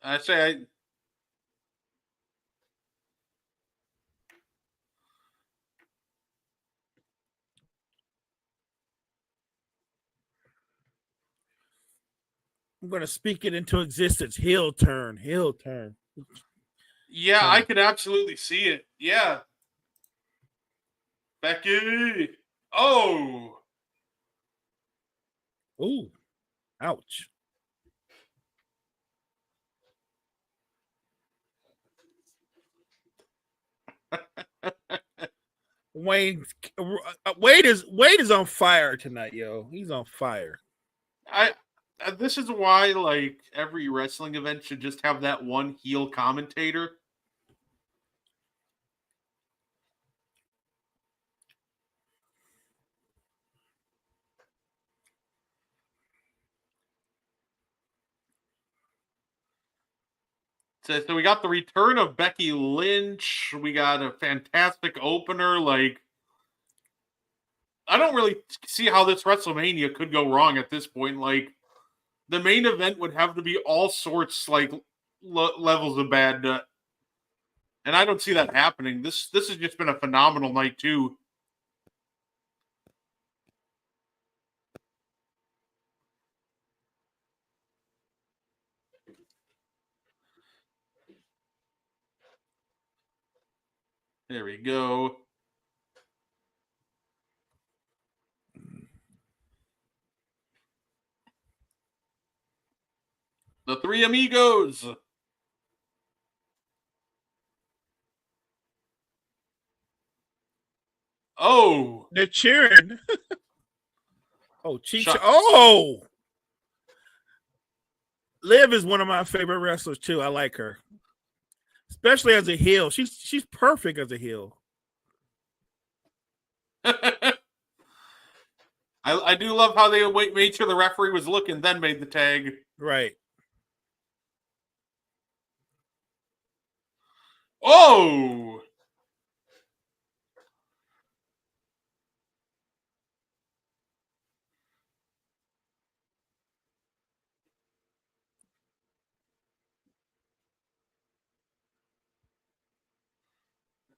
I say, I'm going to speak it into existence. Heel turn. yeah, I could absolutely see it. Yeah. Becky. Oh. Ooh, ouch. Wade is on fire tonight, yo. He's on fire. This is why like every wrestling event should just have that one heel commentator. So we got the return of Becky Lynch. We got a fantastic opener. Like, I don't really see how this WrestleMania could go wrong at this point. Like, the main event would have to be all sorts like levels of bad, and I don't see that happening. This has just been a phenomenal night too. There we go. The Three Amigos. Oh, they're cheering. Oh, Chicha. Oh, Liv is one of my favorite wrestlers too. I like her, especially as a heel. She's perfect as a heel. I do love how they made sure the referee was looking, then made the tag. Right. Oh!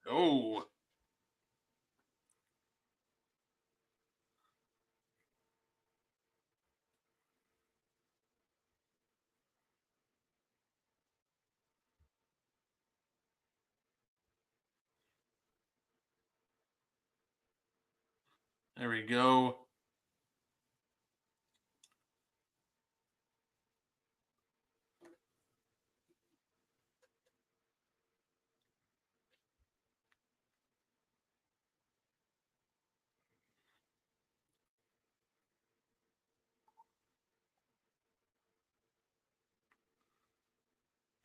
Oh. There we go.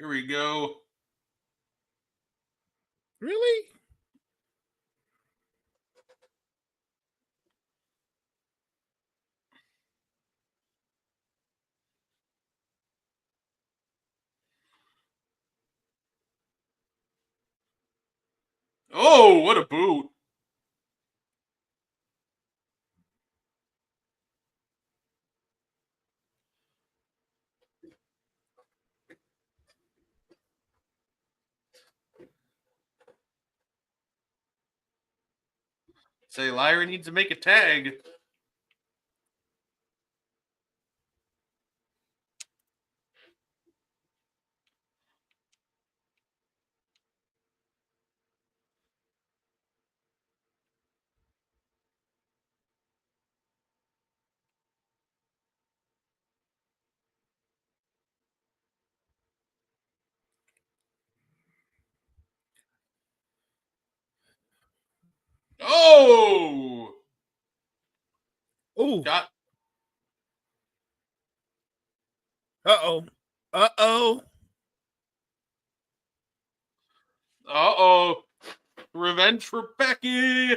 Here we go. Really? Oh, what a boot. Say Lyra needs to make a tag. Oh! Oh. Got. Uh-oh. Uh-oh. Uh-oh. Revenge for Becky.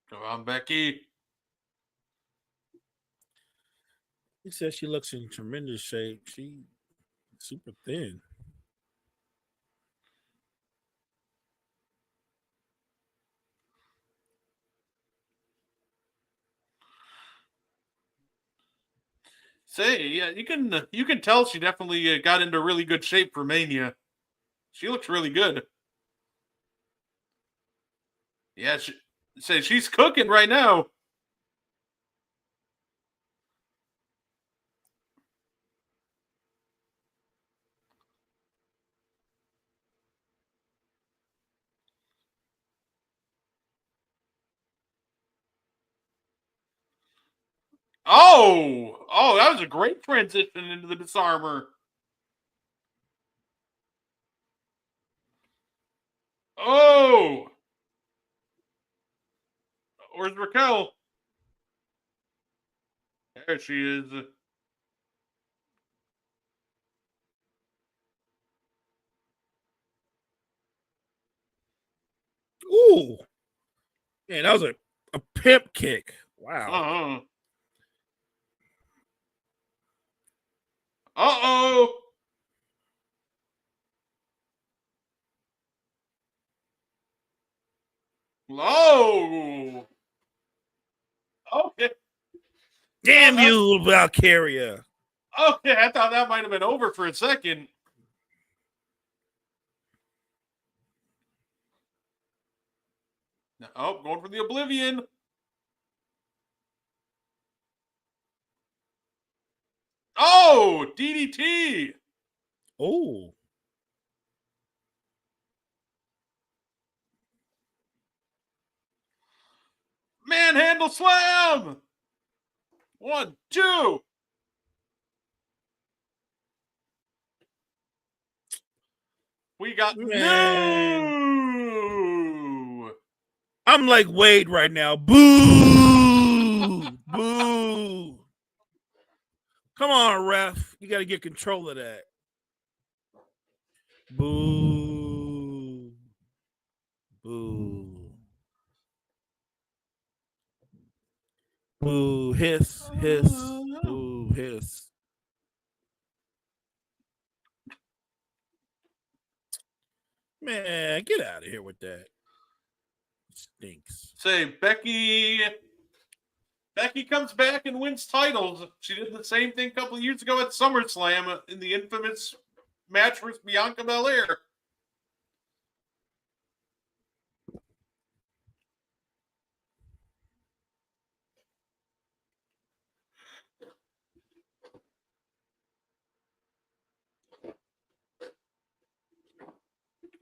Come on, Becky. He says she looks in tremendous shape. She super thin. Say, yeah, you can tell she definitely got into really good shape for Mania. She looks really good. Yeah, say she's cooking right now. Oh, that was a great transition into the disarmer. Oh, where's Raquel? There she is. Ooh. Man, that was a pimp kick. Wow. Uh-huh. Uh-oh. Oh. Okay. Damn you, Valkyria. Okay, I thought that might have been over for a second. Oh, going for the Oblivion. Oh, DDT. Oh. Manhandle slam. 1, 2. We got new. I'm like Wade right now. Boo! Boo! Come on, ref. You got to get control of that. Boo! Boo! Boo! Hiss! Hiss! Boo! Hiss! Man, get out of here with that. Stinks. Say Becky comes back and wins titles. She did the same thing a couple of years ago at SummerSlam in the infamous match with Bianca Belair.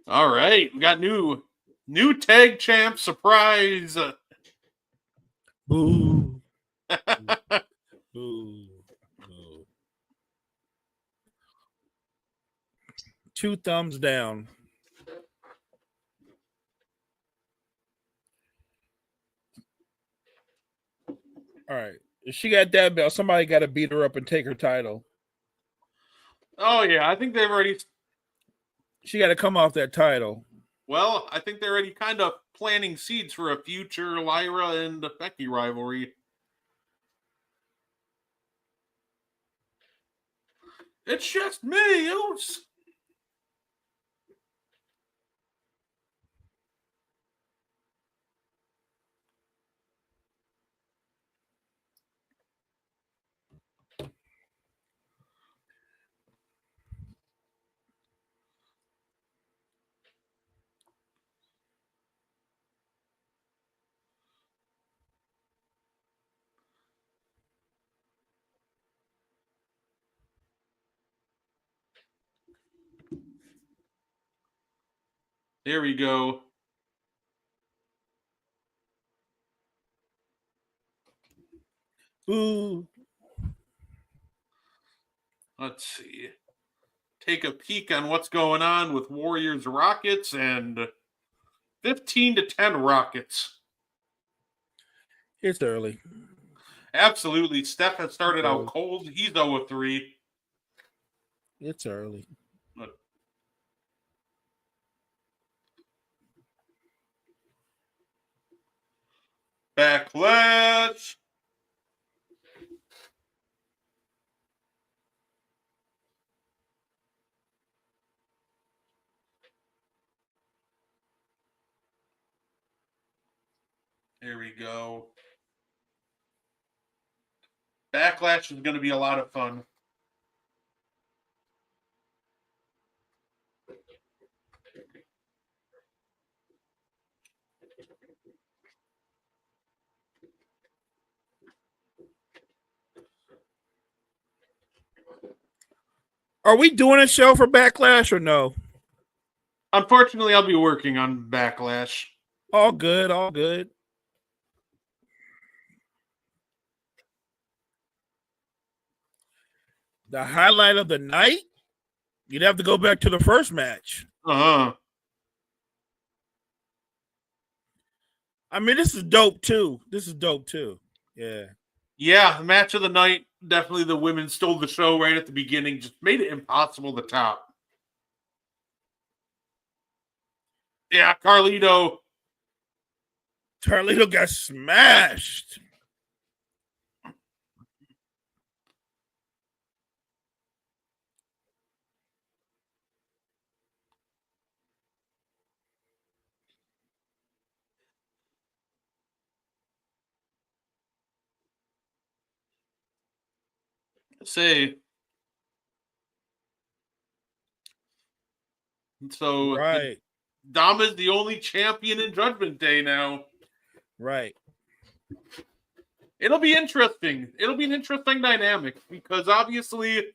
All right, we got new New tag champ surprise. Boo. Boo. Boo. 2 thumbs down. All right. If she got that belt, somebody got to beat her up and take her title. Oh yeah, I think they've already. She got to come off that title. Well, I think they're already kind of planting seeds for a future Lyra and Becky rivalry. It's just me. There we go. Boo. Let's see. Take a peek on what's going on with Warriors Rockets and 15-10 Rockets. It's early. Absolutely. Steph has started out cold. He's 0-3. It's early. Backlash. There we go. Backlash is going to be a lot of fun. Are we doing a show for Backlash or no? Unfortunately, I'll be working on Backlash. All good, all good. The highlight of the night? You'd have to go back to the first match. Uh-huh. I mean, this is dope too. Yeah. Yeah, match of the night. Definitely the women stole the show right at the beginning. Just made it impossible to top. Yeah, Carlito got smashed. say. So right. Dom is the only champion in Judgment Day now. Right. It'll be interesting. It'll be an interesting dynamic because obviously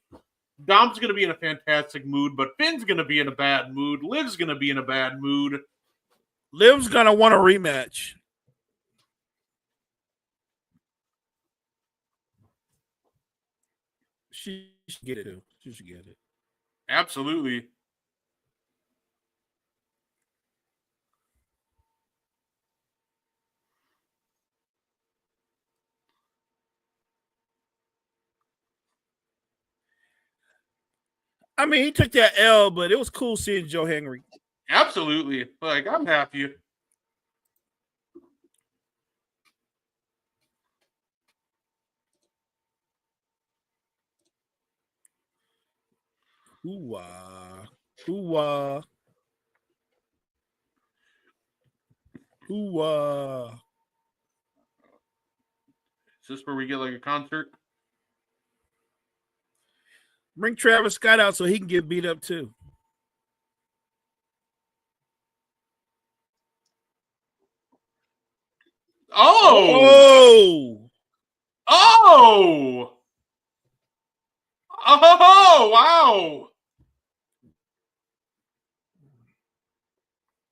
Dom's going to be in a fantastic mood, but Finn's going to be in a bad mood. Liv's going to be in a bad mood. Liv's going to want a rematch. She should get it, too. She should get it. Absolutely. I mean, he took that L, but it was cool seeing Joe Henry. Absolutely. Like, I'm happy. Ooh-wah. Ooh-wah. Ooh-wah. Is this where we get like a concert? Bring Travis Scott out so he can get beat up too. Oh! Oh! Oh, wow!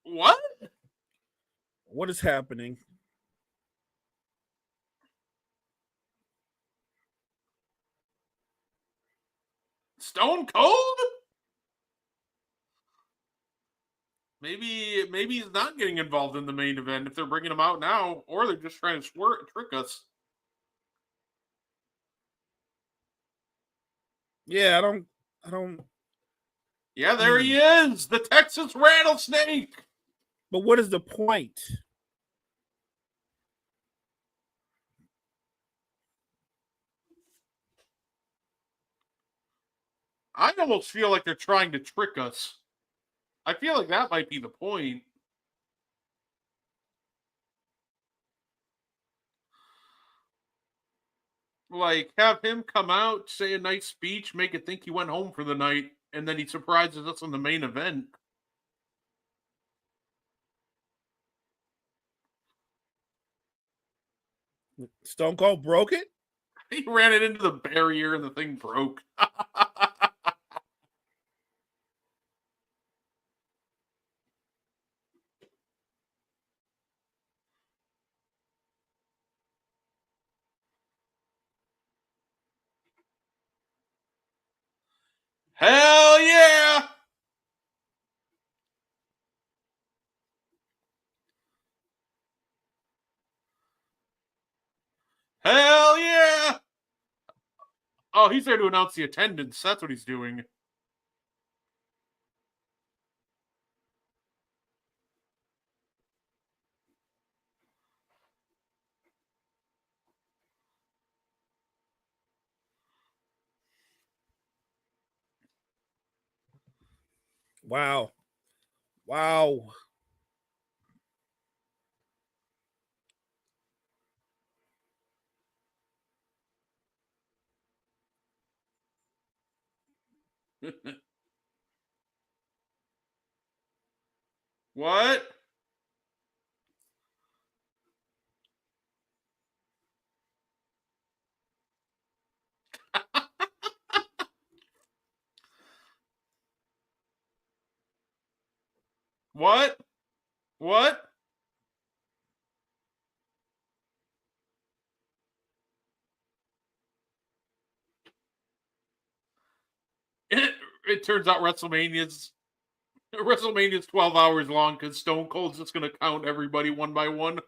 What? What is happening? Stone Cold? Maybe he's not getting involved in the main event if they're bringing him out now, or they're just trying to trick us. Yeah, I don't. Yeah, there he is, the Texas Rattlesnake. But what is the point? I almost feel like they're trying to trick us. I feel like that might be the point. Like, have him come out, say a nice speech, make it think he went home for the night, and then he surprises us in the main event. Stone Cold broke it? He ran it into the barrier and the thing broke. Hell yeah! Hell yeah! Oh, he's there to announce the attendance. That's what he's doing. Wow. Wow. What? What? What? It turns out WrestleMania's 12 hours long because Stone Cold's just going to count everybody one by one.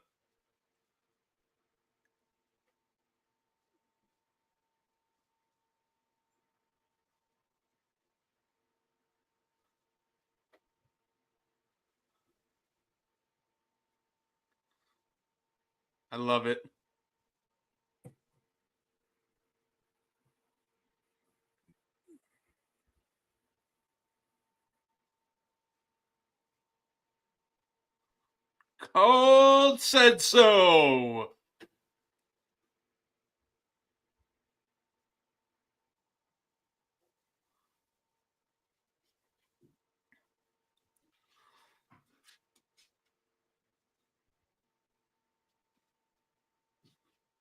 I love it. Cold said so.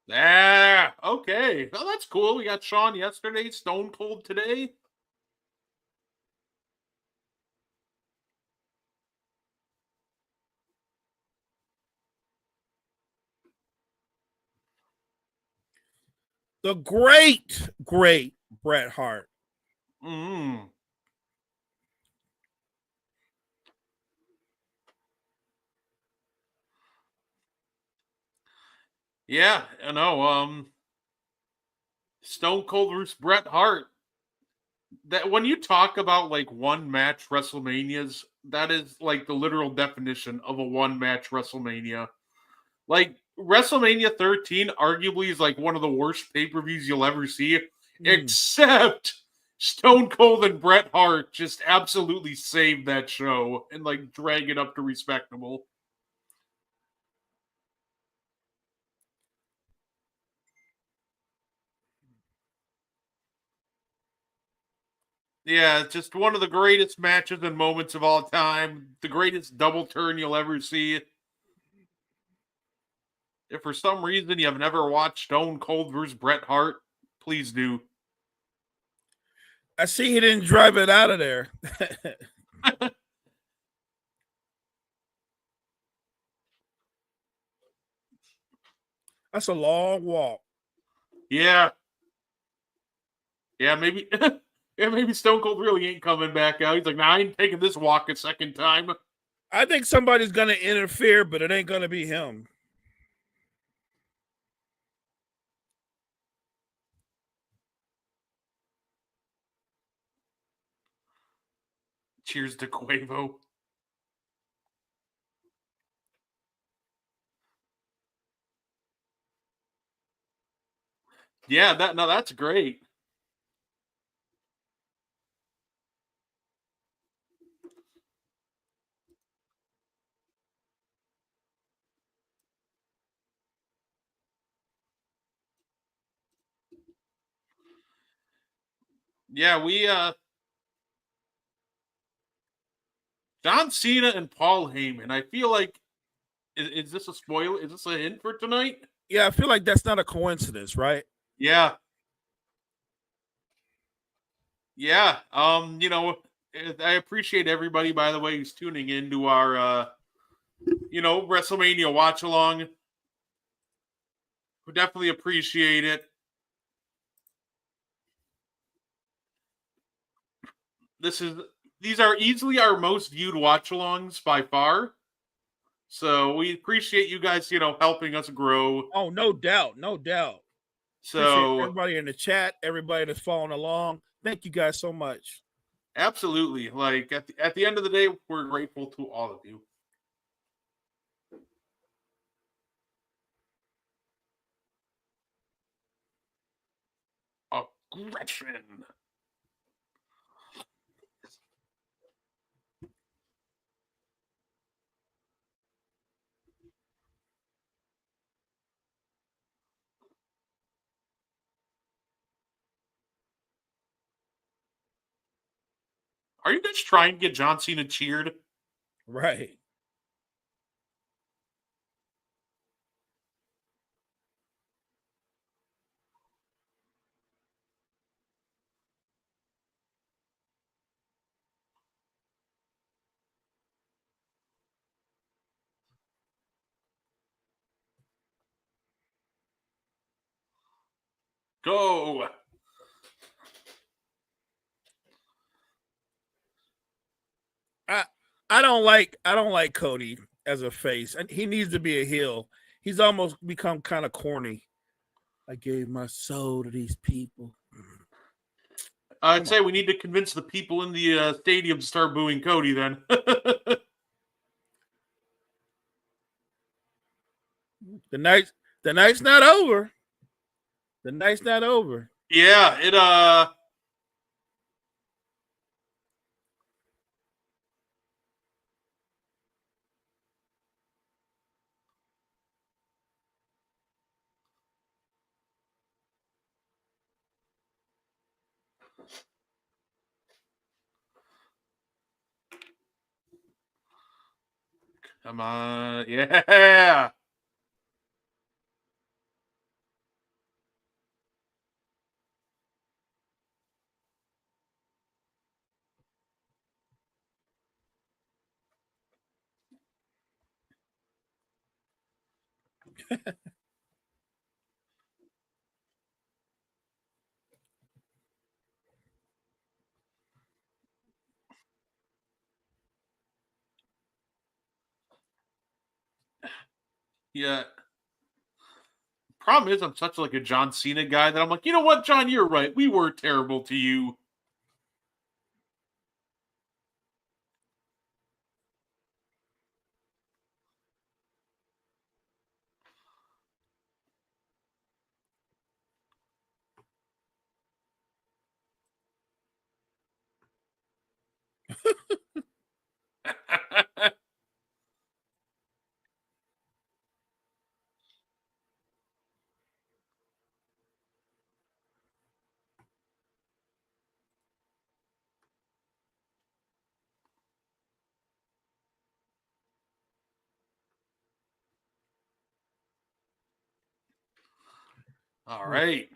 Ah, okay. Well, that's cool. We got Shawn yesterday, Stone Cold today. The great Bret Hart. Mm. Yeah, I know. Stone Cold versus Bret Hart. That when you talk about like one match WrestleManias, that is like the literal definition of a one match WrestleMania. Like WrestleMania 13 arguably is like one of the worst pay-per-views you'll ever see, except Stone Cold and Bret Hart just absolutely saved that show and like drag it up to respectable. Yeah, just one of the greatest matches and moments of all time. The greatest double turn you'll ever see. If for some reason you have never watched Stone Cold versus Bret Hart, please do. I see he didn't drive it out of there. That's a long walk. Yeah. Yeah, maybe yeah, maybe Stone Cold really ain't coming back out. He's like, nah, I ain't taking this walk a second time. I think somebody's gonna interfere, but it ain't gonna be him. Cheers to Quavo. Yeah, that's great. Yeah, we John Cena and Paul Heyman. I feel like is this a spoiler? Is this a hint for tonight? Yeah, I feel like that's not a coincidence, right? Yeah. Yeah. I appreciate everybody, by the way, who's tuning in to our WrestleMania watch along. We definitely appreciate it. These are easily our most viewed watch alongs by far. So we appreciate you guys, helping us grow. Oh, no doubt, no doubt. Appreciate So everybody in the chat, everybody that's following along. Thank you guys so much. absolutely, like at the end of the day, we're grateful to all of you. Aggression. Are you guys trying to get John Cena cheered? Right. Go. I don't like Cody as a face. And he needs to be a heel. He's almost become kind of corny. I gave my soul to these people. I'd say we need to convince the people in the stadium to start booing Cody then. The night's not over. The night's not over. Yeah, come on. Yeah. Yeah. Problem is, I'm such like a John Cena guy that I'm like, you know what, John, you're right. We were terrible to you. All right.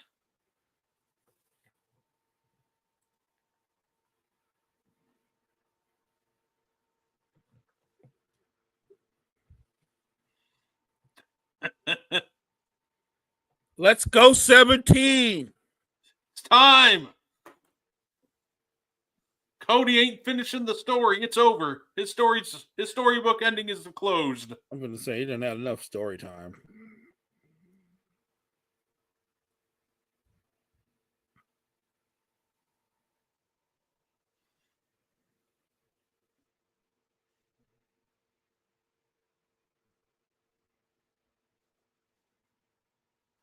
Let's go 17. It's time. Cody ain't finishing the story. It's over. His storybook ending is closed. I'm going to say he didn't have enough story time.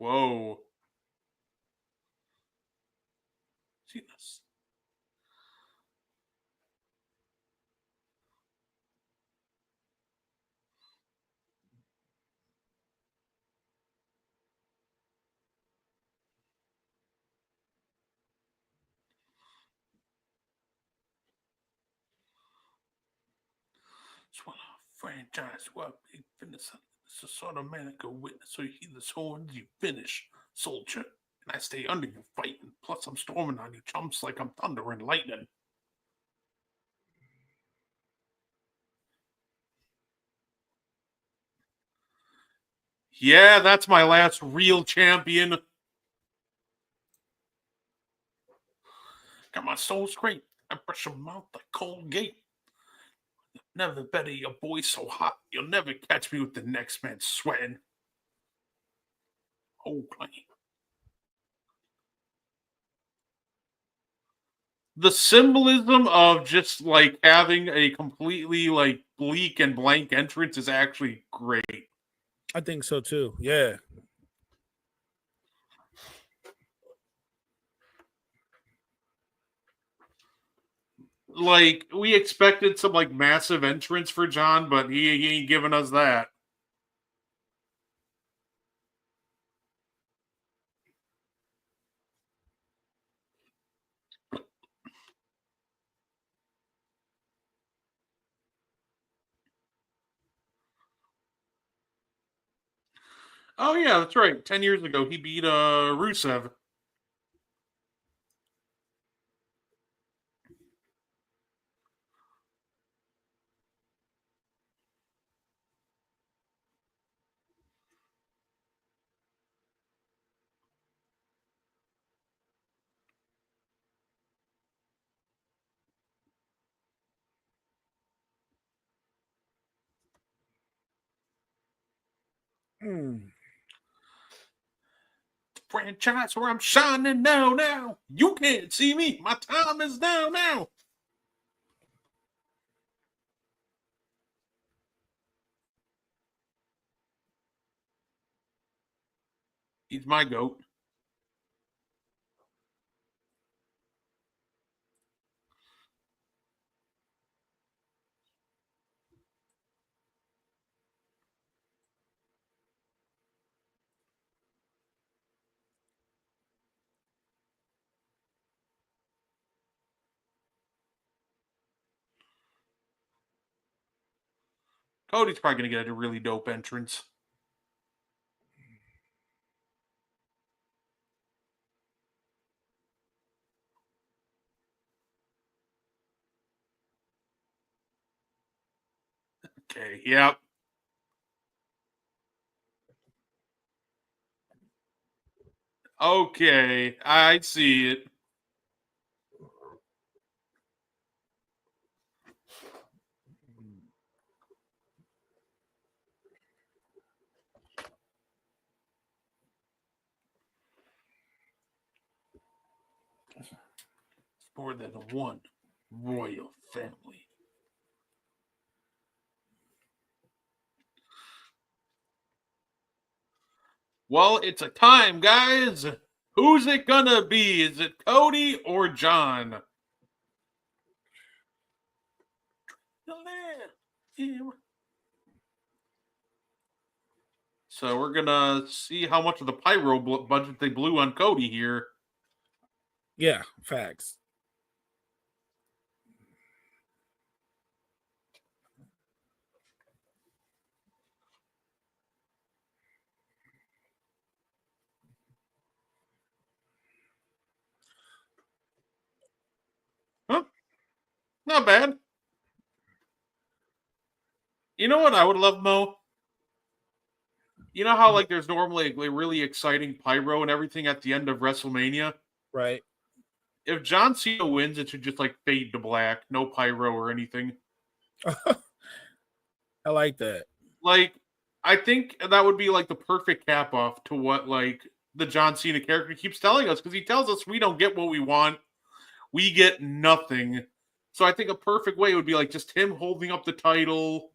Whoa. See this. It's one of franchise what big fitness. It's a sort of man go witness. So you hear the horns, you finish, soldier. And I stay under you fighting. Plus I'm storming on you chumps like I'm thunder and lightning. Yeah, that's my last real champion. Got my soul straight. I brush your mouth like Colgate. Never better your boy so hot. You'll never catch me with the next man sweating. Oh, plenty. The symbolism of just like having a completely like bleak and blank entrance is actually great. I think so too. Yeah. Like we expected some like massive entrance for John, but he ain't giving us that. Oh yeah, that's right. 10 years ago he beat Rusev. Franchise where I'm shining now. You can't see me. My time is now. He's my goat. Cody's probably going to get a really dope entrance. Okay, yep. Okay, I see it. It's more than one royal family. Well, it's a time, guys. Who's it gonna be? Is it Cody or John? So we're gonna see how much of the pyro budget they blew on Cody here. Yeah, facts. Huh? Not bad. You know what I would love, Mo? you know how like there's normally like really exciting pyro and everything at the end of WrestleMania? Right. If John Cena wins, it should just like fade to black, no pyro or anything. I like that. Like, I think that would be like the perfect cap off to what like the John Cena character keeps telling us, because he tells us we don't get what we want, we get nothing. So I think a perfect way would be like just him holding up the title,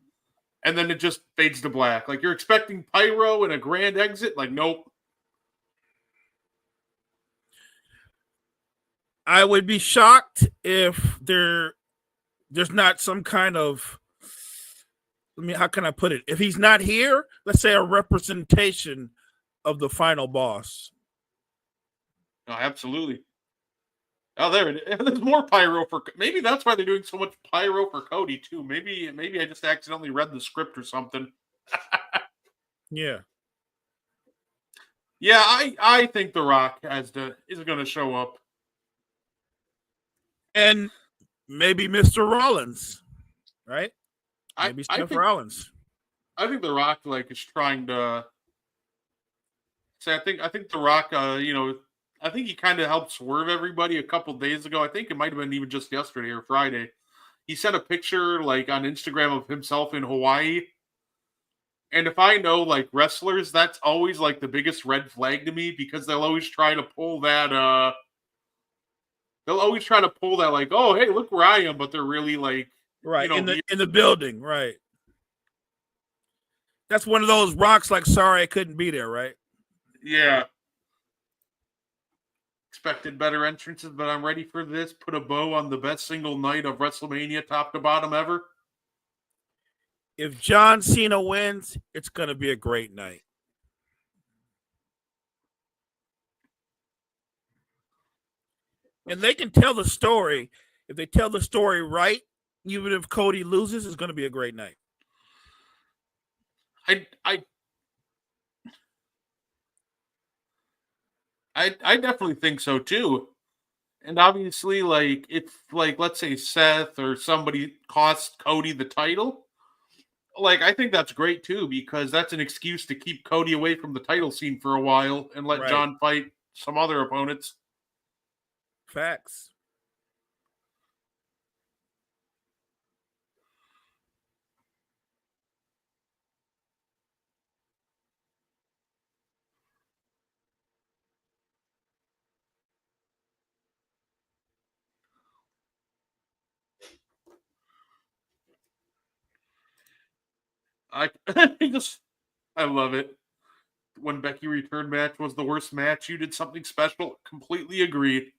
and then it just fades to black. Like you're expecting pyro and a grand exit, like nope. I would be shocked if there's not some kind of, how can I put it? If he's not here, let's say a representation of the final boss. No, absolutely. Oh, there it is. There's more pyro for. Maybe that's why they're doing so much pyro for Cody too. Maybe I just accidentally read the script or something. Yeah. Yeah, I think The Rock is going to show up. And maybe Mr. Rollins, right? Maybe Seth Rollins. I think The Rock like is trying to say. I think The Rock. I think he kind of helped swerve everybody a couple days ago. I think it might have been even just yesterday or Friday. He sent a picture like on Instagram of himself in Hawaii. And if I know like wrestlers, that's always like the biggest red flag to me, because they'll always try to pull that like, oh hey, look where I am, but they're really like right in the building, right? That's one of those Rocks like, sorry I couldn't be there, right? Yeah. Expected better entrances, but I'm ready for this. Put a bow on the best single night of WrestleMania, top to bottom ever. If John Cena wins, it's going to be a great night. And they can tell the story. If they tell the story right, even if Cody loses, it's going to be a great night. I definitely think so too. And obviously, like if like let's say Seth or somebody costs Cody the title, like I think that's great too, because that's an excuse to keep Cody away from the title scene for a while and let John fight some other opponents. Facts. I I love it. When Becky return match was the worst match, you did something special. Completely agreed.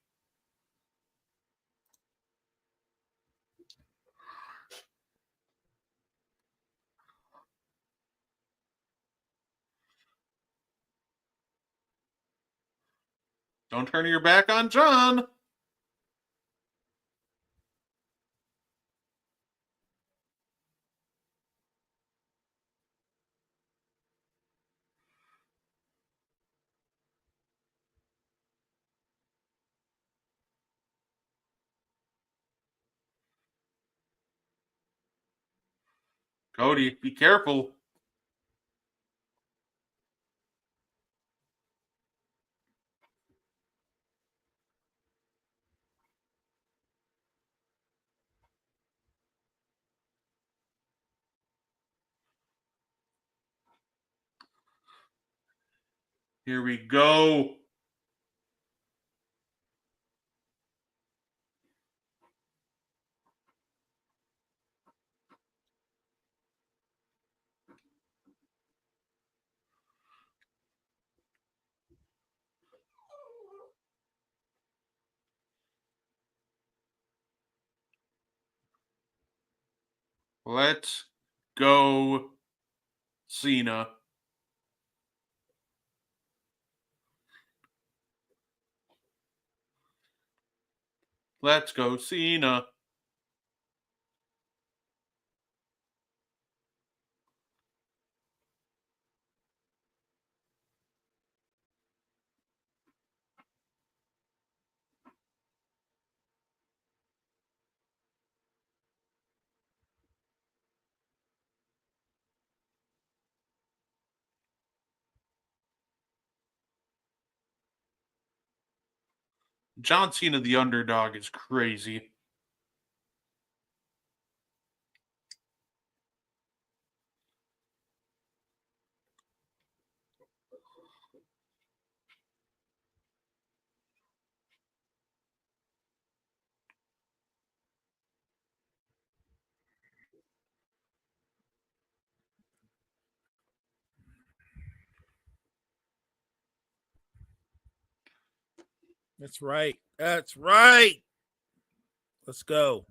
Don't turn your back on John. Cody, be careful. Here we go. Let's go, Cena. Let's go, Cena. John Cena, the underdog, is crazy. That's right. That's right. Let's go.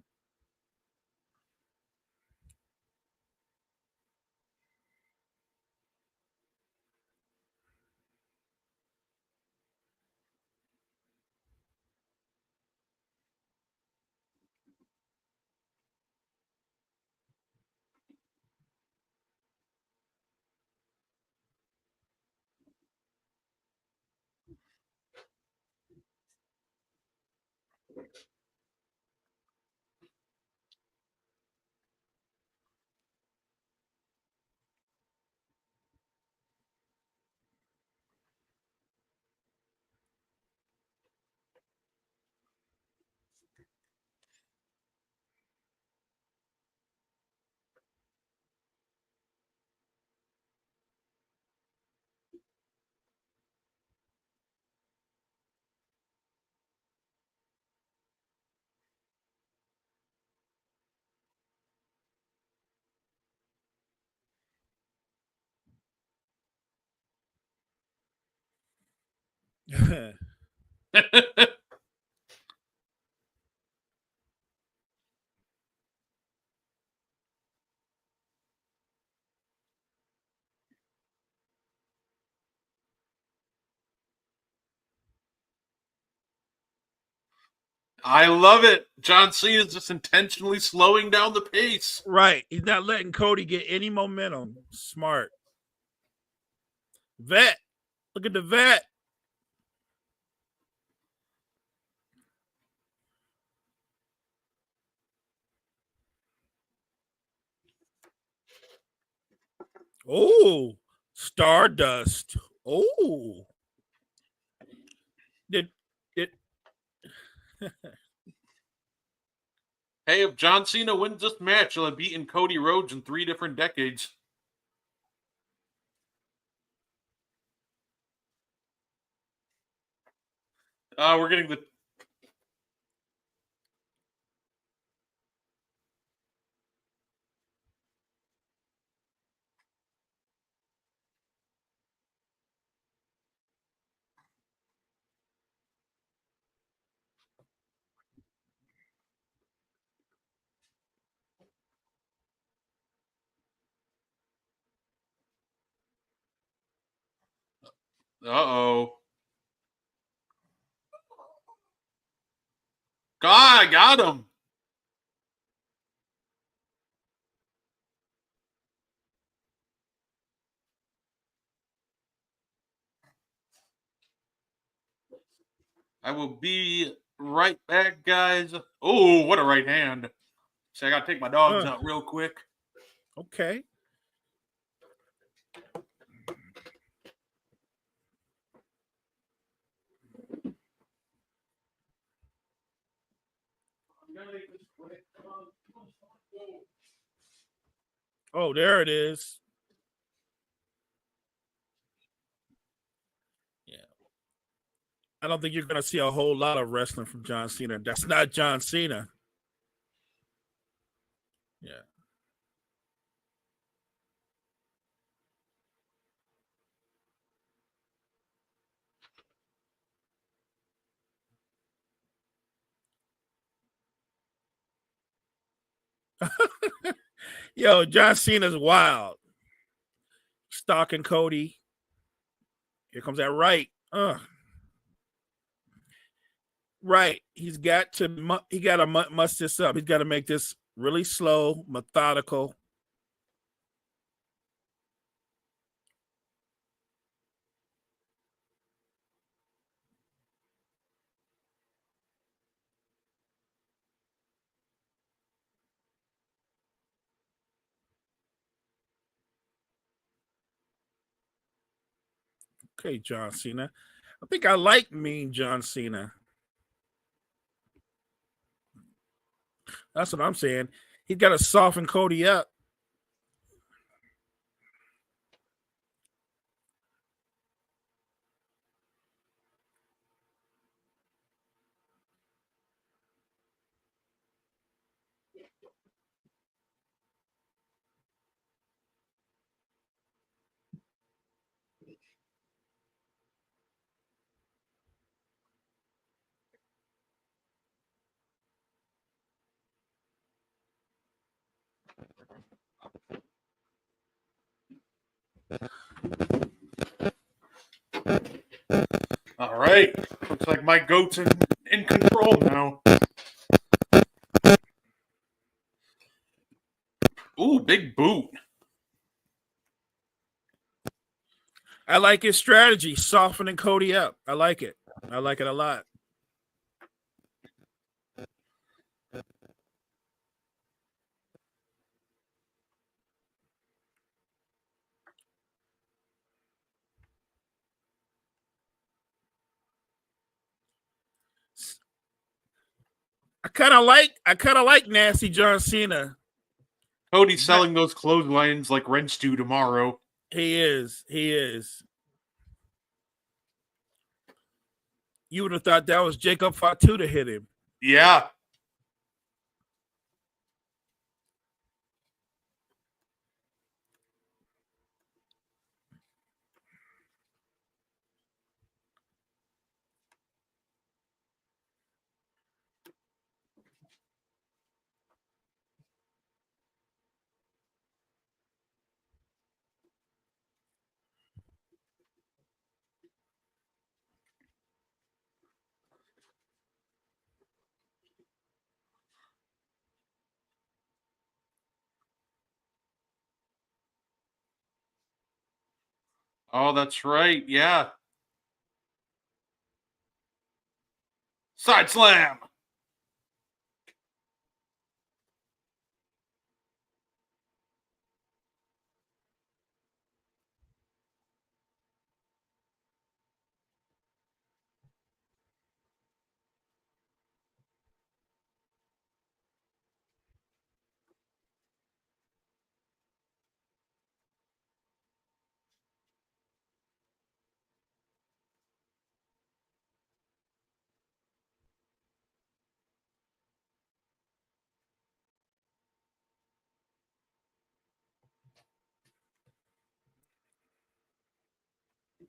I love it. John Cena's just intentionally slowing down the pace. Right. He's not letting Cody get any momentum. Smart. Vet. Look at the vet. Oh, Stardust. Oh. Did Hey, if John Cena wins this match, he'll have beaten Cody Rhodes in 3 different decades. We're getting the. Uh-oh. God, I got him. I will be right back, guys. Oh, what a right hand. See, I got to take my dogs out real quick. okay. Oh, there it is. Yeah. I don't think you're going to see a whole lot of wrestling from John Cena. That's not John Cena. Yeah. Yo, John Cena's wild. Stalking Cody. Here comes that right. Right. He's got to muss this up. He's got to make this really slow, methodical. Okay, John Cena. I think I like mean John Cena. That's what I'm saying. He's got to soften Cody up. All right. Looks like my goat's in control now. Ooh, big boot. I like his strategy, softening Cody up. I like it. I like it a lot. I kind of like nasty John Cena. Cody's selling those clotheslines like rents due tomorrow. He is. You would have thought that was Jacob Fatu to hit him. Yeah. Oh, that's right. Yeah. Side slam.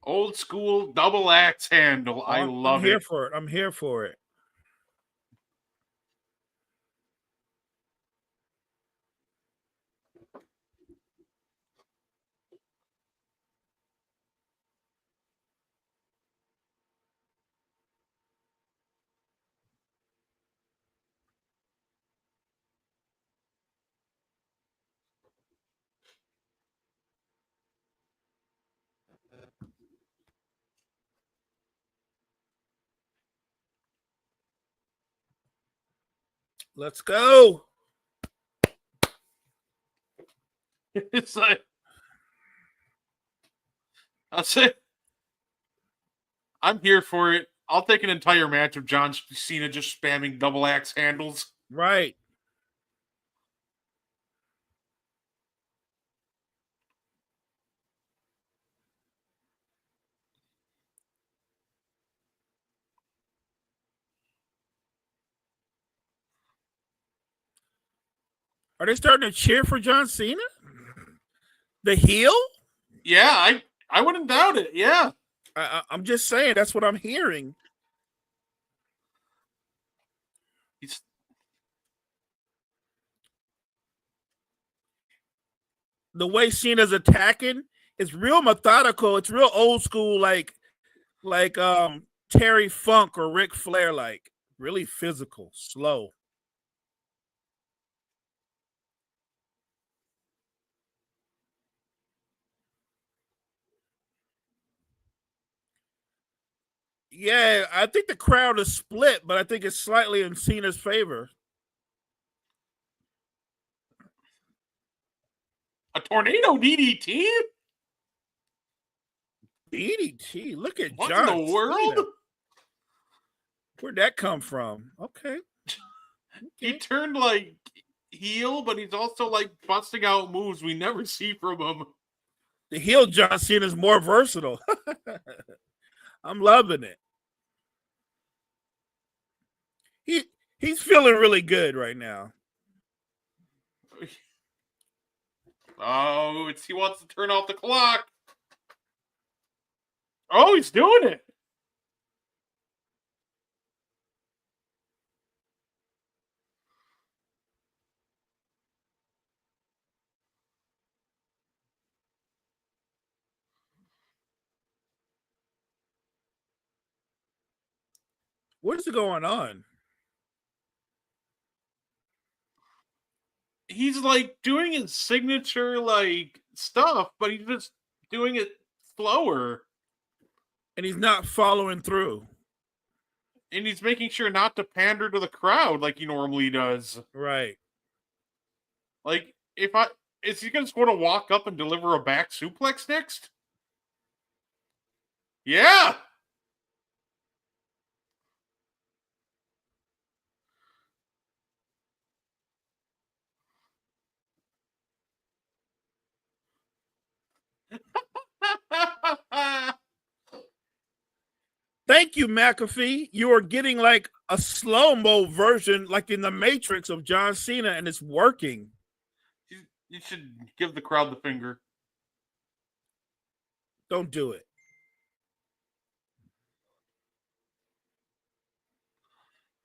Old school double axe handle. I love I'm here it. for it. I'm here for it. Let's go. It's like I'll say I'm here for it. I'll take an entire match of John Cena just spamming double axe handles. Right. Are they starting to cheer for John Cena? The heel? Yeah, I wouldn't doubt it. Yeah. I'm just saying that's what I'm hearing. He's The way Cena's attacking is real methodical. It's real old school, like Terry Funk or Ric Flair, like really physical, slow. Yeah, I think the crowd is split, but I think it's slightly in Cena's favor. a tornado DDT? DDT. Look at What John in the world? Cena. Where'd that come from? Okay. He turned like heel, but he's also like busting out moves we never see from him. The heel John Cena is more versatile. I'm loving it. He's feeling really good right now. Oh, he wants to turn off the clock. Oh, he's doing it. What is going on? He's like doing his signature like stuff, but he's just doing it slower. And he's not following through. And he's making sure not to pander to the crowd like he normally does. Right. Like, is he just going to walk up and deliver a back suplex next? Yeah. Thank you, McAfee. You are getting like a slow-mo version, like in the Matrix, of John Cena, and it's working. You should give the crowd the finger. Don't do it.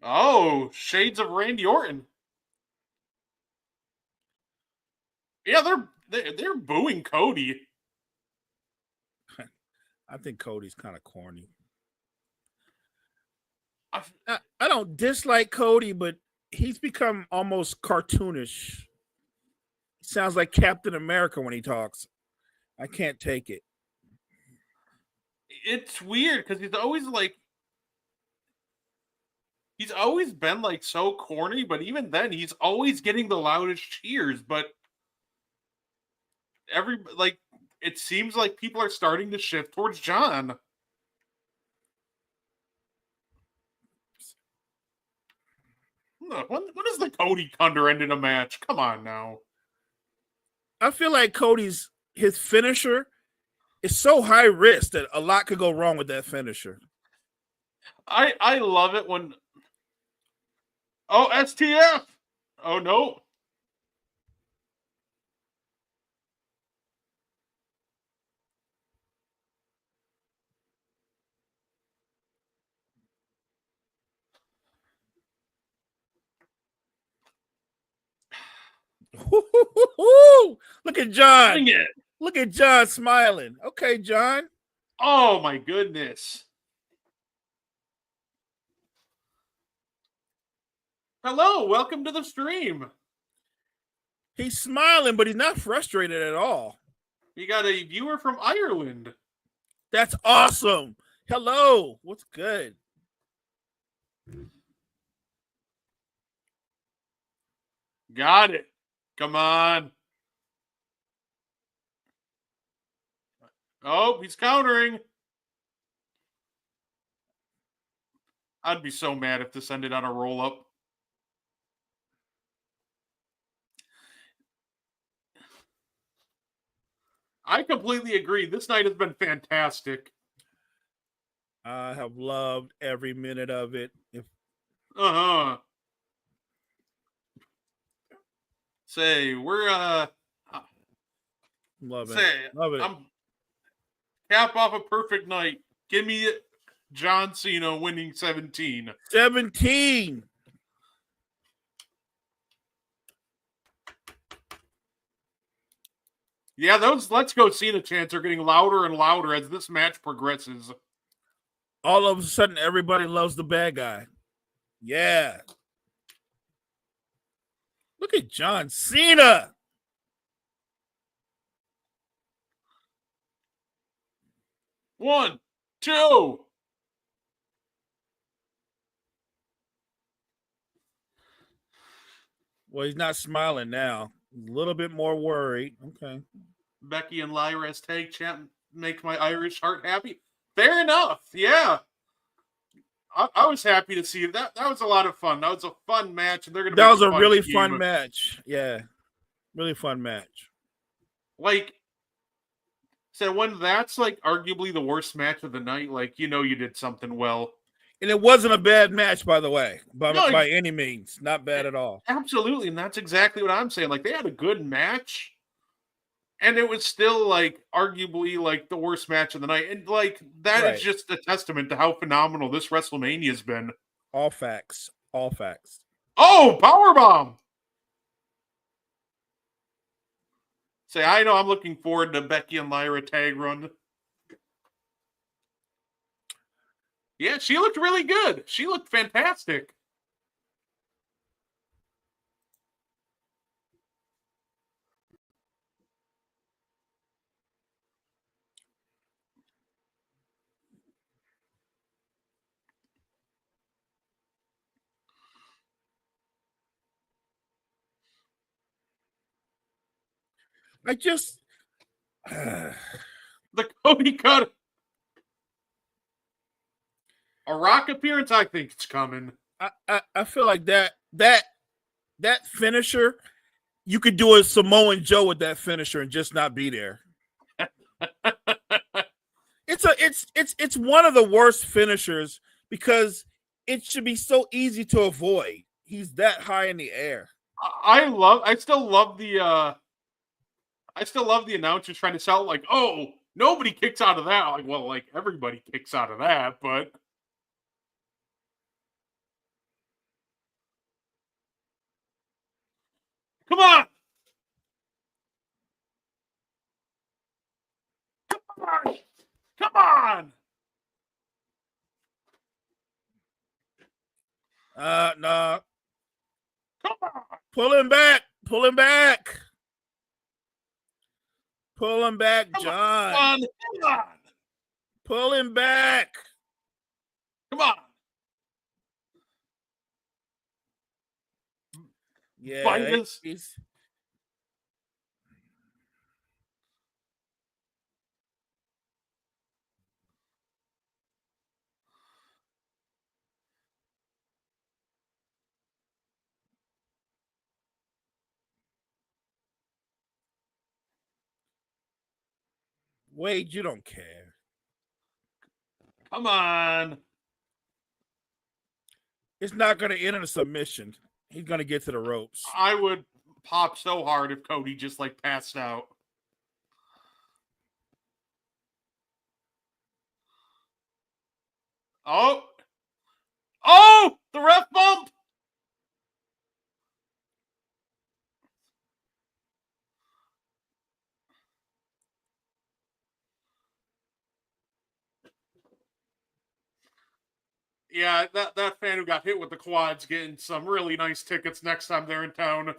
Oh, shades of Randy Orton. Yeah, they're booing Cody. I think Cody's kind of corny. I don't dislike Cody, but he's become almost cartoonish. Sounds like Captain America when he talks. I can't take it. It's weird because he's always been like so corny, but even then he's always getting the loudest cheers. But it seems like people are starting to shift towards John. When is the Cody Thunder ending a match? Come on now. I feel like his finisher is so high risk that a lot could go wrong with that finisher. I love it when. Oh, STF. Oh no. Look at John. Bring it. Look at John smiling. Okay, John. Oh my goodness. Hello, welcome to the stream. He's smiling, but he's not frustrated at all. You got a viewer from Ireland. That's awesome. Hello. What's good? Got it. Come on. Oh, he's countering. I'd be so mad if this ended on a roll-up. I completely agree. This night has been fantastic. I have loved every minute of it. Say, we're Love it. I'm cap off a perfect night. Give me John Cena winning 17. 17. Yeah, those Let's Go Cena chants are getting louder and louder as this match progresses. All of a sudden, everybody loves the bad guy. Yeah. Look at John Cena. One, two. Well, he's not smiling now. He's a little bit more worried. Okay. Becky and Lyra's tag chant makes my Irish heart happy. Fair enough. Yeah. I was happy to see that. That was a lot of fun. That was a fun match, and they're gonna. That was a really fun match. Yeah, really fun match. Like, so when that's like arguably the worst match of the night, like you did something well. And it wasn't a bad match, by the way, No, by any means. Not bad at all. Absolutely, and that's exactly what I'm saying. Like they had a good match, and it was still like arguably like the worst match of the night. And like that is just a testament to how phenomenal this WrestleMania has been. All facts. All facts. Oh, powerbomb! Say, I know I'm looking forward to Becky and Lyra tag run. Yeah, she looked really good. She looked fantastic. I just the Cody cut. A Rock appearance, I think it's coming. I feel like that finisher, you could do a Samoan Joe with that finisher and just not be there. It's one of the worst finishers because it should be so easy to avoid. He's that high in the air. I still love the announcers trying to sell like, oh, nobody kicks out of that. Like, well, like everybody kicks out of that, but come on. Come on. Come on. No. Come on. Pull him back. Pull him back. Pull him back, John. Come on. Pull him back. Come on. Yeah. Wade, you don't care. Come on. It's not going to end in a submission. He's going to get to the ropes. I would pop so hard if Cody just like passed out. Oh. Oh, the ref bump. Yeah, that fan who got hit with the quads getting some really nice tickets next time they're in town.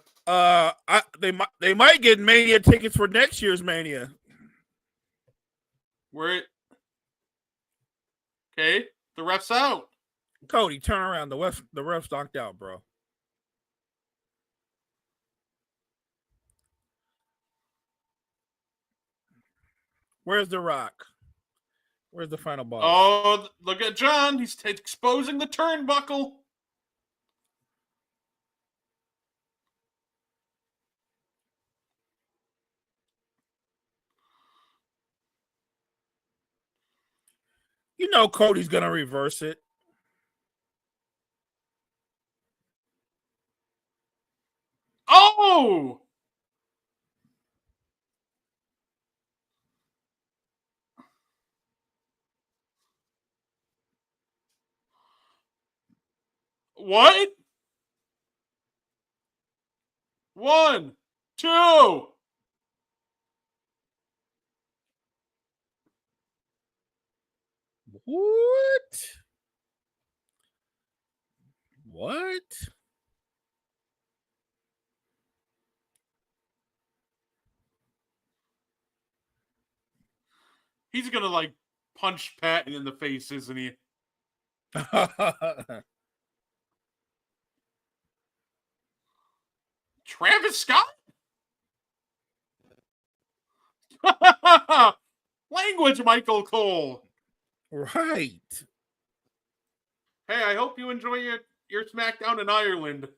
They might get Mania tickets for next year's Mania. Okay, the ref's out. Cody, turn around. The ref's knocked out, bro. Where's The Rock? Where's the final boss? Oh, look at John. He's exposing the turnbuckle. You know Cody's going to reverse it. Oh! What? 1, 2. What? He's gonna like punch Patton in the face, isn't he? Travis Scott? Language, Michael Cole. Right. Hey, I hope you enjoy your SmackDown in Ireland.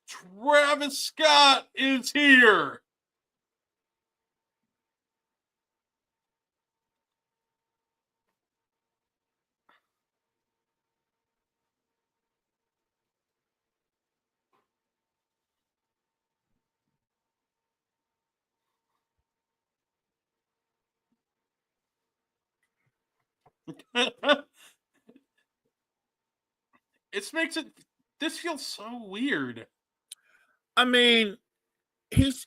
Travis Scott is here. This feels so weird. I mean, he's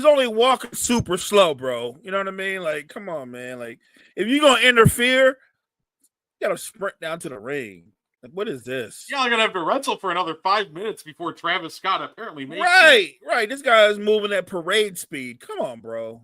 only walking super slow, bro. You know what I mean? Like, come on, man. Like, if you're gonna interfere, you gotta sprint down to the ring. Like, what is this? Yeah, I'm gonna have to wrestle for another 5 minutes before Travis Scott apparently makes Right, right. This guy is moving at parade speed. Come on, bro.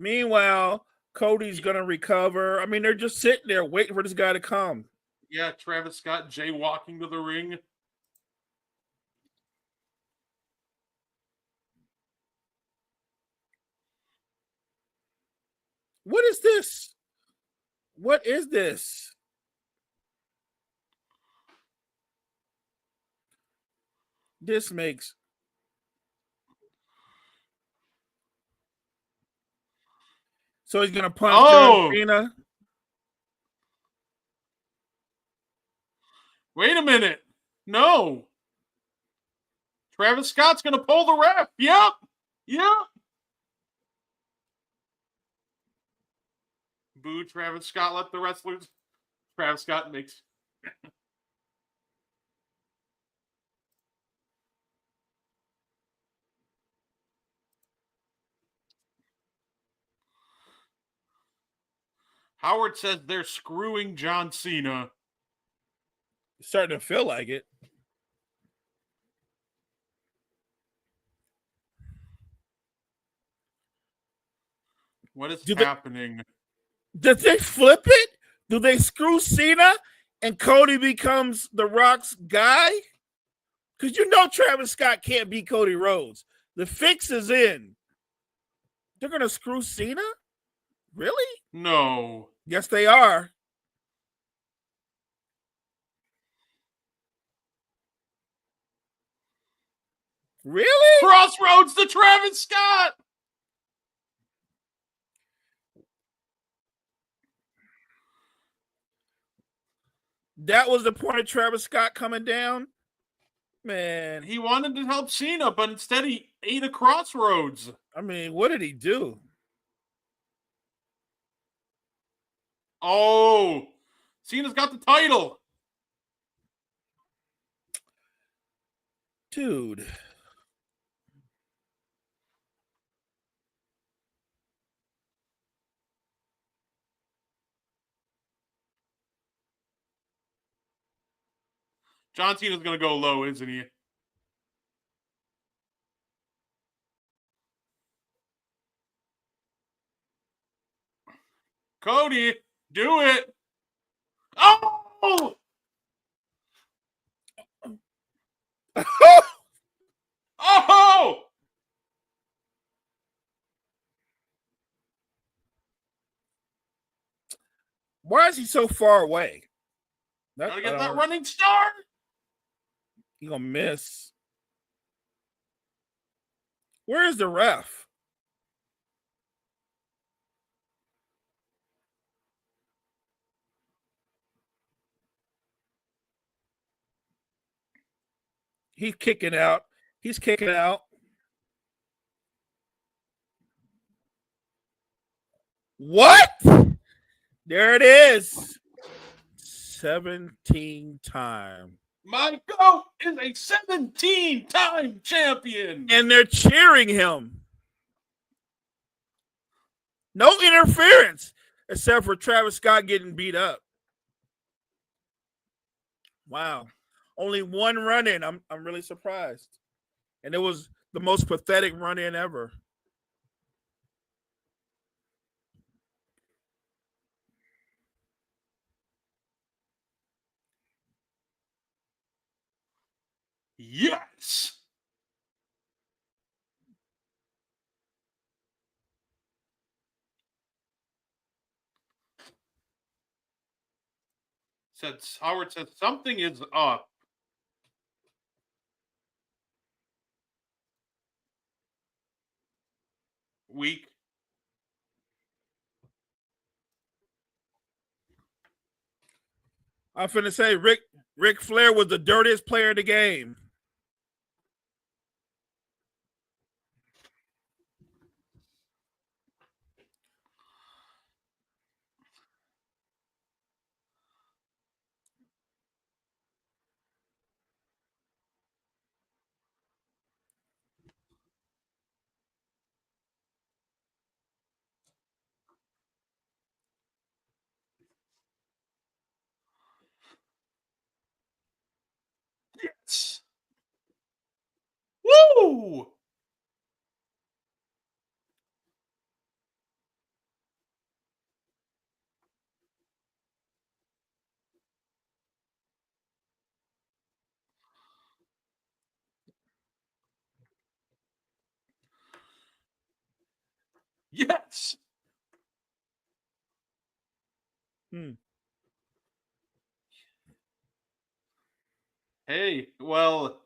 Meanwhile, Cody's gonna recover. I mean, they're just sitting there waiting for this guy to come. Yeah, Travis Scott jaywalking to the ring. What is this? What is this? This makes so he's gonna punch John Cena. Wait a minute. No. Travis Scott's gonna pull the ref. Yep. Yep. Boo Travis Scott, let the wrestlers. Travis Scott makes. Howard says they're screwing John Cena. It's starting to feel like it. What is happening? Did they flip it? Do they screw Cena and Cody becomes The Rock's guy? Because you know Travis Scott can't beat Cody Rhodes. The fix is in. They're going to screw Cena? Really? No. Yes, they are. Really? Crossroads to Travis Scott. That was the point of Travis Scott coming down? Man. He wanted to help Cena, but instead he ate a crossroads. I mean, what did he do? Oh, Cena's got the title. Dude. John Cena's going to go low, isn't he? Cody, do it. Oh! Oh! Why is he so far away? Gotta get that running start. You're going to miss. Where is the ref? He's kicking out. He's kicking out. What? There it is. 17 time. My GOAT is a 17-time champion. And they're cheering him. No interference. except for Travis Scott getting beat up. Wow. Only one run-in. I'm really surprised. And it was the most pathetic run-in ever. Yes. Howard said something is up. Weak. I'm finna say Ric Flair was the dirtiest player in the game. Yes. Woo! Yes. Hey, well,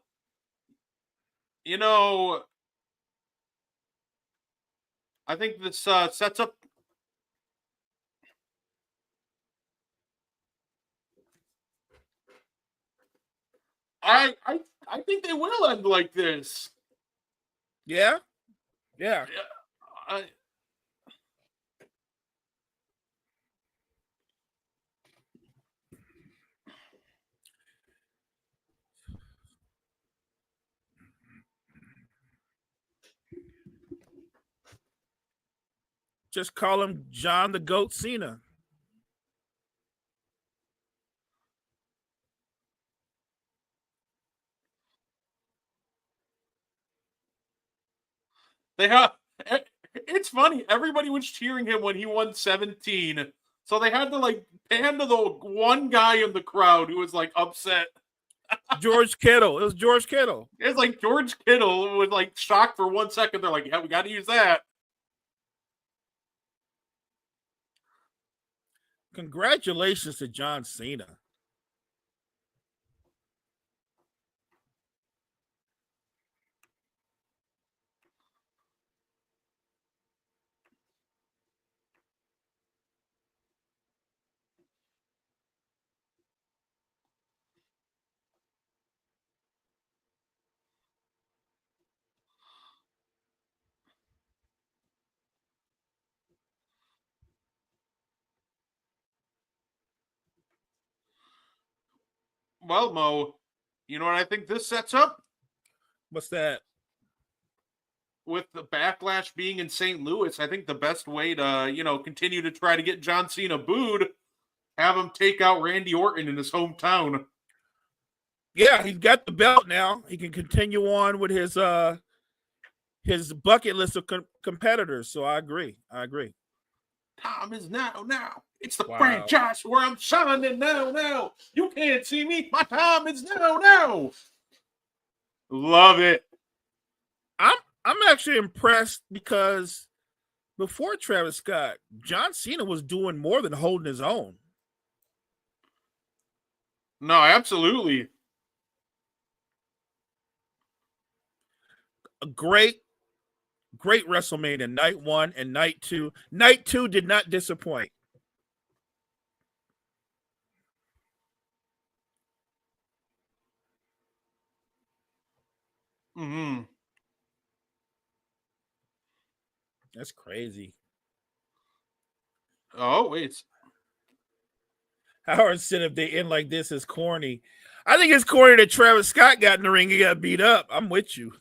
you know, I think this sets up. I I I think they will end like this. Yeah? Yeah. I, Just call him John the Goat Cena. they have. It's funny. Everybody was cheering him when he won 17. So they had to like pan to the one guy in the crowd who was like upset. George Kittle. It was George Kittle. It's like George Kittle was like shocked for 1 second. They're like, yeah, we got to use that. Congratulations to John Cena. Well, Mo, you know what I think this sets up? What's that? With the backlash being in St. Louis, I think the best way to, continue to try to get John Cena booed, have him take out Randy Orton in his hometown. Yeah, he's got the belt now. He can continue on with his bucket list of competitors. So I agree. Time is now. It's the Wow. franchise where I'm shining now. You can't see me. My time is now. Love it. I'm actually impressed because before Travis Scott, John Cena was doing more than holding his own. No, absolutely. A great WrestleMania, night 1 and night 2. Night 2 did not disappoint. Mm-hmm. That's crazy. Oh, wait. Howard said if they end like this, it's corny. I think it's corny that Travis Scott got in the ring and got beat up. I'm with you.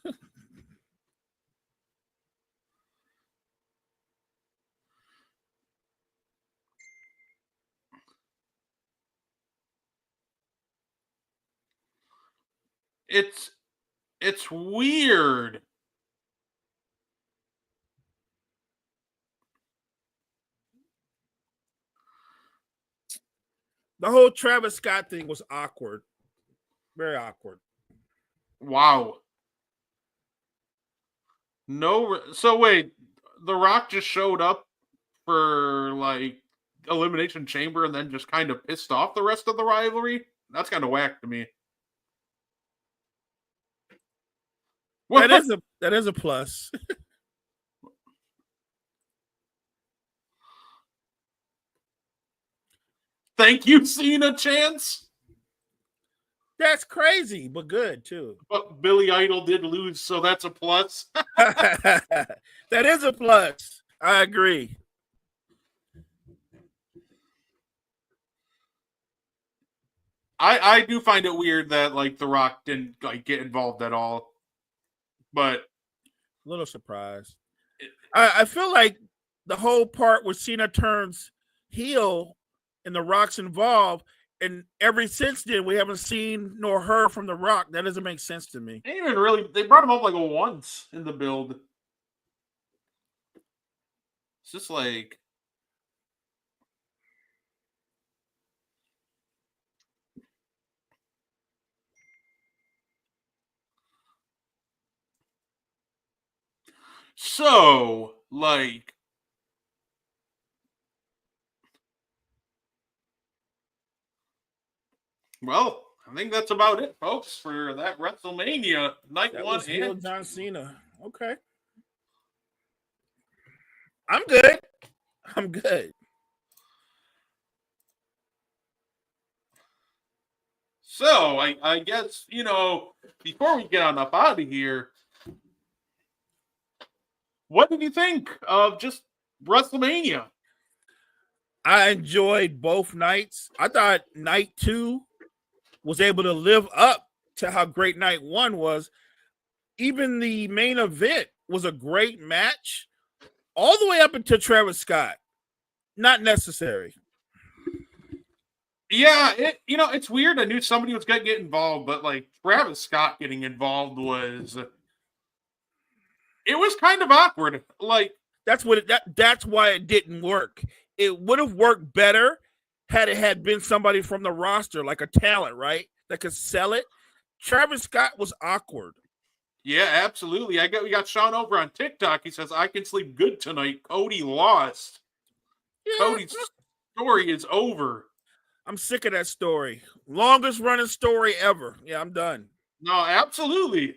it's weird. The whole Travis Scott thing was awkward. Very awkward. Wow. So wait, The Rock just showed up for like Elimination Chamber and then just kind of pissed off the rest of the rivalry? That's kind of whack to me. That is a plus. Thank you, Cena chance. That's crazy, but good too. But Billy Idol did lose, so that's a plus. That is a plus. I agree. I do find it weird that like The Rock didn't like get involved at all. But a little surprised. I feel like the whole part where Cena turns heel and The Rock's involved, and ever since then we haven't seen nor heard from The Rock. That doesn't make sense to me. They brought him up like once in the build. It's just like so like well, I think that's about it, folks, for that WrestleMania night That one. was heel John Cena. Okay. I'm good. I'm good. So I guess, before we get on up out of here, what did you think of just WrestleMania? I enjoyed both nights. I thought night 2 was able to live up to how great night 1 was. Even the main event was a great match all the way up until Travis Scott. Not necessary. Yeah, it's weird. I knew somebody was going to get involved, but like Travis Scott getting involved was kind of awkward. Like that's why it didn't work. It would have worked better had it had been somebody from the roster, like a talent, right, that could sell it. Travis Scott was awkward. Yeah, absolutely. We got Sean over on TikTok. He says, "I can sleep good tonight. Cody lost. Yeah. Cody's story is over." I'm sick of that story. Longest running story ever. Yeah, I'm done. No, absolutely.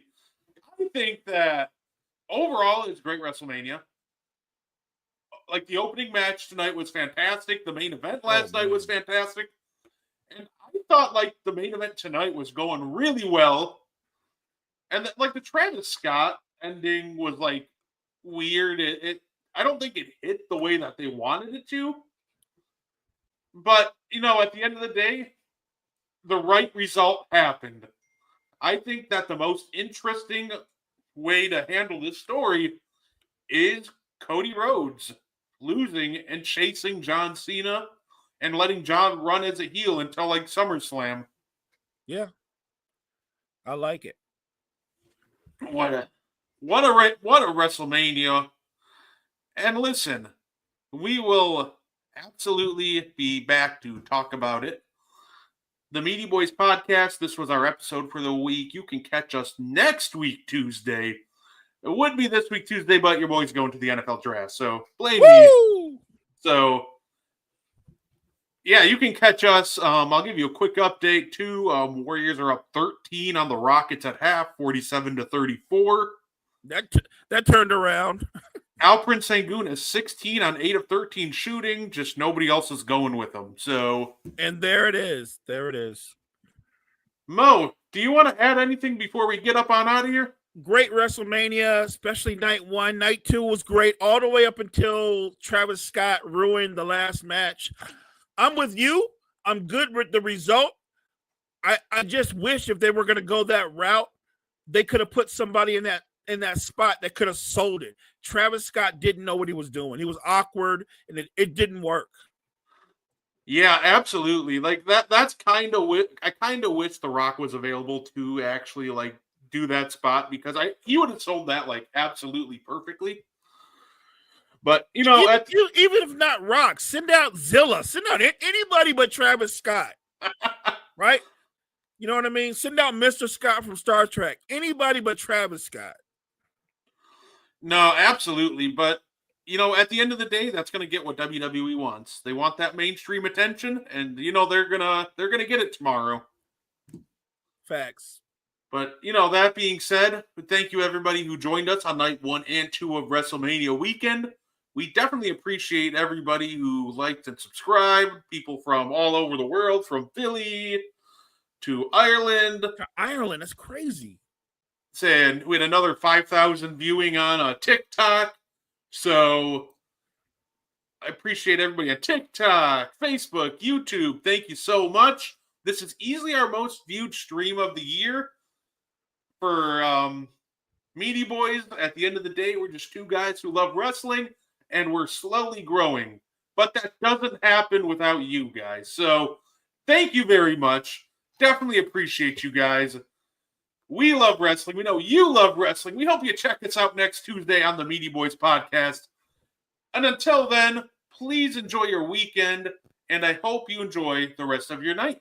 I think that overall it's great WrestleMania. Like the opening match tonight was fantastic. The main event last night was fantastic. And I thought like the main event tonight was going really well. And like the Travis Scott ending was like weird. I don't think it hit the way that they wanted it to. But, at the end of the day, the right result happened. I think that the most interesting way to handle this story is Cody Rhodes losing and chasing John Cena and letting John run as a heel until like SummerSlam. Yeah. I like it. What a WrestleMania. And listen, we will absolutely be back to talk about it. The Meaty Boyz podcast. This was our episode for the week. You can catch us next week, Tuesday. It would be this week, Tuesday, but your boy's going to the NFL draft, so blame me. So, yeah, you can catch us. I'll give you a quick update, too. Warriors are up 13 on the Rockets at half, 47-34. That turned around. Alprin Sengun is 16 on 8 of 13 shooting. Just nobody else is going with him. So, and there it is. There it is. Mo, do you want to add anything before we get up on out of here? Great WrestleMania, especially night 1. Night 2 was great all the way up until Travis Scott ruined the last match. I'm with you. I'm good with the result. I just wish if they were going to go that route, they could have put somebody in that spot that could have sold it. Travis Scott didn't know what he was doing. He was awkward, and it didn't work. Yeah, absolutely. Like that's kind of I kind of wish The Rock was available to actually like do that spot because he would have sold that like absolutely perfectly. But you know, Even if not Rock, send out Zilla, send out anybody but Travis Scott, right? You know what I mean? Send out Mr. Scott from Star Trek, anybody but Travis Scott. no, absolutely. But you know, at the end of the day, that's going to get what WWE wants. They want that mainstream attention, and you know they're gonna get it tomorrow. Facts. But you know, that being said, thank you everybody who joined us on night 1 and 2 of WrestleMania weekend. We definitely appreciate everybody who liked and subscribed. People from all over the world, from Philly to Ireland. To Ireland, that's crazy. And we had another 5,000 viewing on TikTok. So I appreciate everybody on TikTok, Facebook, YouTube. Thank you so much. This is easily our most viewed stream of the year for Meaty Boyz. At the end of the day, we're just two guys who love wrestling, and we're slowly growing. But that doesn't happen without you guys. So thank you very much. Definitely appreciate you guys. We love wrestling. We know you love wrestling. We hope you check us out next Tuesday on the Meaty Boyz podcast. And until then, please enjoy your weekend, and I hope you enjoy the rest of your night.